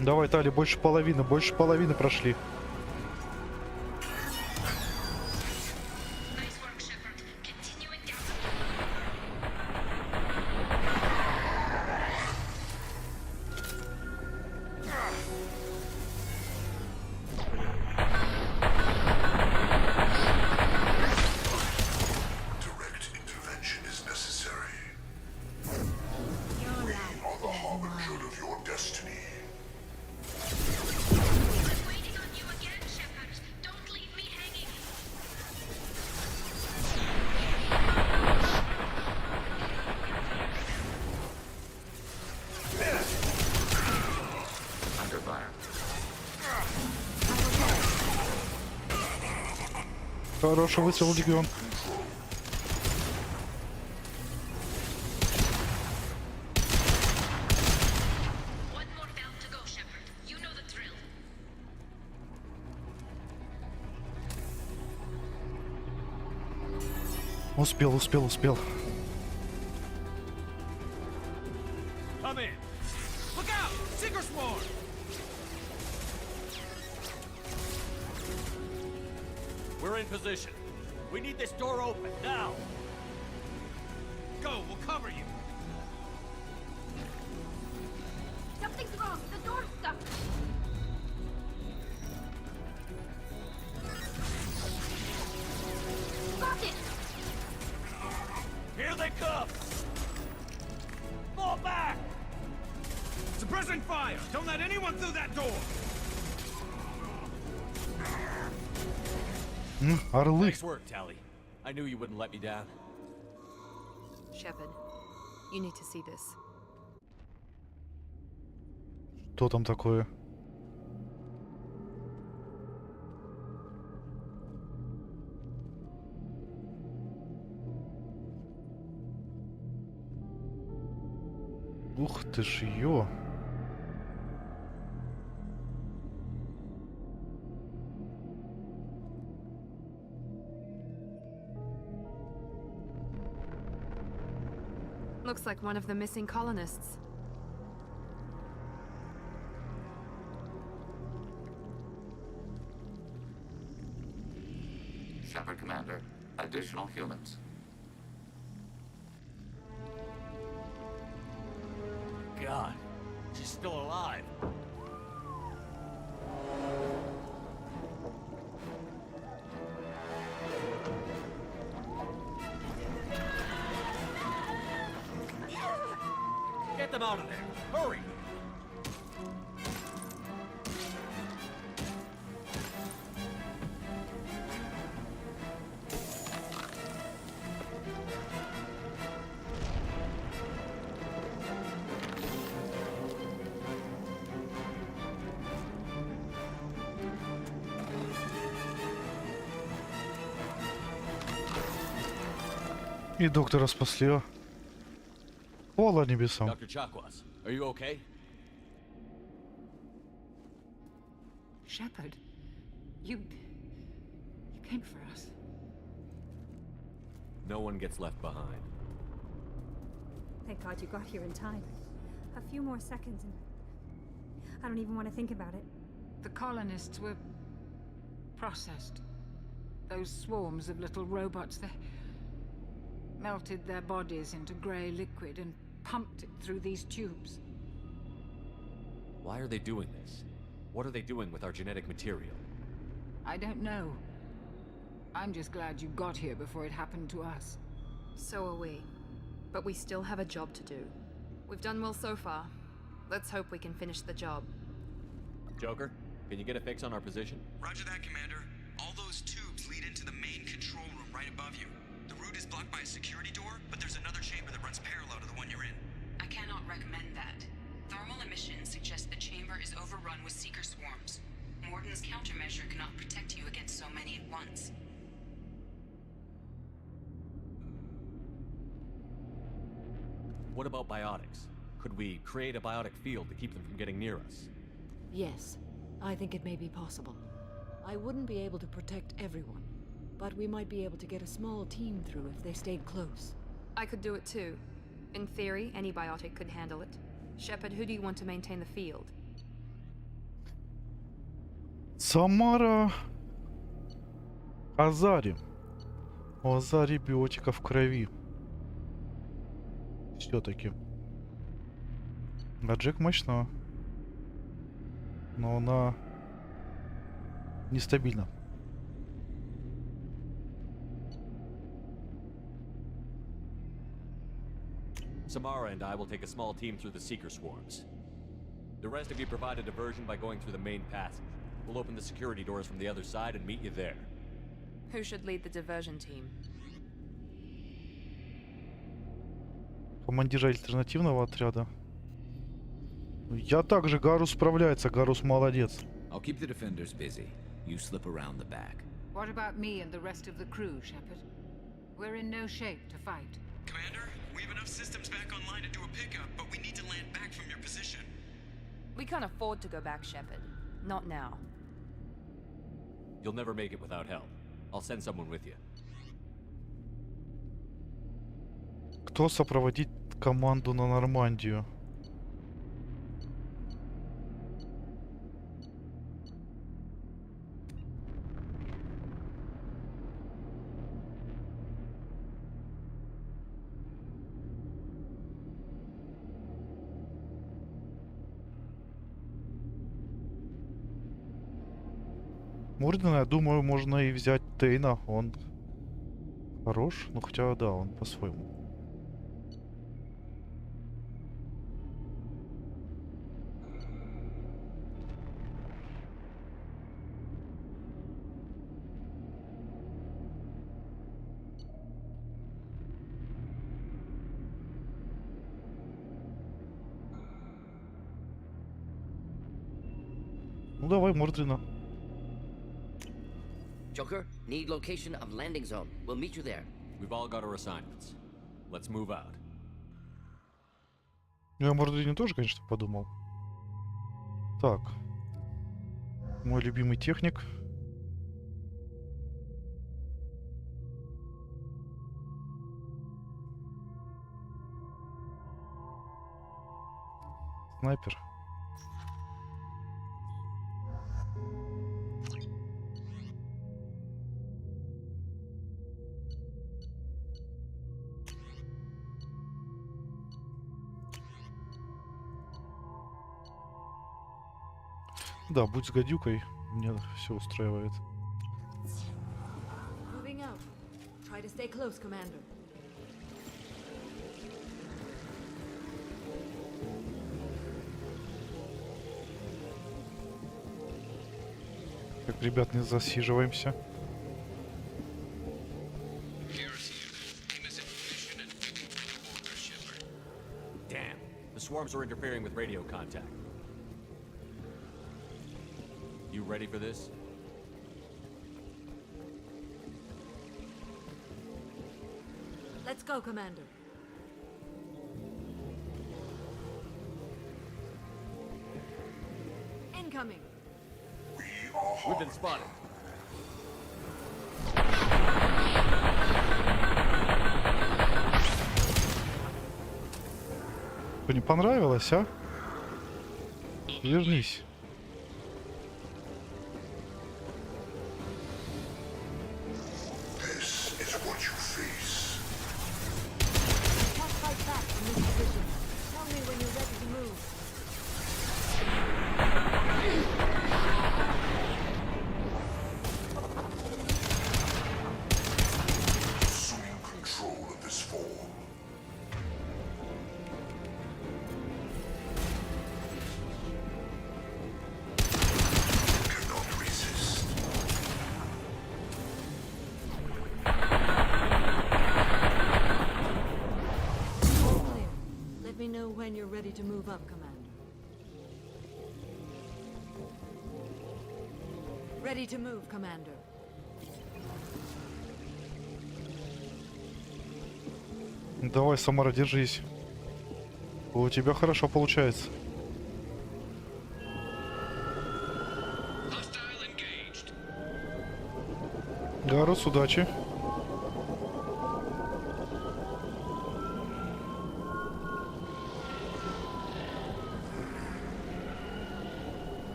Давай, Тали, больше половины прошли.
Direct intervention is necessary. We are the harbinger of your destiny.
Under fire.
Хороший выстрел, Легион. Успел.
Come in. Look out! Seeker swarm! We're in position. We need this door open now. Go, we'll cover you.
Something's wrong. The door's stuck. Lock it.
Here they come! Fall back! Suppressing fire! Don't let anyone through that door!
Орлы.
Nice work, Tally. I knew you wouldn't let me down.
Shepard, you need to see this.
Что там такое? Ух ты ж ё.
Looks like one of the missing colonists.
Shepard Commander. Additional humans.
God, she's still alive. Get them out of there. Hurry!
И доктора спасли. Хвала небесам.
Dr. Chakwas, are you okay?
Shepard, you came for us.
No one gets left behind.
Thank God you got here in time. A few more seconds and I don't even want to think about it.
The colonists were processed. Those swarms of little robots, they melted their bodies into grey liquid and pumped it through these tubes.
Why are they doing this? What are they doing with our genetic material?
I don't know. I'm just glad you got here before it happened to us.
So are we. But we still have a job to do. We've done well so far. Let's hope we can finish the job.
Joker, can you get a fix on our position?
Roger that, Commander. All those tubes lead into the main control room right above you. The route is blocked by a security door, but there's another chamber that runs parallel to the one you're in.
I cannot recommend that. Thermal emissions suggest the chamber is overrun with seeker swarms. Morden's countermeasure cannot protect you against so many at once.
What about biotics? Could we create a biotic field to keep them from getting near us?
Yes, I think it may be possible. I wouldn't be able to protect everyone, but we might be able to get a small team through if they stayed close.
I could do it too. In theory, any biotic could handle it. Shepard, who do you want to maintain the field?
Самара Азари. У Азари биотика в крови. Все-таки. А Джек мощно. Но она нестабильна.
Samara and I will take a small team through the seeker swarms. The rest of you provide a diversion by going through the main passage. We'll open the security doors from the other side and meet you there.
Who should lead the diversion team?
Командир альтернативного отряда. Я также, Гарус справляется, Гарус молодец.
I'll keep the defenders busy. You slip around the back.
What about me and the rest of the crew, Shepard? We're in no shape to fight.
Commander, we have enough systems back online to do a pickup, but we need to land back from your position.
We can't afford to go back, Shepard. Not now.
You'll never make it without help. I'll send someone with you.
Кто сопроводит команду на Нормандию? Мордена, я думаю, можно и взять Тейна. Он хорош, ну хотя да, он по-своему. Ну давай, Мордрина.
Joker, need location of landing zone. We'll meet you there.
We've all got our assignments. Let's move out.
Я о Мордрине тоже, конечно, подумал. Так. Мой любимый техник. Снайпер. Да, будь с гадюкой, меня все устраивает.
Moving out. Try to stay close, Commander.
Так, ребят, не засиживаемся.
Damn, the swarms are interfering with radio contact. You ready for this?
Let's go, Commander. Incoming.
We've been spotted.
Что, не понравилось, а? Вернись.
When you're ready to move up, Commander. Ready to move, Commander.
Давай, Самара, держись. У тебя хорошо получается. Гарус, удачи.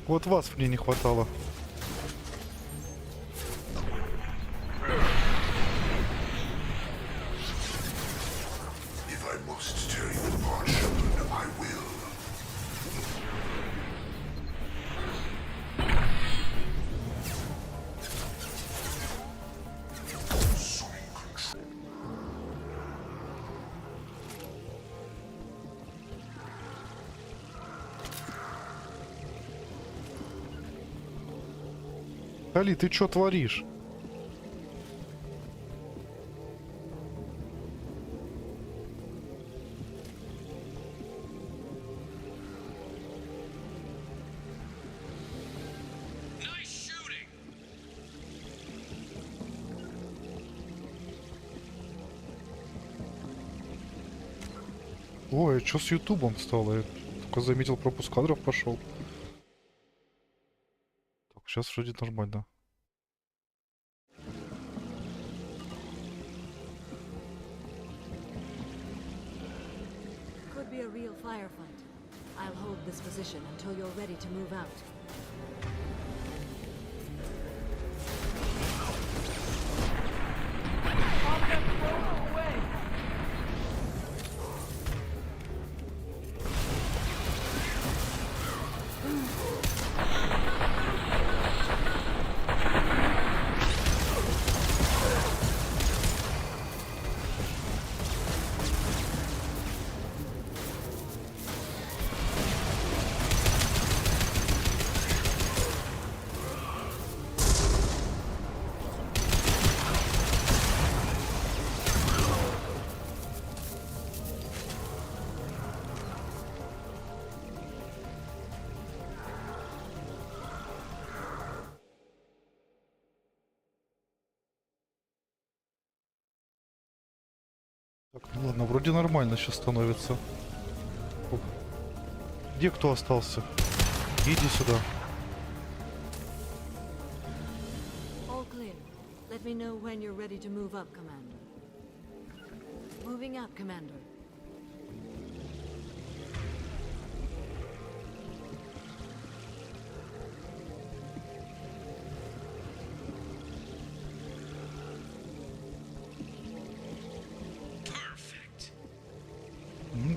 Вот вас мне не хватало. Али, ты чё творишь? Ой, а чё с ютубом стало? Я только заметил, пропуск кадров пошел. Так, сейчас вроде нормально.
Could be a real firefight. I'll hold this position until you're ready to move out.
Так, ну ладно, вроде нормально сейчас становится. Оп. Где кто остался? Иди сюда.
All clear. Let me know when you're ready to move up, Commander. Moving up, Commander.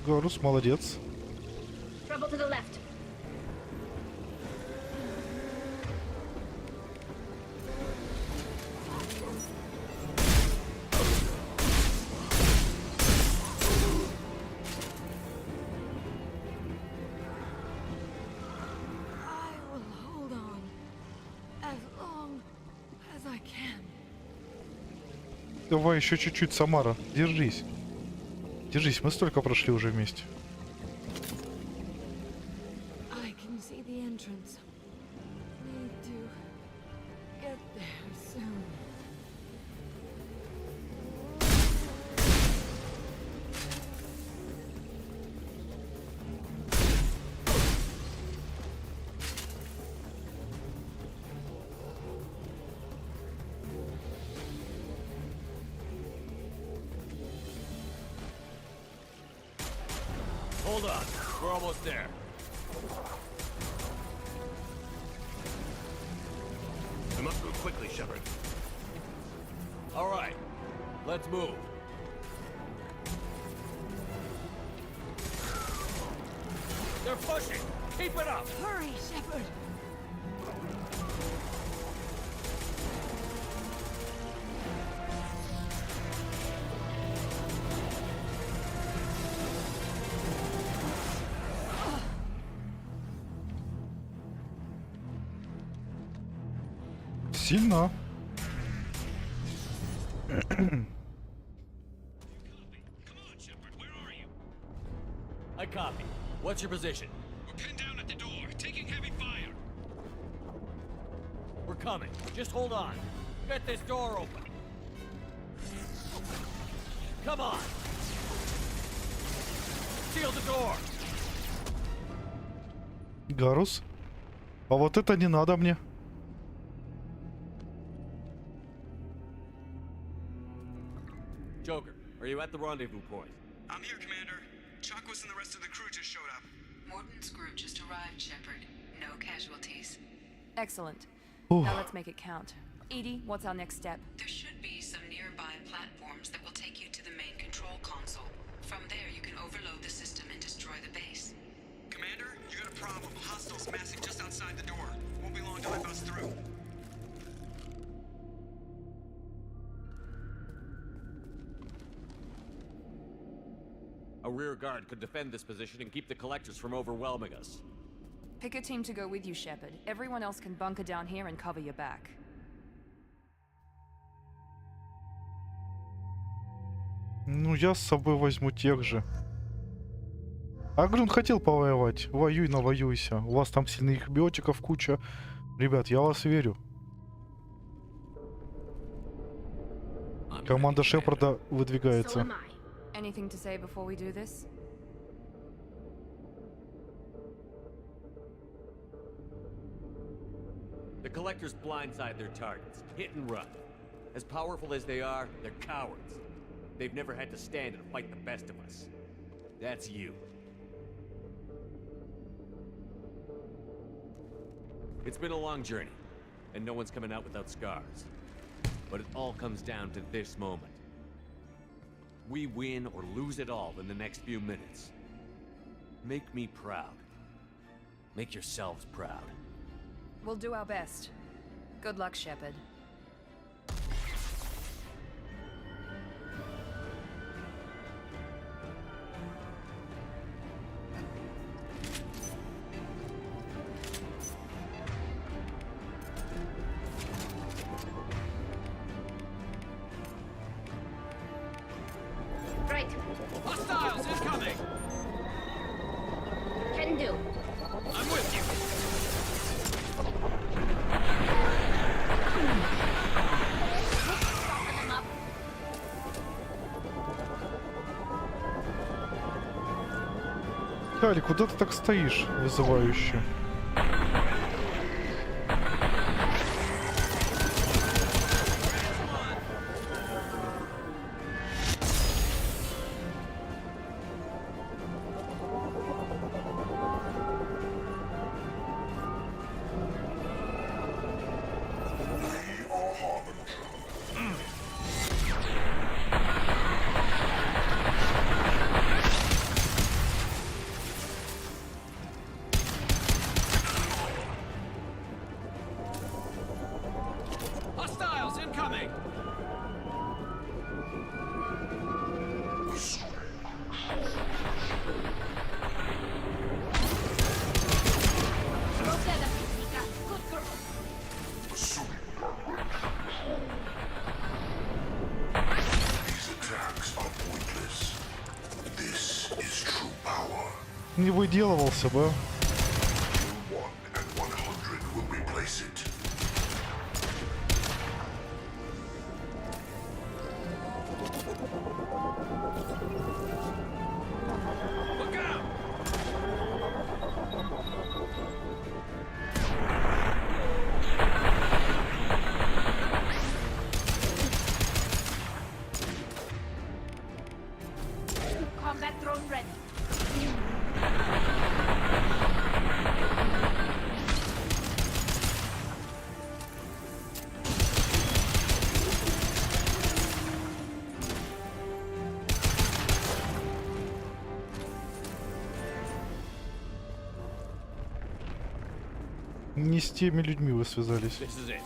Гарус, молодец.
Trouble to the left.
I will hold on as long as I can.
Давай еще чуть-чуть, Самара. Держись. Держись, мы столько прошли уже вместе.
I can see the entrance. Need to get there soon.
Hold on, we're almost there.
We must move quickly, Shepard.
All right, let's move. They're pushing. Keep it up.
Hurry, Shepard.
Сильно.
I copy. What's your position?
We're pinned down at the door, taking heavy fire.
We're coming. Just hold on. Get this door open. Come on. Seal the door.
Гарус. А вот это не надо мне.
Joker, are you at the rendezvous point?
I'm here, Commander. Chakwas and the rest of the crew just showed up.
Morton's group just arrived, Shepard. No casualties.
Excellent.
Ooh.
Now let's make it count. Edie, what's our next step?
There should be some nearby platforms that will take you to the main control console. From there, you can overload the system and destroy the base.
Commander, you got a problem. Hostiles massing just outside the door. Won't be long till they bust through.
A rear guard could defend this position and keep the collectors from overwhelming us.
Pick a team to go with you, Shepard. Everyone else can bunker down here and cover your back.
Ну, я с собой возьму тех же. Агрун хотел повоевать. Воюй, навоюйся. У вас там сильных биотиков куча. Ребят, я вас верю. Команда Шепарда выдвигается.
Anything to say before we do this?
The collectors blindside their targets, hit and run. As powerful as they are, they're cowards. They've never had to stand and fight the best of us. That's you. It's been a long journey, and no one's coming out without scars. But it all comes down to this moment. We win or lose it all in the next few minutes. Make me proud. Make yourselves proud.
We'll do our best. Good luck, Shepard.
Right.
Hostiles incoming!
Can do.
I'm with you.
Кали, куда ты так стоишь, вызывающе? Не выделывался бы.
Combat drone ready.
Не с теми людьми вы связались.
This is it.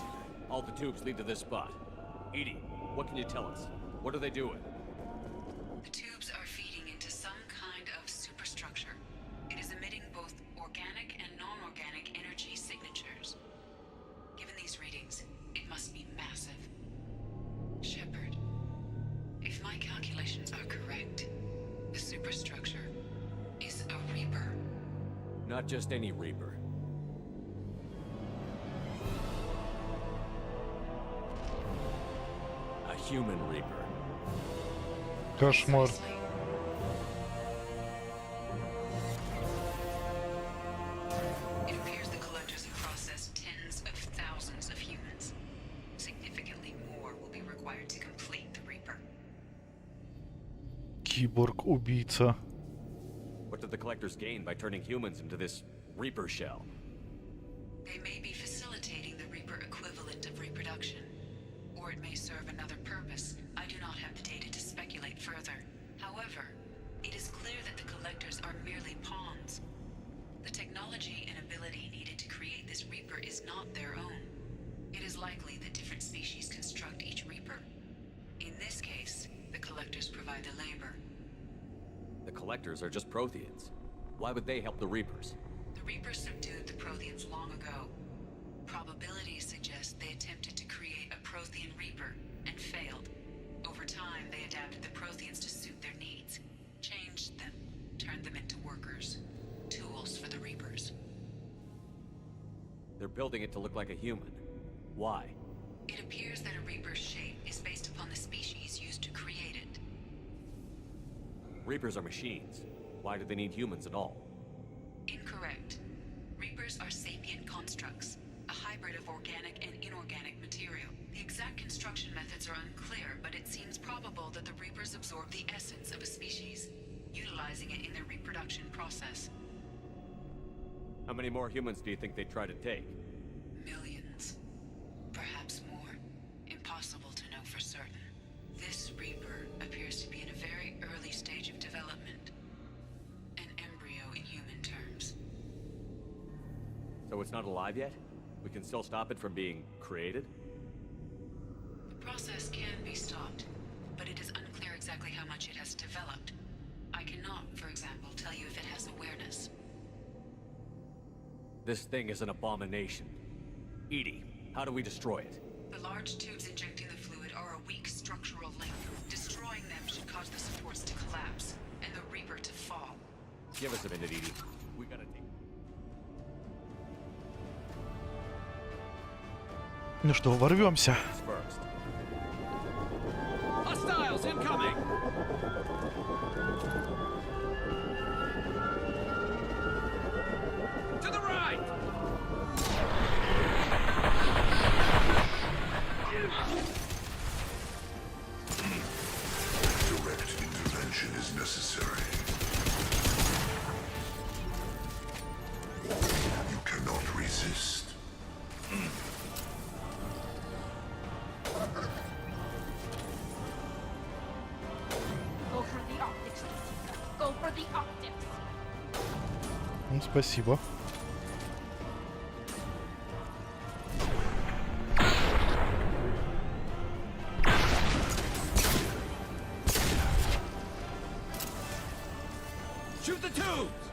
All the tubes lead to this spot. Edie, what can you tell us? What are they doing?
The tubes are feeding into some kind of superstructure. It is emitting both organic and non-organic energy signatures. Given these readings, it must be massive. Shepard, if my calculations are correct, the superstructure is a Reaper.
Not just any Reaper. A human Reaper.
Кошмар.
It appears the collectors have processed tens of thousands of humans. Significantly more will be required to complete the Reaper.
Киборг-убийца.
What did the collectors gain by turning humans into this Reaper shell?
They may be facilitating the Reaper equivalent of reproduction. Or it may serve another purpose. I do not have the data to speculate further. However, it is clear that the collectors are merely pawns. The technology and ability needed to create this Reaper is not their own. It is likely that different species construct each Reaper. In this case, the collectors provide the labor.
The collectors are just Protheans. Why would they help the Reapers?
The Reapers subdued the Protheans long ago. Probabilities suggest they attempted to create a Prothean Reaper and failed. Over time, they adapted the Protheans to suit their needs, changed them, turned them into workers, tools for the Reapers.
They're building it to look like a human. Why?
It appears that a Reaper's shape is based upon the species used to create it.
Reapers are machines. Why do they need humans at all?
Incorrect. Reapers are sapient constructs, a hybrid of organic and inorganic material. The exact construction methods are unclear, but it seems probable that the Reapers absorb the essence of a species, utilizing it in their reproduction process.
How many more humans do you think they'd try to take?
Millions. Perhaps more. Impossible to know for certain. This Reaper appears to be in a very early stage of development. An embryo in human terms.
So it's not alive yet? We can still stop it from being created?
The process can be stopped, but it is unclear exactly how much it has developed. I cannot, for example, tell you if it has awareness.
This thing is an abomination. Edie, how do we destroy it?
The large tubes injecting the fluid are a weak structural link. Destroying them should cause the supports to collapse, and the Reaper to fall.
Give us a minute, Edie. We gotta take...
Ну что, ворвемся.
Hostiles incoming! To the right!
Direct intervention is necessary. You cannot resist.
Go for the optics. Go for the optics.
Ну, спасибо.
Shoot the tubes!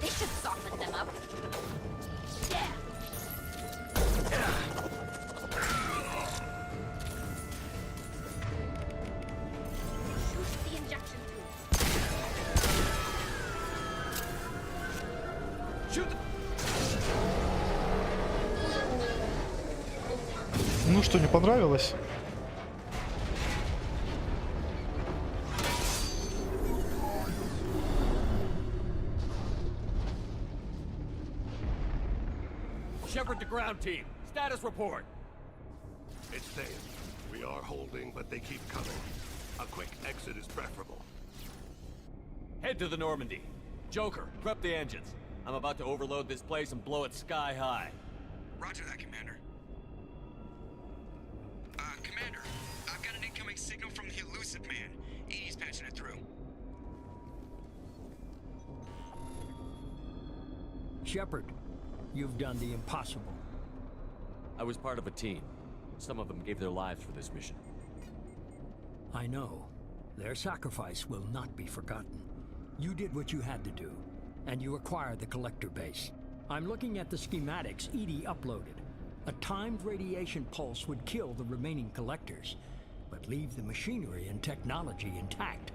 This should soften them up. Yeah. Shoot the injection tube.
Shoot the...
Ну что, не понравилось?
Shepard to ground team. Status report.
It's safe. We are holding, but they keep coming. A quick exit is preferable.
Head to the Normandy. Joker, prep the engines. I'm about to overload this place and blow it sky high.
Roger that, Commander. Commander, I've got an incoming signal from the elusive man. He's patching it through.
Shepard, you've done the impossible.
I was part of a team. Some of them gave their lives for this mission.
I know. Their sacrifice will not be forgotten. You did what you had to do, and you acquired the collector base. I'm looking at the schematics Edie uploaded. A timed radiation pulse would kill the remaining collectors, but leave the machinery and technology intact.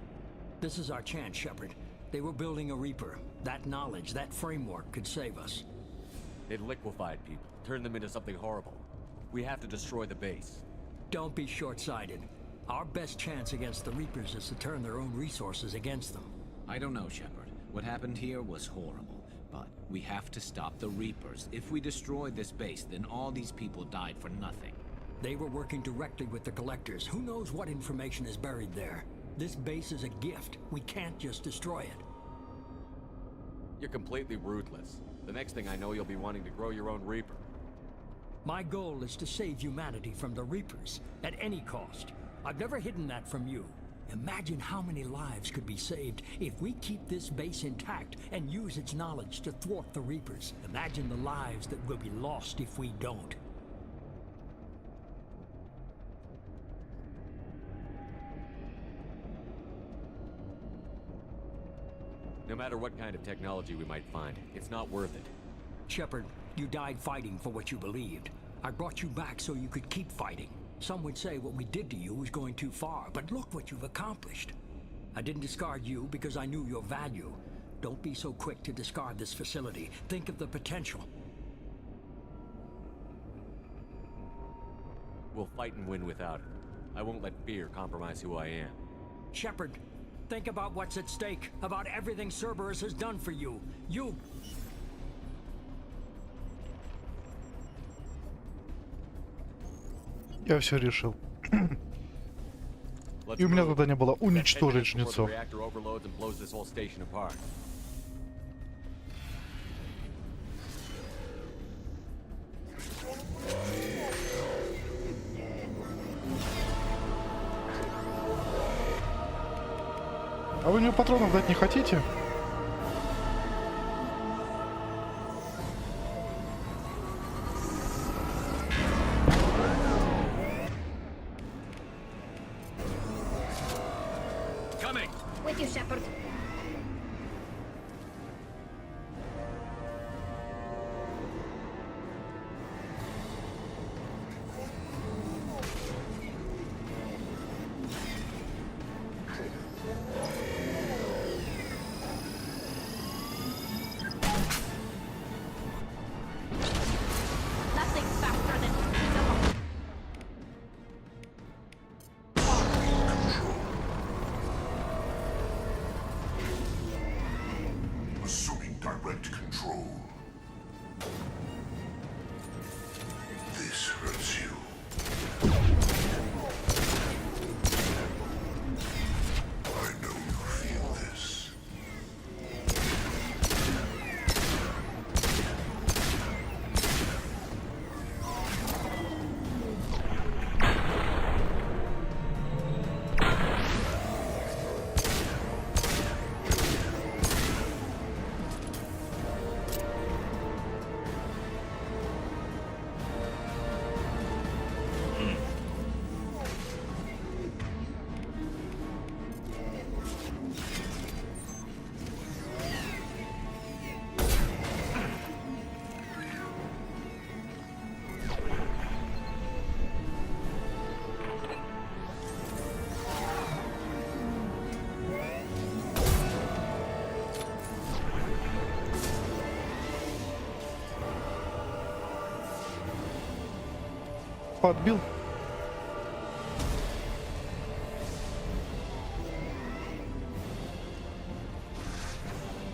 This is our chance, Shepard. They were building a Reaper. That knowledge, that framework could save us.
They've liquefied people, turned them into something horrible. We have to destroy the base.
Don't be short-sighted. Our best chance against the Reapers is to turn their own resources against them.
I don't know, Shepard. What happened here was horrible, but we have to stop the Reapers. If we destroy this base, then all these people died for nothing.
They were working directly with the collectors. Who knows what information is buried there? This base is a gift. We can't just destroy it.
You're completely ruthless. The next thing I know, you'll be wanting to grow your own Reaper.
My goal is to save humanity from the Reapers, at any cost. I've never hidden that from you. Imagine how many lives could be saved if we keep this base intact and use its knowledge to thwart the Reapers. Imagine the lives that will be lost if we don't.
No matter what kind of technology we might find, it's not worth it.
Shepard, you died fighting for what you believed. I brought you back so you could keep fighting. Some would say what we did to you was going too far, but look what you've accomplished. I didn't discard you because I knew your value. Don't be so quick to discard this facility. Think of the potential.
We'll fight and win without it. I won't let fear compromise who I am.
Shepard, think about what's at stake, about everything Cerberus has done for you.
Я все решил. И у меня задание было уничтожить Жнецов. А вы мне патронов дать не хотите?
With you, Shepard. Nothing's faster than
подбил.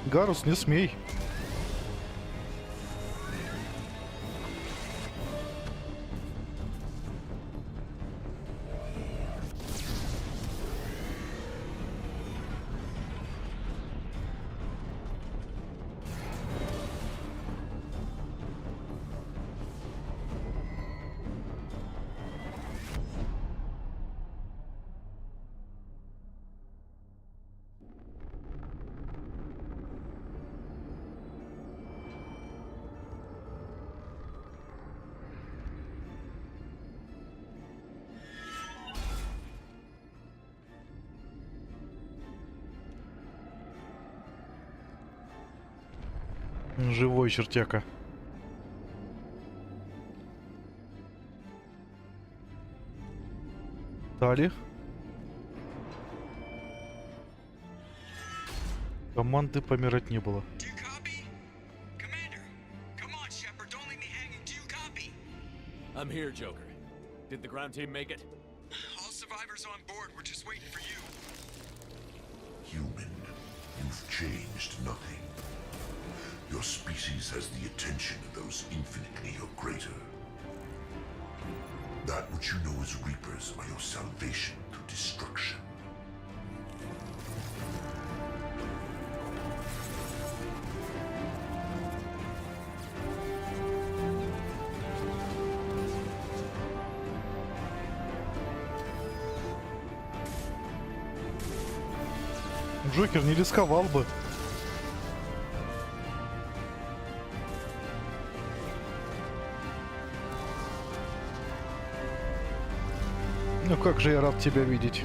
Гарус, не смей. Живой чертяка. Тали. Команды помирать не было.
I'm here, Joker. Did the ground team make it?
All survivors on board. We're just waiting for you.
Human, you've changed nothing. Your species has the attention of those infinitely or greater. That which you know as Reapers are your salvation through destruction.
Джокер не рисковал бы. Ну как же я рад тебя видеть.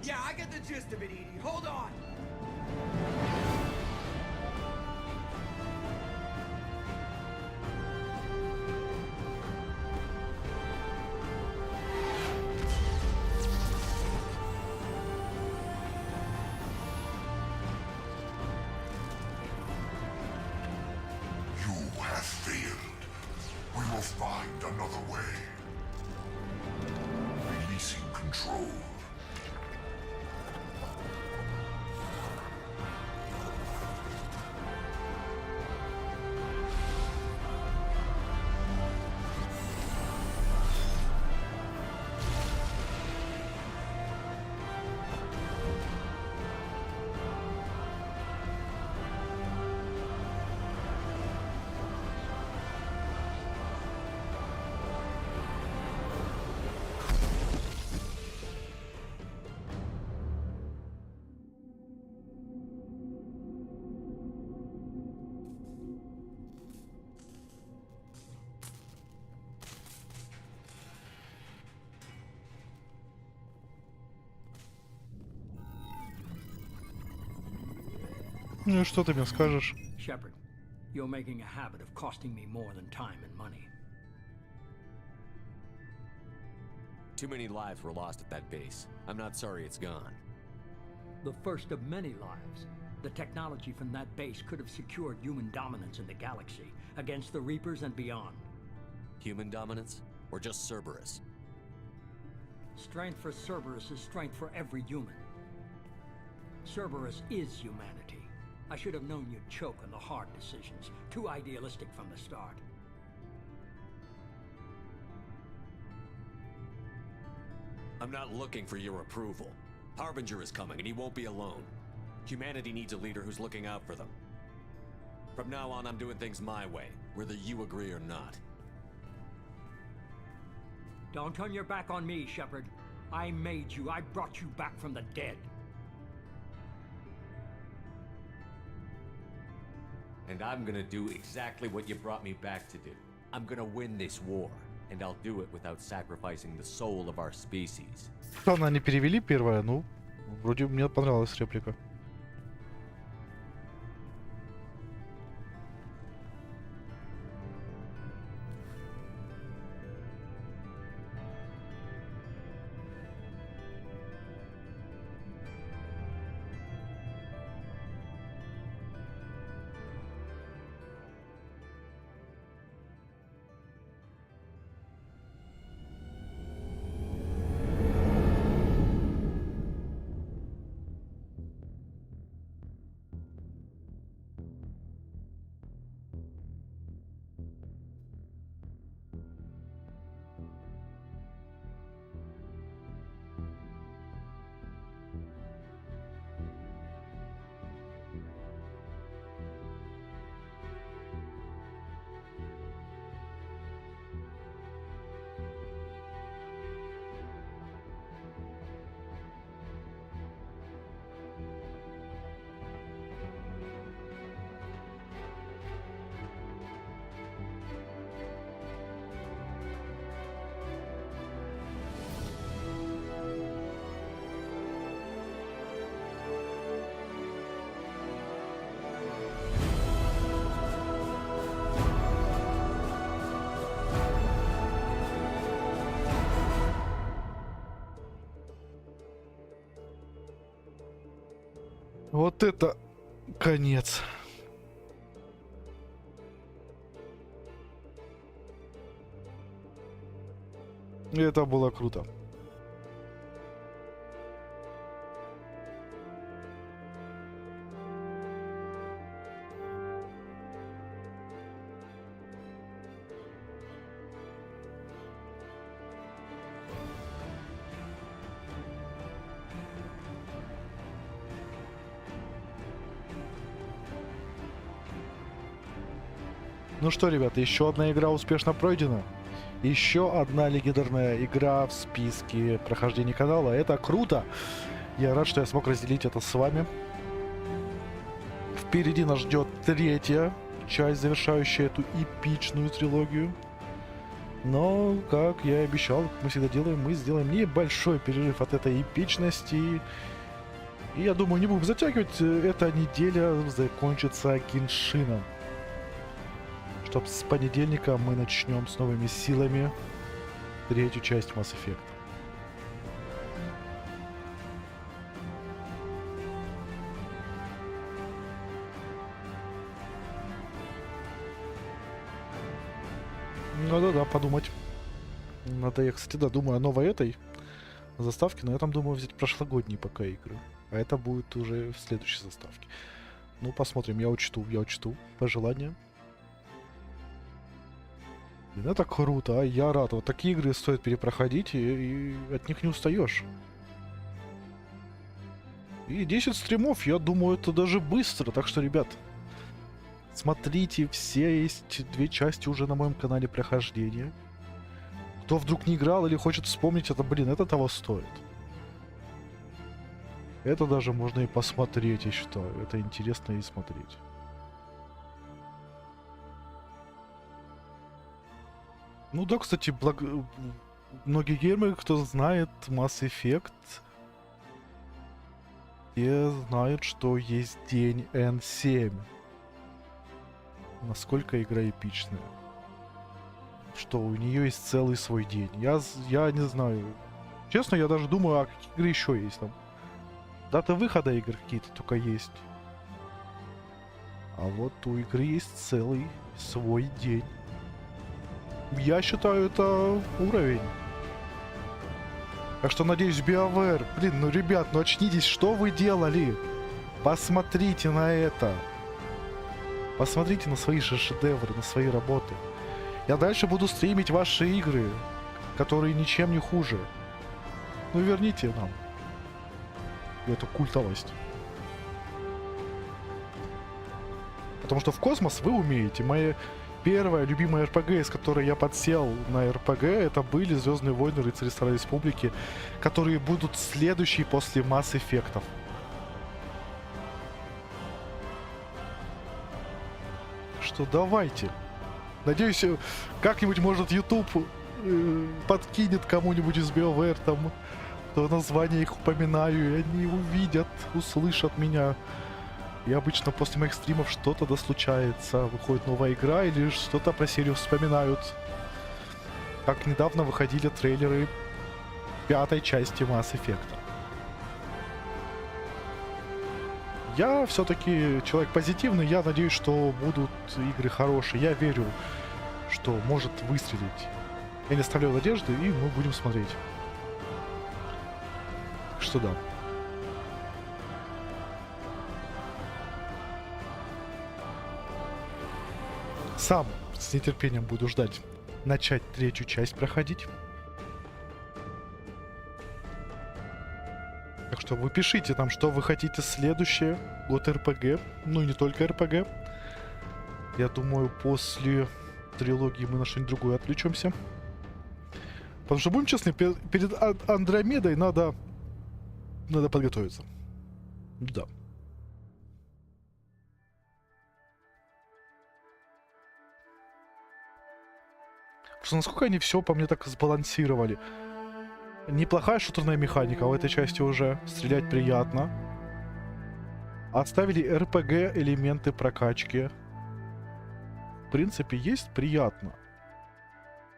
Yeah, I get the gist of it, Edie. Hold on.
You have failed. We will find another way. Releasing control.
Ну и что ты мне скажешь?
Shepard, you're making a habit of costing me more than time and money.
Too many lives were lost at that base. I'm not sorry it's gone.
The first of many lives. The technology from that base could have secured human dominance in the galaxy against the Reapers and beyond.
Human dominance? Or just Cerberus?
Strength for Cerberus is strength for every human. Cerberus is humanity. I should have known you'd choke on the hard decisions. Too idealistic from the start.
I'm not looking for your approval. Harbinger is coming, and he won't be alone. Humanity needs a leader who's looking out for them. From now on, I'm doing things my way, whether you agree or not.
Don't turn your back on me, Shepard. I made you. I brought you back from the dead.
And I'm gonna do exactly what you brought me back to do. I'm gonna win this war, and I'll do it without sacrificing the soul of our species.
Странно, они перевели первое, ну, Вроде мне понравилась реплика. Вот это конец. Это было круто. Ну что, ребята, еще одна игра успешно пройдена. Еще одна легендарная игра в списке прохождения канала. Это круто. Я рад, что я смог разделить это с вами. Впереди нас ждет третья часть, завершающая эту эпичную трилогию. Но, как я и обещал, как мы всегда делаем, мы сделаем небольшой перерыв от этой эпичности. И я думаю, не будем затягивать. Эта неделя закончится Геншином. Чтоб с понедельника мы начнем с новыми силами третью часть Mass Effect. Ну да, подумать. Надо, я, кстати, да, думаю о новой этой заставке, но я там думаю взять прошлогодние пока игры. А это будет уже в следующей заставке. Ну, посмотрим, я учту пожелания. Это круто, я рад. Вот такие игры стоит перепроходить, и от них не устаешь. И 10 стримов, я думаю, это даже быстро. Так что, ребят, смотрите, все есть 2 части уже на моем канале прохождения. Кто вдруг не играл или хочет вспомнить, это, блин, это того стоит. Это даже можно и посмотреть, я считаю. Это интересно и смотреть. Ну да, кстати, многие геймеры, кто знает Mass Effect, те знают, что есть день N7. Насколько игра эпичная. Что у нее есть целый свой день. Я не знаю. Честно, я даже думаю, а какие игры еще есть там. Даты выхода игр какие-то только есть. А вот у игры есть целый свой день. Я считаю, это уровень. Так что, надеюсь, BioWare... Блин, ну, ребят, ну очнитесь, что вы делали? Посмотрите на это. Посмотрите на свои же шедевры, на свои работы. Я дальше буду стримить ваши игры, которые ничем не хуже. Ну, верните нам эту культовость. Потому что в космос вы умеете. Моя первая любимая РПГ, из которой я подсел на РПГ, это были «Звездные войны. Рыцари Старой Республики», которые будут следующие после Mass Effect'ов. Что давайте. Надеюсь, как-нибудь, может, YouTube подкинет кому-нибудь из BioWare там то название их упоминаю, и они увидят, услышат меня. И обычно после моих стримов что-то да случается. Выходит новая игра или что-то про серию вспоминают. Как недавно выходили трейлеры 5-й части Mass Effect. Я все-таки человек позитивный, я надеюсь, что будут игры хорошие. Я верю, что может выстрелить. Я не оставляю надежды, и мы будем смотреть. Так что да. Сам с нетерпением буду ждать начать 3-ю часть проходить. Так что вы пишите там, что вы хотите следующее от РПГ. Ну и не только РПГ. Я думаю, после трилогии мы на что-нибудь другое отвлечемся. Потому что, будем честны, перед Андромедой надо подготовиться. Да. Потому что насколько они все по мне так сбалансировали. Неплохая шутерная механика в этой части уже. Стрелять приятно. Отставили РПГ элементы прокачки. В принципе, есть приятно.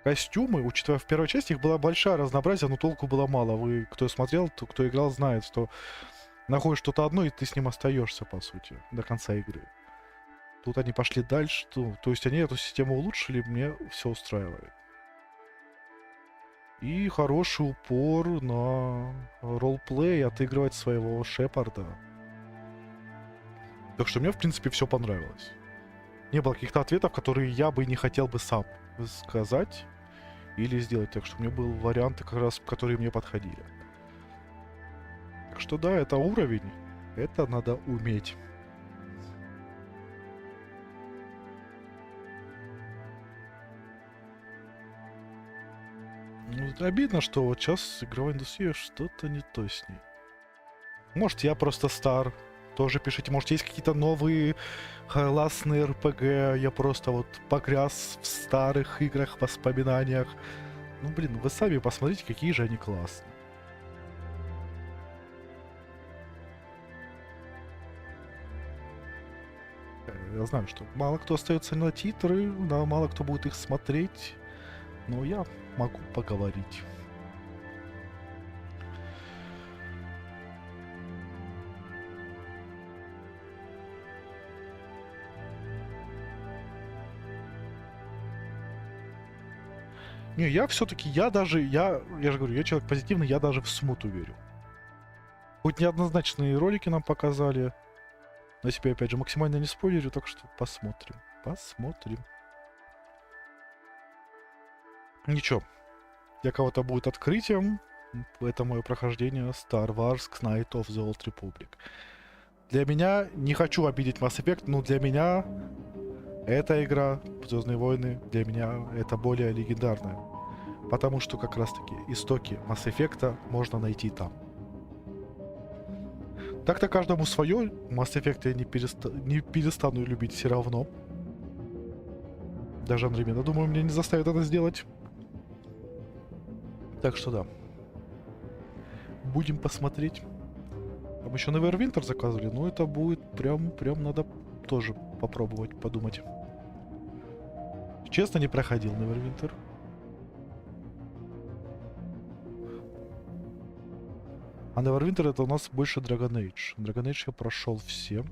Костюмы, учитывая в первой части, их было большое разнообразие, но толку было мало. Вы, кто смотрел, кто играл, знает, что находишь что-то одно, и ты с ним остаешься, по сути, до конца игры. Тут они пошли дальше. То есть они эту систему улучшили, мне все устраивает. И хороший упор на ролплей, отыгрывать своего Шепарда. Так что мне, в принципе, все понравилось. Не было каких-то ответов, которые я бы не хотел бы сам сказать или сделать. Так что у меня были варианты, как раз, которые мне подходили. Так что да, это уровень. Это надо уметь. Ну, обидно, что вот сейчас игровая индустрия что-то не то с ней. Может, я просто стар. Тоже пишите. Может, есть какие-то новые классные РПГ. Я просто вот погряз в старых играх, воспоминаниях. Ну, блин, вы сами посмотрите, какие же они классные. Я знаю, что мало кто остается на титры, да, мало кто будет их смотреть. Но я могу поговорить. Не, я все-таки, я же говорю, я человек позитивный, я даже в смуту верю. Хоть неоднозначные ролики нам показали. На себя, опять же, максимально не спойлерю, так что посмотрим. Посмотрим. Ничего. Для кого-то будет открытием. Это мое прохождение Star Wars Knights of the Old Republic. Для меня, не хочу обидеть Mass Effect, но для меня эта игра, Звездные войны, для меня это более легендарная. Потому что как раз таки истоки Mass Effect можно найти там. Так-то каждому свое. Mass Effect я не перестану любить все равно. Даже Андромеда, думаю, меня не заставит это сделать. Так что да. Будем посмотреть. Там еще Neverwinter заказывали, но это будет прям надо тоже попробовать, подумать. Честно, не проходил Neverwinter. А Neverwinter это у нас больше Dragon Age. Dragon Age я прошел все.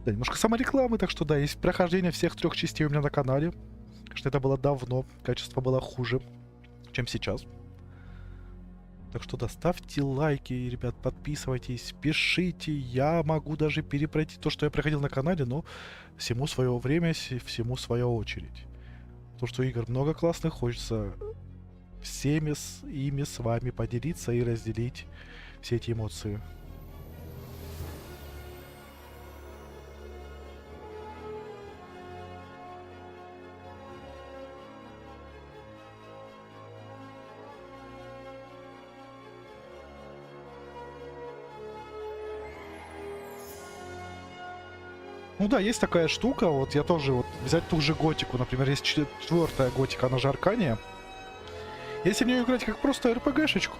Да, немножко саморекламы, так что да, есть прохождение всех 3 частей у меня на канале. Что это было давно, качество было хуже, чем сейчас. Так что да, ставьте лайки, ребят, подписывайтесь, пишите. Я могу даже перепройти то, что я проходил на канале, но всему свое время, всему своя очередь. Потому что игр много классных, хочется всеми ими с вами поделиться и разделить все эти эмоции. Ну да, есть такая штука, вот я тоже вот взять ту же готику, например, есть 4-я готика, она же Аркания. Если в нее играть как просто РПГшечку,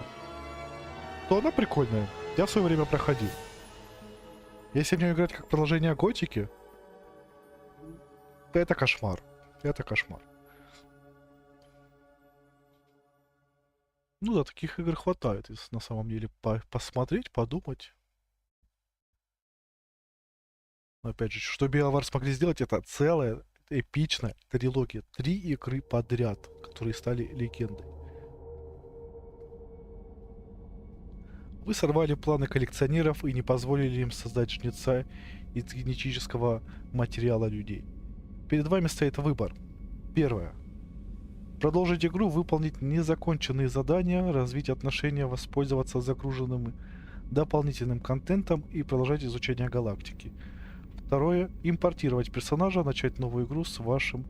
то она прикольная. Я в свое время проходил. Если в нее играть как продолжение готики, то это кошмар. Это кошмар. Ну да, таких игр хватает, если на самом деле посмотреть, подумать. Но опять же, что BioWare смогли сделать, это целая эпичная трилогия. 3 игры подряд, которые стали легендой. Вы сорвали планы коллекционеров и не позволили им создать Жнеца из генетического материала людей. Перед вами стоит выбор. Первое. Продолжить игру, выполнить незаконченные задания, развить отношения, воспользоваться загруженным дополнительным контентом и продолжать изучение галактики. Второе. Импортировать персонажа, начать новую игру с вашим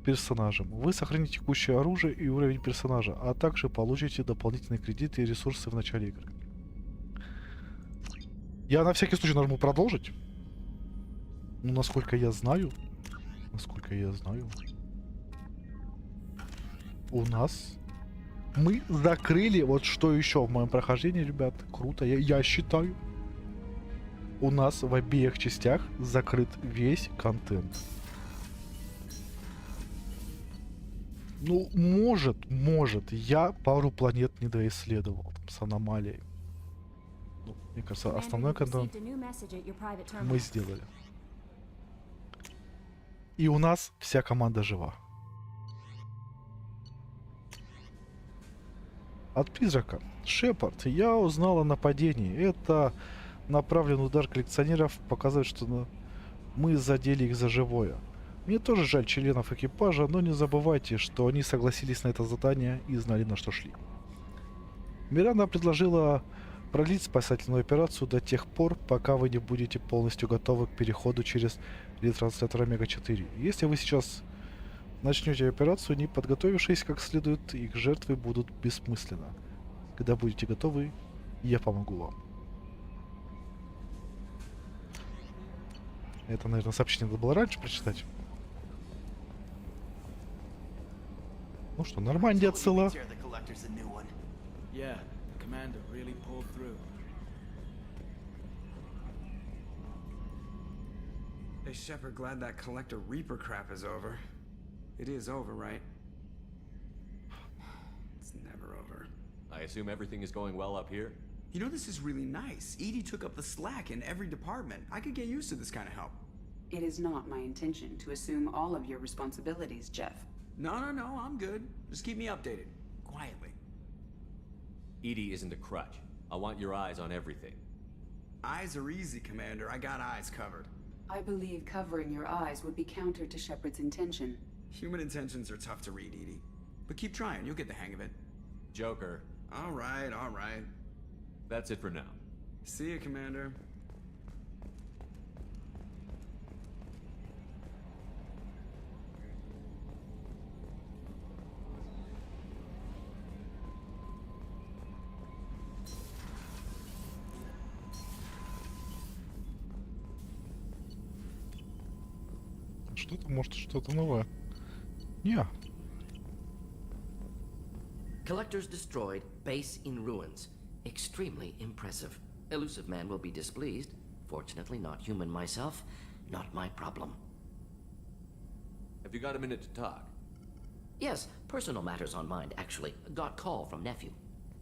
персонажем. Вы сохраните текущее оружие и уровень персонажа, а также получите дополнительные кредиты и ресурсы в начале игры. Я на всякий случай нажму продолжить. Ну, насколько я знаю, у нас мы закрыли, вот что еще в моем прохождении, ребят, круто, я считаю. У нас в обеих частях закрыт весь контент. Ну, может, я пару планет не доисследовал там, с аномалией. Ну, мне кажется, основной контент мы сделали. И у нас вся команда жива. От призрака. Шепард. Я узнал о нападении. Это направленный удар коллекционеров показывает, что мы задели их за живое. Мне тоже жаль членов экипажа, но не забывайте, что они согласились на это задание и знали, на что шли. Миранда предложила продлить спасательную операцию до тех пор, пока вы не будете полностью готовы к переходу через ретранслятор Омега-4. Если вы сейчас начнете операцию, не подготовившись как следует, их жертвы будут бессмысленны. Когда будете готовы, я помогу вам. Это, наверное, сообщение надо было раньше прочитать. Ну что, нормально отсыла.
Hey, Shepard, glad that collector Reaper crap is over. It is over, right? It's never over.
I assume everything is going well up here?
You know, this is really nice. Edie took up the slack in every department. I could get used to this kind of help.
It is not my intention to assume all of your responsibilities, Jeff.
No, I'm good. Just keep me updated. Quietly.
Edie isn't a crutch. I want your eyes on everything.
Eyes are easy, Commander. I got eyes covered.
I believe covering your eyes would be counter to Shepard's intention.
Human intentions are tough to read, Edie. But keep trying, you'll get the hang of it.
Joker.
All right.
That's it for now.
See you, Commander.
Что-то, может, что-то новое. Не.
Collectors destroyed, base in ruins. Extremely impressive. Elusive man will be displeased. Fortunately, not human myself. Not my problem.
Have you got a minute to talk?
Yes, personal matters on mind, actually. Got call from nephew.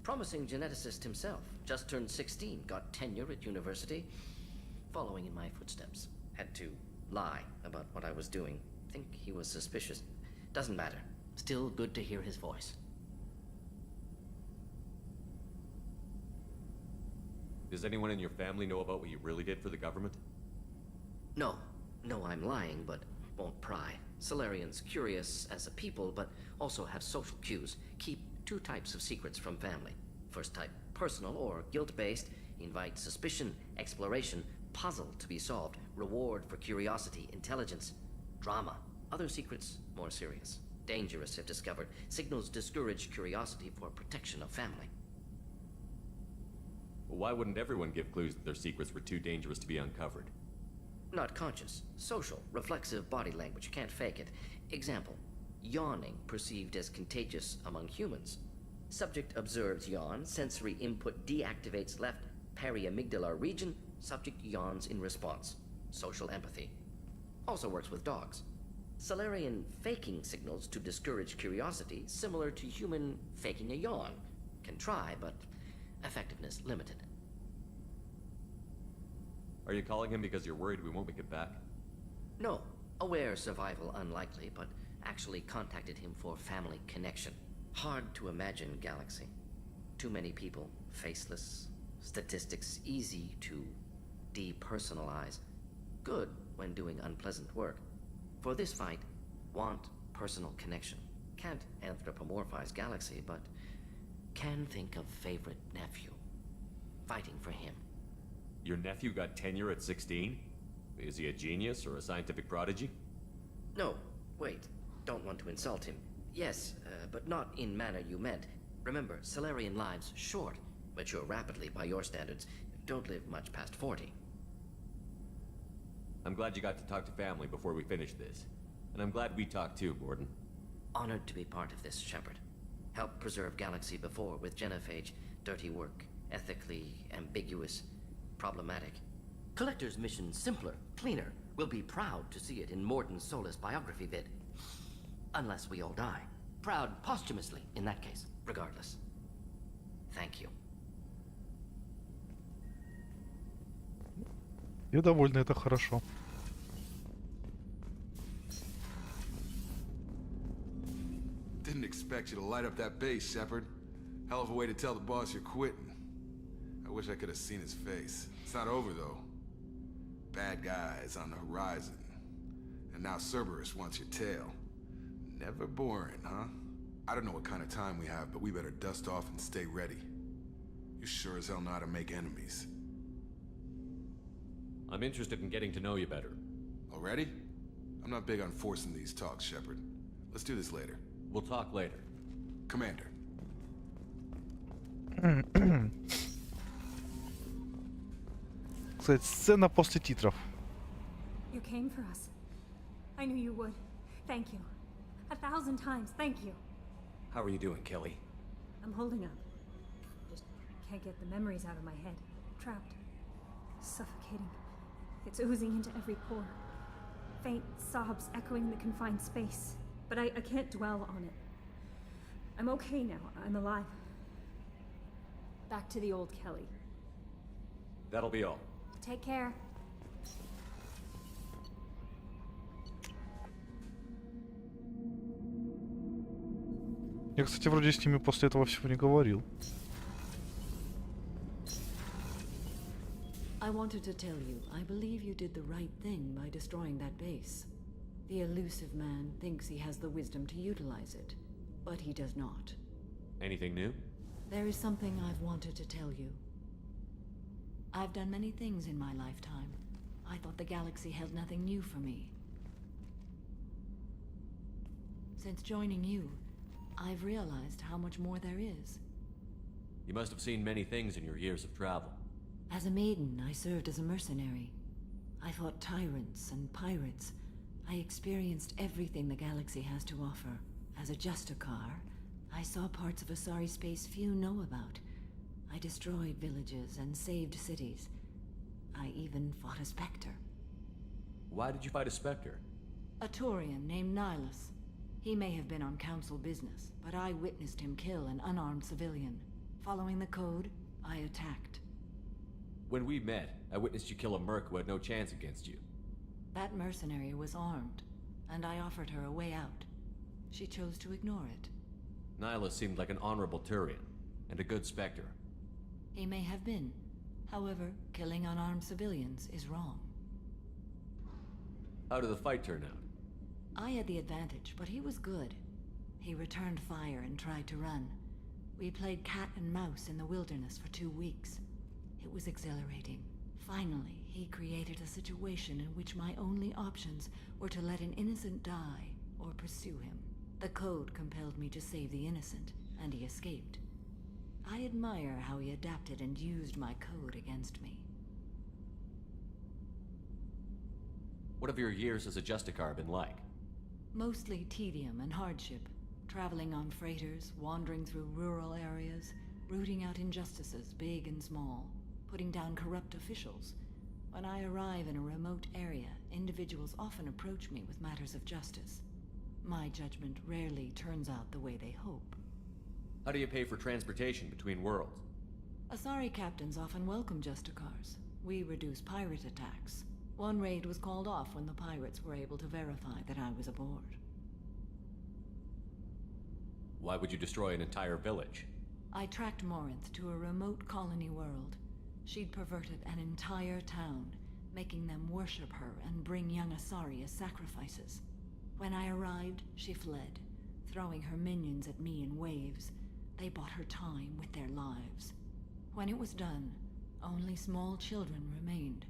Promising geneticist himself. Just turned 16, got tenure at university. Following in my footsteps. Had to lie about what I was doing. Think he was suspicious. Doesn't matter. Still good to hear his voice.
Does anyone in your family know about what you really did for the government?
No. No, I'm lying, but won't pry. Solarians curious as a people, but also have social cues. Keep two types of secrets from family. First type, personal or guilt-based. Invite suspicion, exploration, puzzle to be solved. Reward for curiosity, intelligence. Drama. Other secrets, more serious. Dangerous if discovered. Signals discourage curiosity for protection of family.
Well, why wouldn't everyone give clues that their secrets were too dangerous to be uncovered?
Not conscious. Social. Reflexive body language. Can't fake it. Example. Yawning perceived as contagious among humans. Subject observes yawn, sensory input deactivates left periamygdalar region, subject yawns in response. Social empathy. Also works with dogs. Salarian faking signals to discourage curiosity, similar to human faking a yawn. Can try, but effectiveness limited.
Are you calling him because you're worried we won't make it back?
No. Aware survival unlikely, but actually contacted him for family connection. Hard to imagine galaxy. Too many people, faceless, statistics easy to depersonalize. Good when doing unpleasant work. For this fight, want personal connection. Can't anthropomorphize galaxy, but can think of favorite nephew. Fighting for him.
Your nephew got tenure at 16? Is he a genius or a scientific prodigy?
No, wait. Don't want to insult him. Yes, but not in manner you meant. Remember, Salarian lives short. Mature rapidly by your standards. Don't live much past 40.
I'm glad you got to talk to family before we finish this. And I'm glad we talked too, Gordon.
Honored to be part of this, Shepard. Helped preserve Galaxy before with Genophage. Dirty work. Ethically ambiguous. Problematic. Collector's mission simpler, cleaner. We'll be proud to see it in Mordin's Solus biography vid. Unless we all die. Proud posthumously, in that case. Regardless. Thank you.
Я довольна, это хорошо.
Didn't expect you to light up that base, Shepard. Hell of a way to tell the boss you're quitting. I wish I could have seen his face. It's not over, though. Bad guys on the horizon. And now Cerberus wants your tail. Never boring, huh? I don't know what kind of time we have, but we better dust off and stay ready. You sure as hell know how to make enemies.
I'm interested in getting to know you better.
Already? I'm not big on forcing these talks, Shepard. Let's do this later.
We'll talk later.
Commander.
Кстати, сцена после титров.
You came for us. I knew you would. Thank you. 1,000 times, thank you.
How are you doing, Kelly?
I'm holding up. Just can't get the memories out of my head. Trapped. Suffocating. It's oozing into every pore. Faint sobs echoing the confined space. But I can't dwell on it. I'm okay now. I'm alive. Back to the old Kelly.
That'll be all.
Take care.
Я, кстати, вроде с ними после этого всего не говорил.
I wanted to tell you, I believe you did the right thing by destroying that base. The elusive man thinks he has the wisdom to utilize it, but he does not.
Anything new?
There is something I've wanted to tell you. I've done many things in my lifetime. I thought the galaxy held nothing new for me. Since joining you, I've realized how much more there is.
You must have seen many things in your years of travel.
As a maiden, I served as a mercenary. I fought tyrants and pirates. I experienced everything the galaxy has to offer. As a Justicar, I saw parts of Asari space few know about. I destroyed villages and saved cities. I even fought a Spectre.
Why did you fight a Spectre?
A Taurian named Nihilus. He may have been on council business, but I witnessed him kill an unarmed civilian. Following the code, I attacked.
When we met, I witnessed you kill a merc who had no chance against you.
That mercenary was armed, and I offered her a way out. She chose to ignore it.
Nihilus seemed like an honorable Turian, and a good Spectre.
He may have been. However, killing unarmed civilians is wrong.
How did the fight turn out?
I had the advantage, but he was good. He returned fire and tried to run. We played cat and mouse in the wilderness for 2 weeks. It was exhilarating. Finally, he created a situation in which my only options were to let an innocent die or pursue him. The code compelled me to save the innocent, and he escaped. I admire how he adapted and used my code against me.
What have your years as a Justicar been like?
Mostly tedium and hardship. traveling on freighters, wandering through rural areas, rooting out injustices, big and small, putting down corrupt officials. When I arrive in a remote area, individuals often approach me with matters of justice. My judgment rarely turns out the way they hope.
How do you pay for transportation between worlds?
Asari captains often welcome Justicars. We reduce pirate attacks. One raid was called off when the pirates were able to verify that I was aboard.
Why would you destroy an entire village?
I tracked Morinth to a remote colony world. She'd perverted an entire town, making them worship her and bring young Asari as sacrifices. When I arrived, she fled, throwing her minions at me in waves. They bought her time with their lives. When it was done, only small children remained.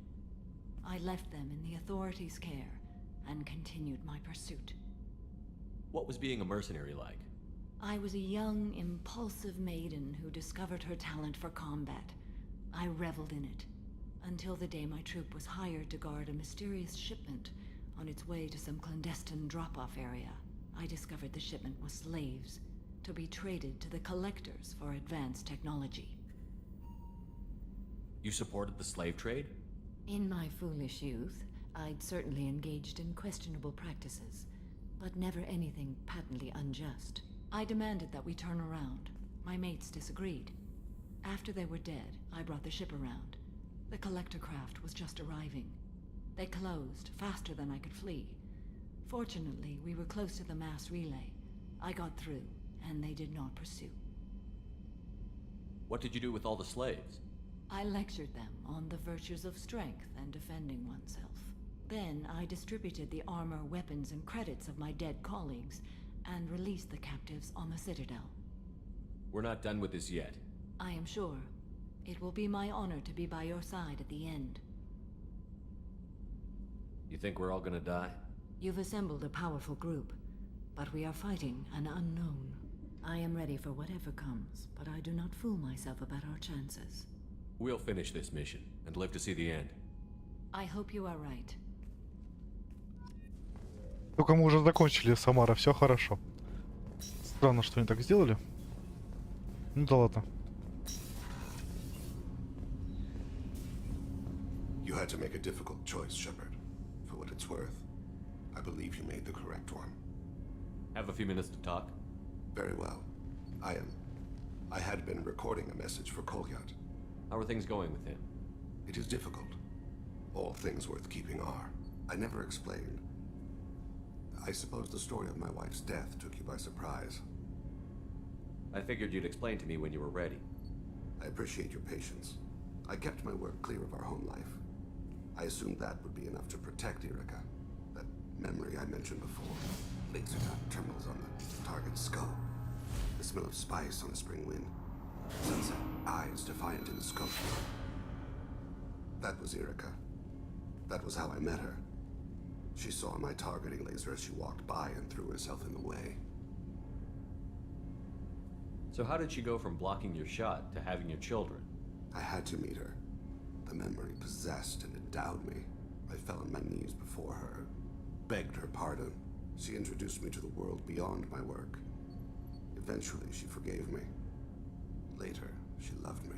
I left them in the authorities' care and continued my pursuit.
What was being a mercenary like?
I was a young, impulsive maiden who discovered her talent for combat. I reveled in it, until the day my troop was hired to guard a mysterious shipment on its way to some clandestine drop-off area. I discovered the shipment was slaves, to be traded to the collectors for advanced technology.
You supported the slave trade?
In my foolish youth, I'd certainly engaged in questionable practices, but never anything patently unjust. I demanded that we turn around. My mates disagreed. After they were dead, I brought the ship around. The collector craft was just arriving. They closed faster than I could flee. Fortunately, we were close to the mass relay. I got through, and they did not pursue.
What did you do with all the slaves?
I lectured them on the virtues of strength and defending oneself. Then I distributed the armor, weapons, and credits of my dead colleagues, and released the captives on the Citadel.
We're not done with this yet.
I am sure. It will be my honor to be by your side at the end.
You think we're all gonna die?
You've assembled a powerful group, but we are fighting an unknown. I am ready for whatever comes, but I do not fool myself about our chances.
We'll finish this mission and live to see the end.
I hope you are right.
Только мы уже закончили, Самара, все хорошо. Странно, что они так сделали. Ну да ладно.
You had to make a difficult choice, Shepard. For what it's worth, I believe you made the correct one.
Have a few minutes to talk?
Very well. I had been recording a message for Kolyat.
How are things going with him?
It is difficult. All things worth keeping are. I never explained. I suppose the story of my wife's death took you by surprise.
I figured you'd explain to me when you were ready.
I appreciate your patience. I kept my work clear of our home life. I assumed that would be enough to protect Erica. That memory I mentioned before. Laser dot terminals on the target's skull. The smell of spice on a spring wind. Sunset eyes defiant in the scope. That was Erica. That was how I met her. She saw my targeting laser as she walked by and threw herself in the way.
So how did she go from blocking your shot to having your children?
I had to meet her. The memory possessed and endowed me. I fell on my knees before her, begged her pardon. She introduced me to the world beyond my work. Eventually, she forgave me. Later, she loved me.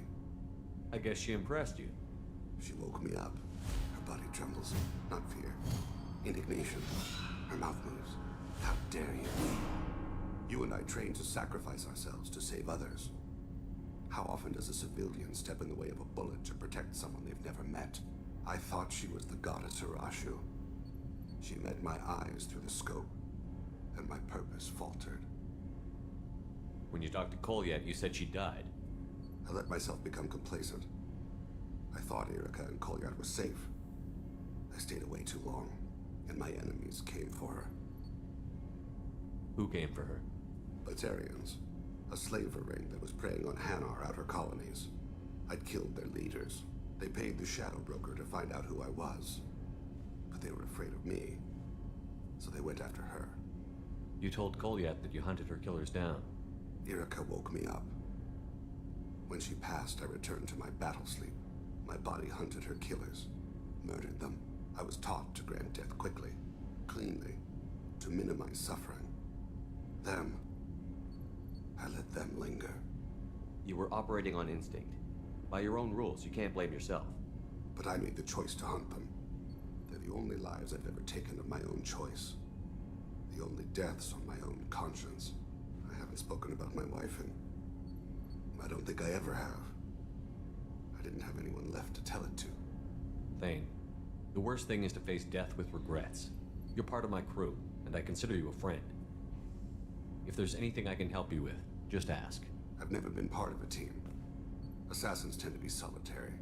I guess she impressed you.
She woke me up. Her body trembles. Not fear. Indignation. Her mouth moves. How dare you? You and I trained to sacrifice ourselves to save others. How often does a civilian step in the way of a bullet to protect someone they've never met? I thought she was the goddess Hirashu. She met my eyes through the scope, and my purpose faltered.
When you talked to Kolyat, you said she died.
I let myself become complacent. I thought Erica and Kolyat were safe. I stayed away too long, and my enemies came for her.
Who came for her?
Batarians. A slaver ring that was preying on Hanar outer colonies. I'd killed their leaders. They paid the shadow broker to find out who I was. But they were afraid of me, so they went after her.
You told Kolyat that you hunted her killers down.
Erica woke me up. When she passed, I returned to my battle sleep. My body hunted her killers, murdered them. I was taught to grant death quickly, cleanly, to minimize suffering. Them, I let them linger.
You were operating on instinct. By your own rules, you can't blame yourself.
But I made the choice to hunt them. They're the only lives I've ever taken of my own choice. The only deaths on my own conscience. I haven't spoken about my wife, and I don't think I ever have. I didn't have anyone left to tell it to.
Thane, the worst thing is to face death with regrets. You're part of my crew, and I consider you a friend. If there's anything I can help you with, just ask.
I've never been part of a team. Assassins tend to be solitary.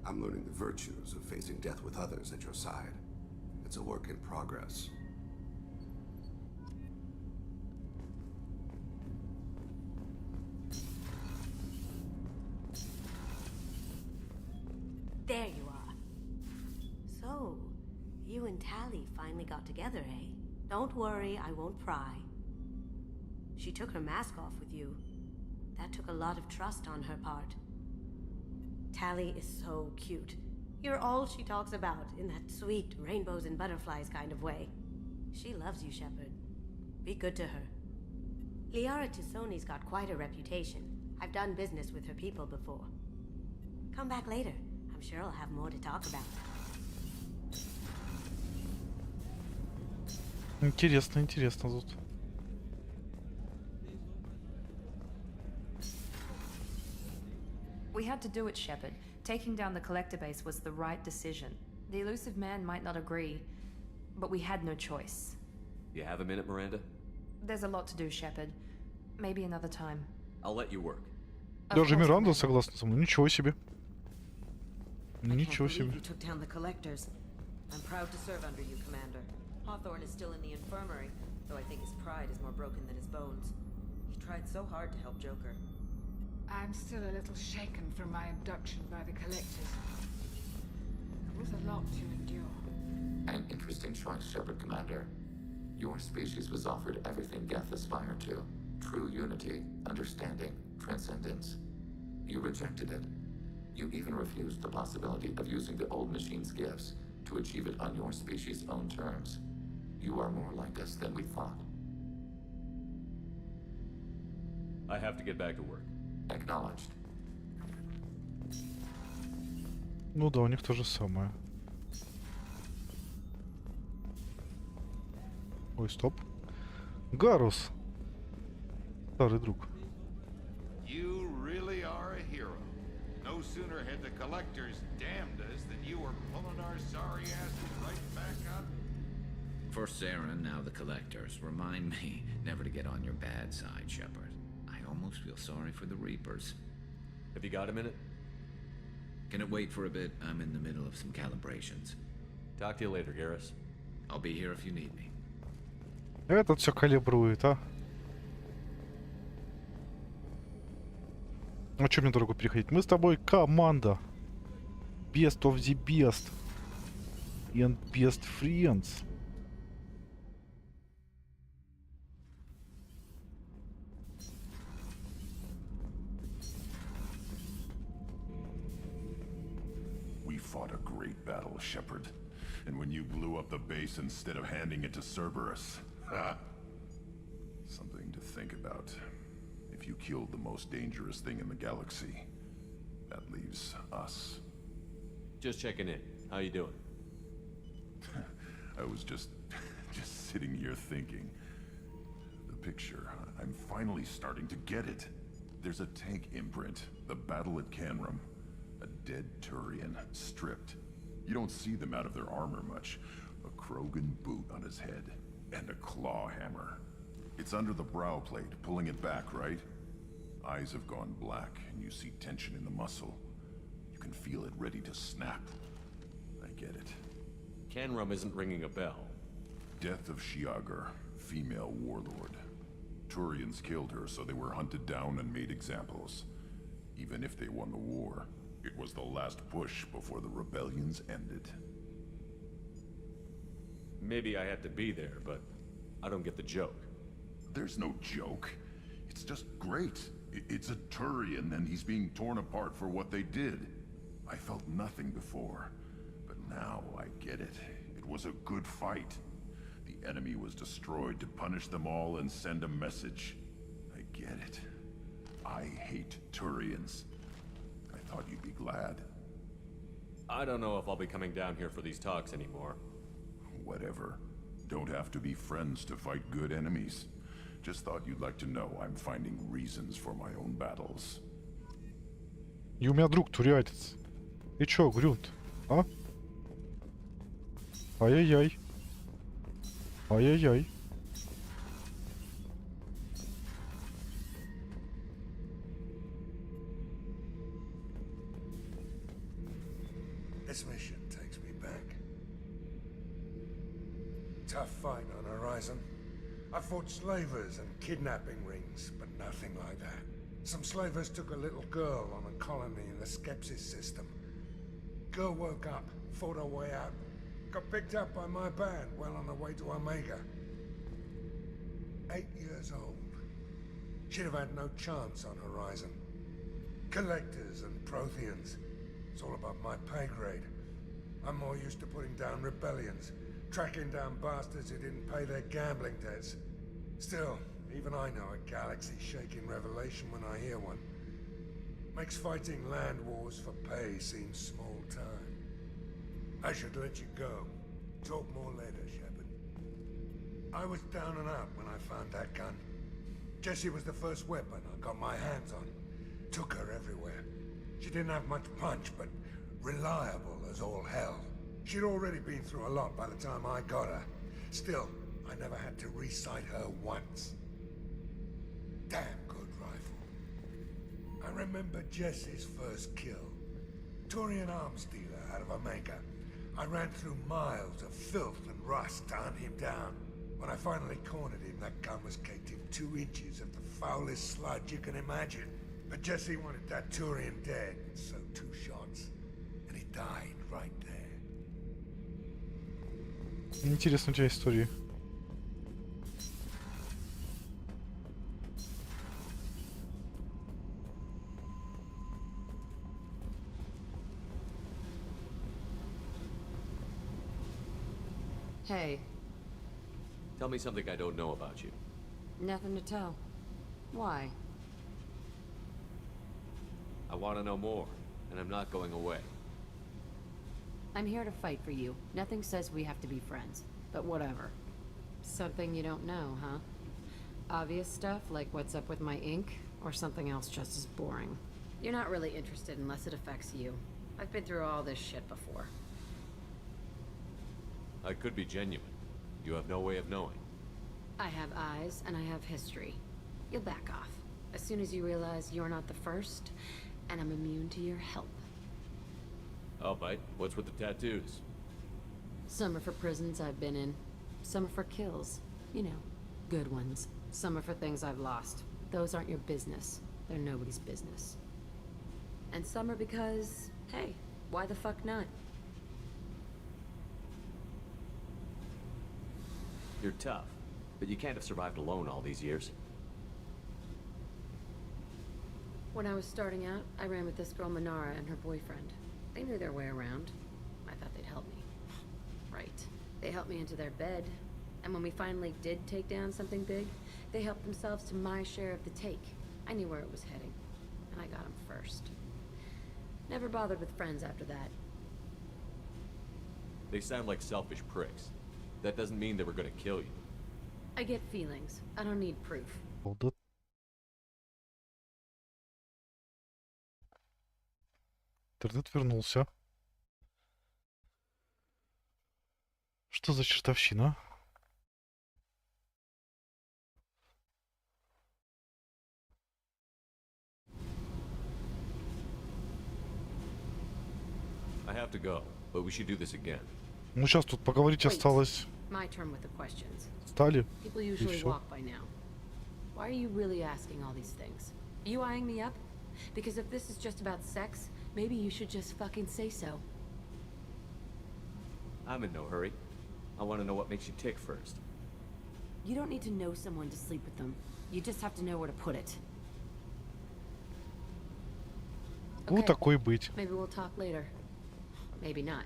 I'm learning the virtues of facing death with others at your side. It's a work in progress.
There you are. So, you and Tally finally got together, eh? Don't worry, I won't pry. She took her mask off with you. That took a lot of trust on her part. Tally is so cute. You're all she talks about in that sweet rainbows and butterflies kind of way. She loves you, Shepard. Be good to her. Liara Tisoni's got quite a reputation. I've done business with her people before. Come back later. I'm sure I'll have more to talk about.
Интересно, интересно тут.
We had to do it, Shepard. Taking down the collector base was the right decision. The elusive man might not agree, but we had no choice.
You have a minute, Miranda?
There's a lot to do, Shepard. Maybe another time.
I'll let you work.
Даже Миранда согласна со мной. Ничего себе.
I
Ничего
can't believe
себе.
you took down the collectors. I'm proud to serve under you, Commander. Hawthorne is still in the infirmary, though I think his pride is more broken than his bones. He tried so hard to help Joker.
I'm still a little shaken from my abduction by the collectors. It was a lot to endure.
An interesting choice, Shepard Commander. Your species was offered everything Geth aspired to. True unity, understanding, transcendence. You rejected it. You even refused the possibility of using the old machine's gifts to achieve it on your species' own terms. You are more like us than we thought.
I have to get back to work.
Acknowledged.
Ну да, у них то же самое. Ой, стоп. Гарус. Старый друг.
You really are a hero. No sooner had the collectors damned us than you were pulling our sorry asses right back up.
First Saren, now the collectors. Remind me never to get on your bad side, Shepard. I almost feel sorry for the Reapers.
Have you got a minute?
Can it wait for a bit? I'm in the middle of some calibrations.
Talk to you later, Garrus.
I'll be here if you need me.
Этот все калибрует, а? А что мне дорого переходить? Мы с тобой команда. Best of the best. And best friends.
We fought a great battle, Shepard. And when you blew up the base instead of handing it to Cerberus, something to think about. If you killed the most dangerous thing in the galaxy, that leaves us.
Just checking in. How you doing?
I was just sitting here thinking. The picture, I'm finally starting to get it. There's a tank imprint, the battle at Canrum. A dead Turian, stripped. You don't see them out of their armor much. A Krogan boot on his head, and a claw hammer. It's under the brow plate, pulling it back, right? Eyes have gone black, and you see tension in the muscle. You can feel it ready to snap. I get it.
Canrum isn't ringing a bell.
Death of Shiagar, female warlord. Turians killed her, so they were hunted down and made examples. Even if they won the war, it was the last push before the rebellions ended.
Maybe I had to be there, but I don't get the joke.
There's no joke. It's just great. It's a Turian, and he's being torn apart for what they did. I felt nothing before, but now I get it. It was a good fight. The enemy was destroyed to punish them all and send a message. I get it. I hate Turians. I thought you'd be glad.
I don't know if I'll be coming down here for these talks anymore.
Whatever. Don't have to be friends to fight good enemies. Just thought you'd like to know I'm finding reasons for my own battles.
И у меня друг турятец. И чё, Грюнд? А? Ай-яй-яй. Ай-яй-яй.
This mission takes me back. Tough fight on Horizon. I fought slavers and kidnapping rings, but nothing like that. Some slavers took a little girl on a colony in the Skepsis system. Girl woke up, fought her way out, got picked up by my band well on her way to Omega. 8 years old. She'd have had no chance on Horizon. Collectors and Protheans. It's all above my pay grade. I'm more used to putting down rebellions, tracking down bastards who didn't pay their gambling debts. Still, even I know a galaxy-shaking revelation when I hear one. Makes fighting land wars for pay seem small time. I should let you go. Talk more later, Shepard. I was down and out when I found that gun. Jessie was the first weapon I got my hands on. Took her everywhere. She didn't have much punch, but reliable as all hell. She'd already been through a lot by the time I got her. Still, I never had to recite her once. Damn good rifle. I remember Jessie's first kill. Turian arms dealer out of Omega. I ran through miles of filth and rust to hunt him down. When I finally cornered him, that gun was caked in 2 inches of the foulest sludge you can imagine. But Jessie wanted that Turian dead, so 2 shots. And he died right there.
Интересная у тебя история.
Hey.
Tell me something I don't know about you.
Nothing to tell. Why?
I want to know more, and I'm not going away.
I'm here to fight for you. Nothing says we have to be friends, but whatever. Something you don't know, huh? Obvious stuff, like what's up with my ink, or something else just as boring. You're not really interested unless it affects you. I've been through all this shit before.
I could be genuine. You have no way of knowing.
I have eyes, and I have history. You'll back off. As soon as you realize you're not the first, and I'm immune to your help.
I'll bite. What's with the tattoos?
Some are for prisons I've been in. Some are for kills. You know, good ones. Some are for things I've lost. Those aren't your business. They're nobody's business. And some are because, hey, why the fuck not?
You're tough, but you can't have survived alone all these years.
When I was starting out, I ran with this girl Manara and her boyfriend. They knew their way around. I thought they'd help me. Right. They helped me into their bed, and when we finally did take down something big, they helped themselves to my share of the take. I knew where it was heading, and I got them first. Never bothered with friends after that.
They sound like selfish pricks. That doesn't mean they were gonna kill you.
I get feelings. I don't need proof.
Hold. Интернет вернулся. Что за чертовщина?
I have to go, but we should do this again.
Ну сейчас тут поговорить осталось.
My turn with the questions.
Стали.
People
И
usually
всё.
walk by now. Why are you really asking all these things? Are you eyeing me up? Because if this is just about sex, maybe you should just fucking say so.
I'm in no hurry. I want to know what makes you tick first.
You don't need to know someone to sleep with them. You just have to know where to put it.
Ну, такой быть.
Maybe we'll talk later. Maybe not.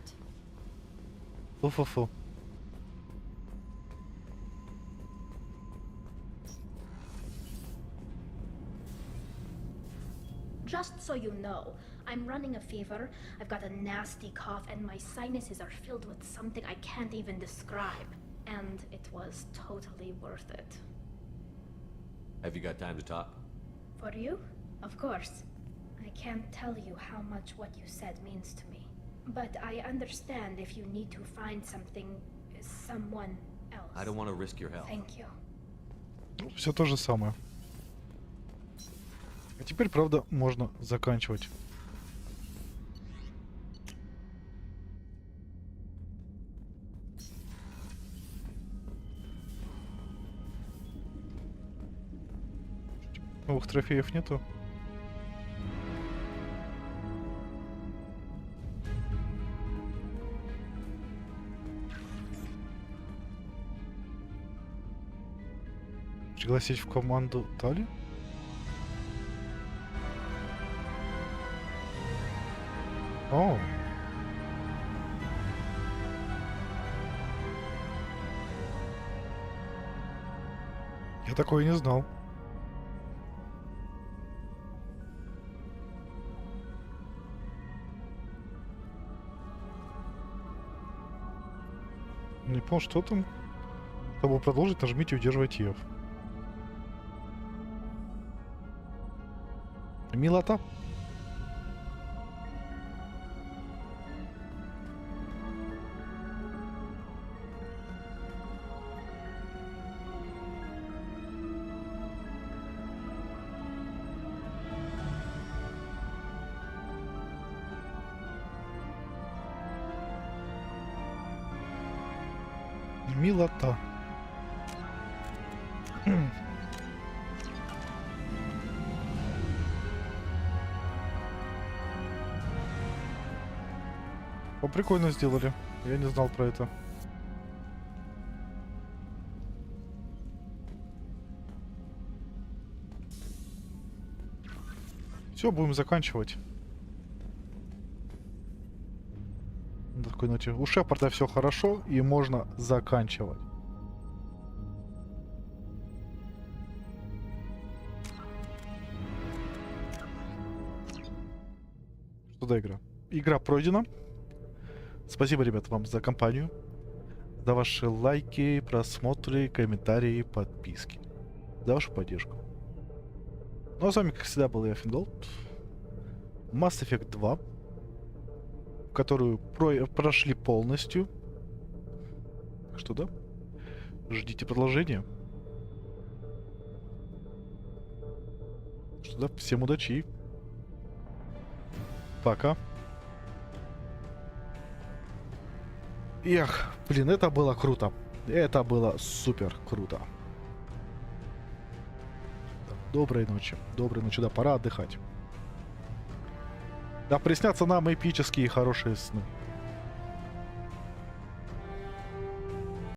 Фу-фу-фу.
so you know. I'm running a fever, I've got a nasty cough, and my sinuses are filled with something I can't even describe. And it was totally worth it.
Have you got time to talk?
For you? Of course. I can't tell you how much what you said means to me. But I understand if you need to find something, someone else.
I don't want to risk your health.
Thank you.
Все то же самое. А теперь, правда, можно заканчивать. Новых трофеев нету. Пригласить в команду Тали? О. Я такое не знал. Не понял, что там. Чтобы продолжить, нажмите и удерживайте F. Милота. Милота. Прикольно сделали. Я не знал про это. Все, будем заканчивать. На такой ноте. У Шепарда все хорошо, и можно заканчивать. Что за игра? Игра пройдена. Спасибо, ребята, вам за компанию, за ваши лайки, просмотры, комментарии, подписки, за вашу поддержку. Ну а с вами, как всегда, был я, Fingolt. Mass Effect 2, которую прошли полностью. Так что да, ждите продолжения. Что да, всем удачи и пока. Эх, блин, это было круто. Это было супер круто. Доброй ночи. Доброй ночи, да, пора отдыхать. Да приснятся нам эпические и хорошие сны.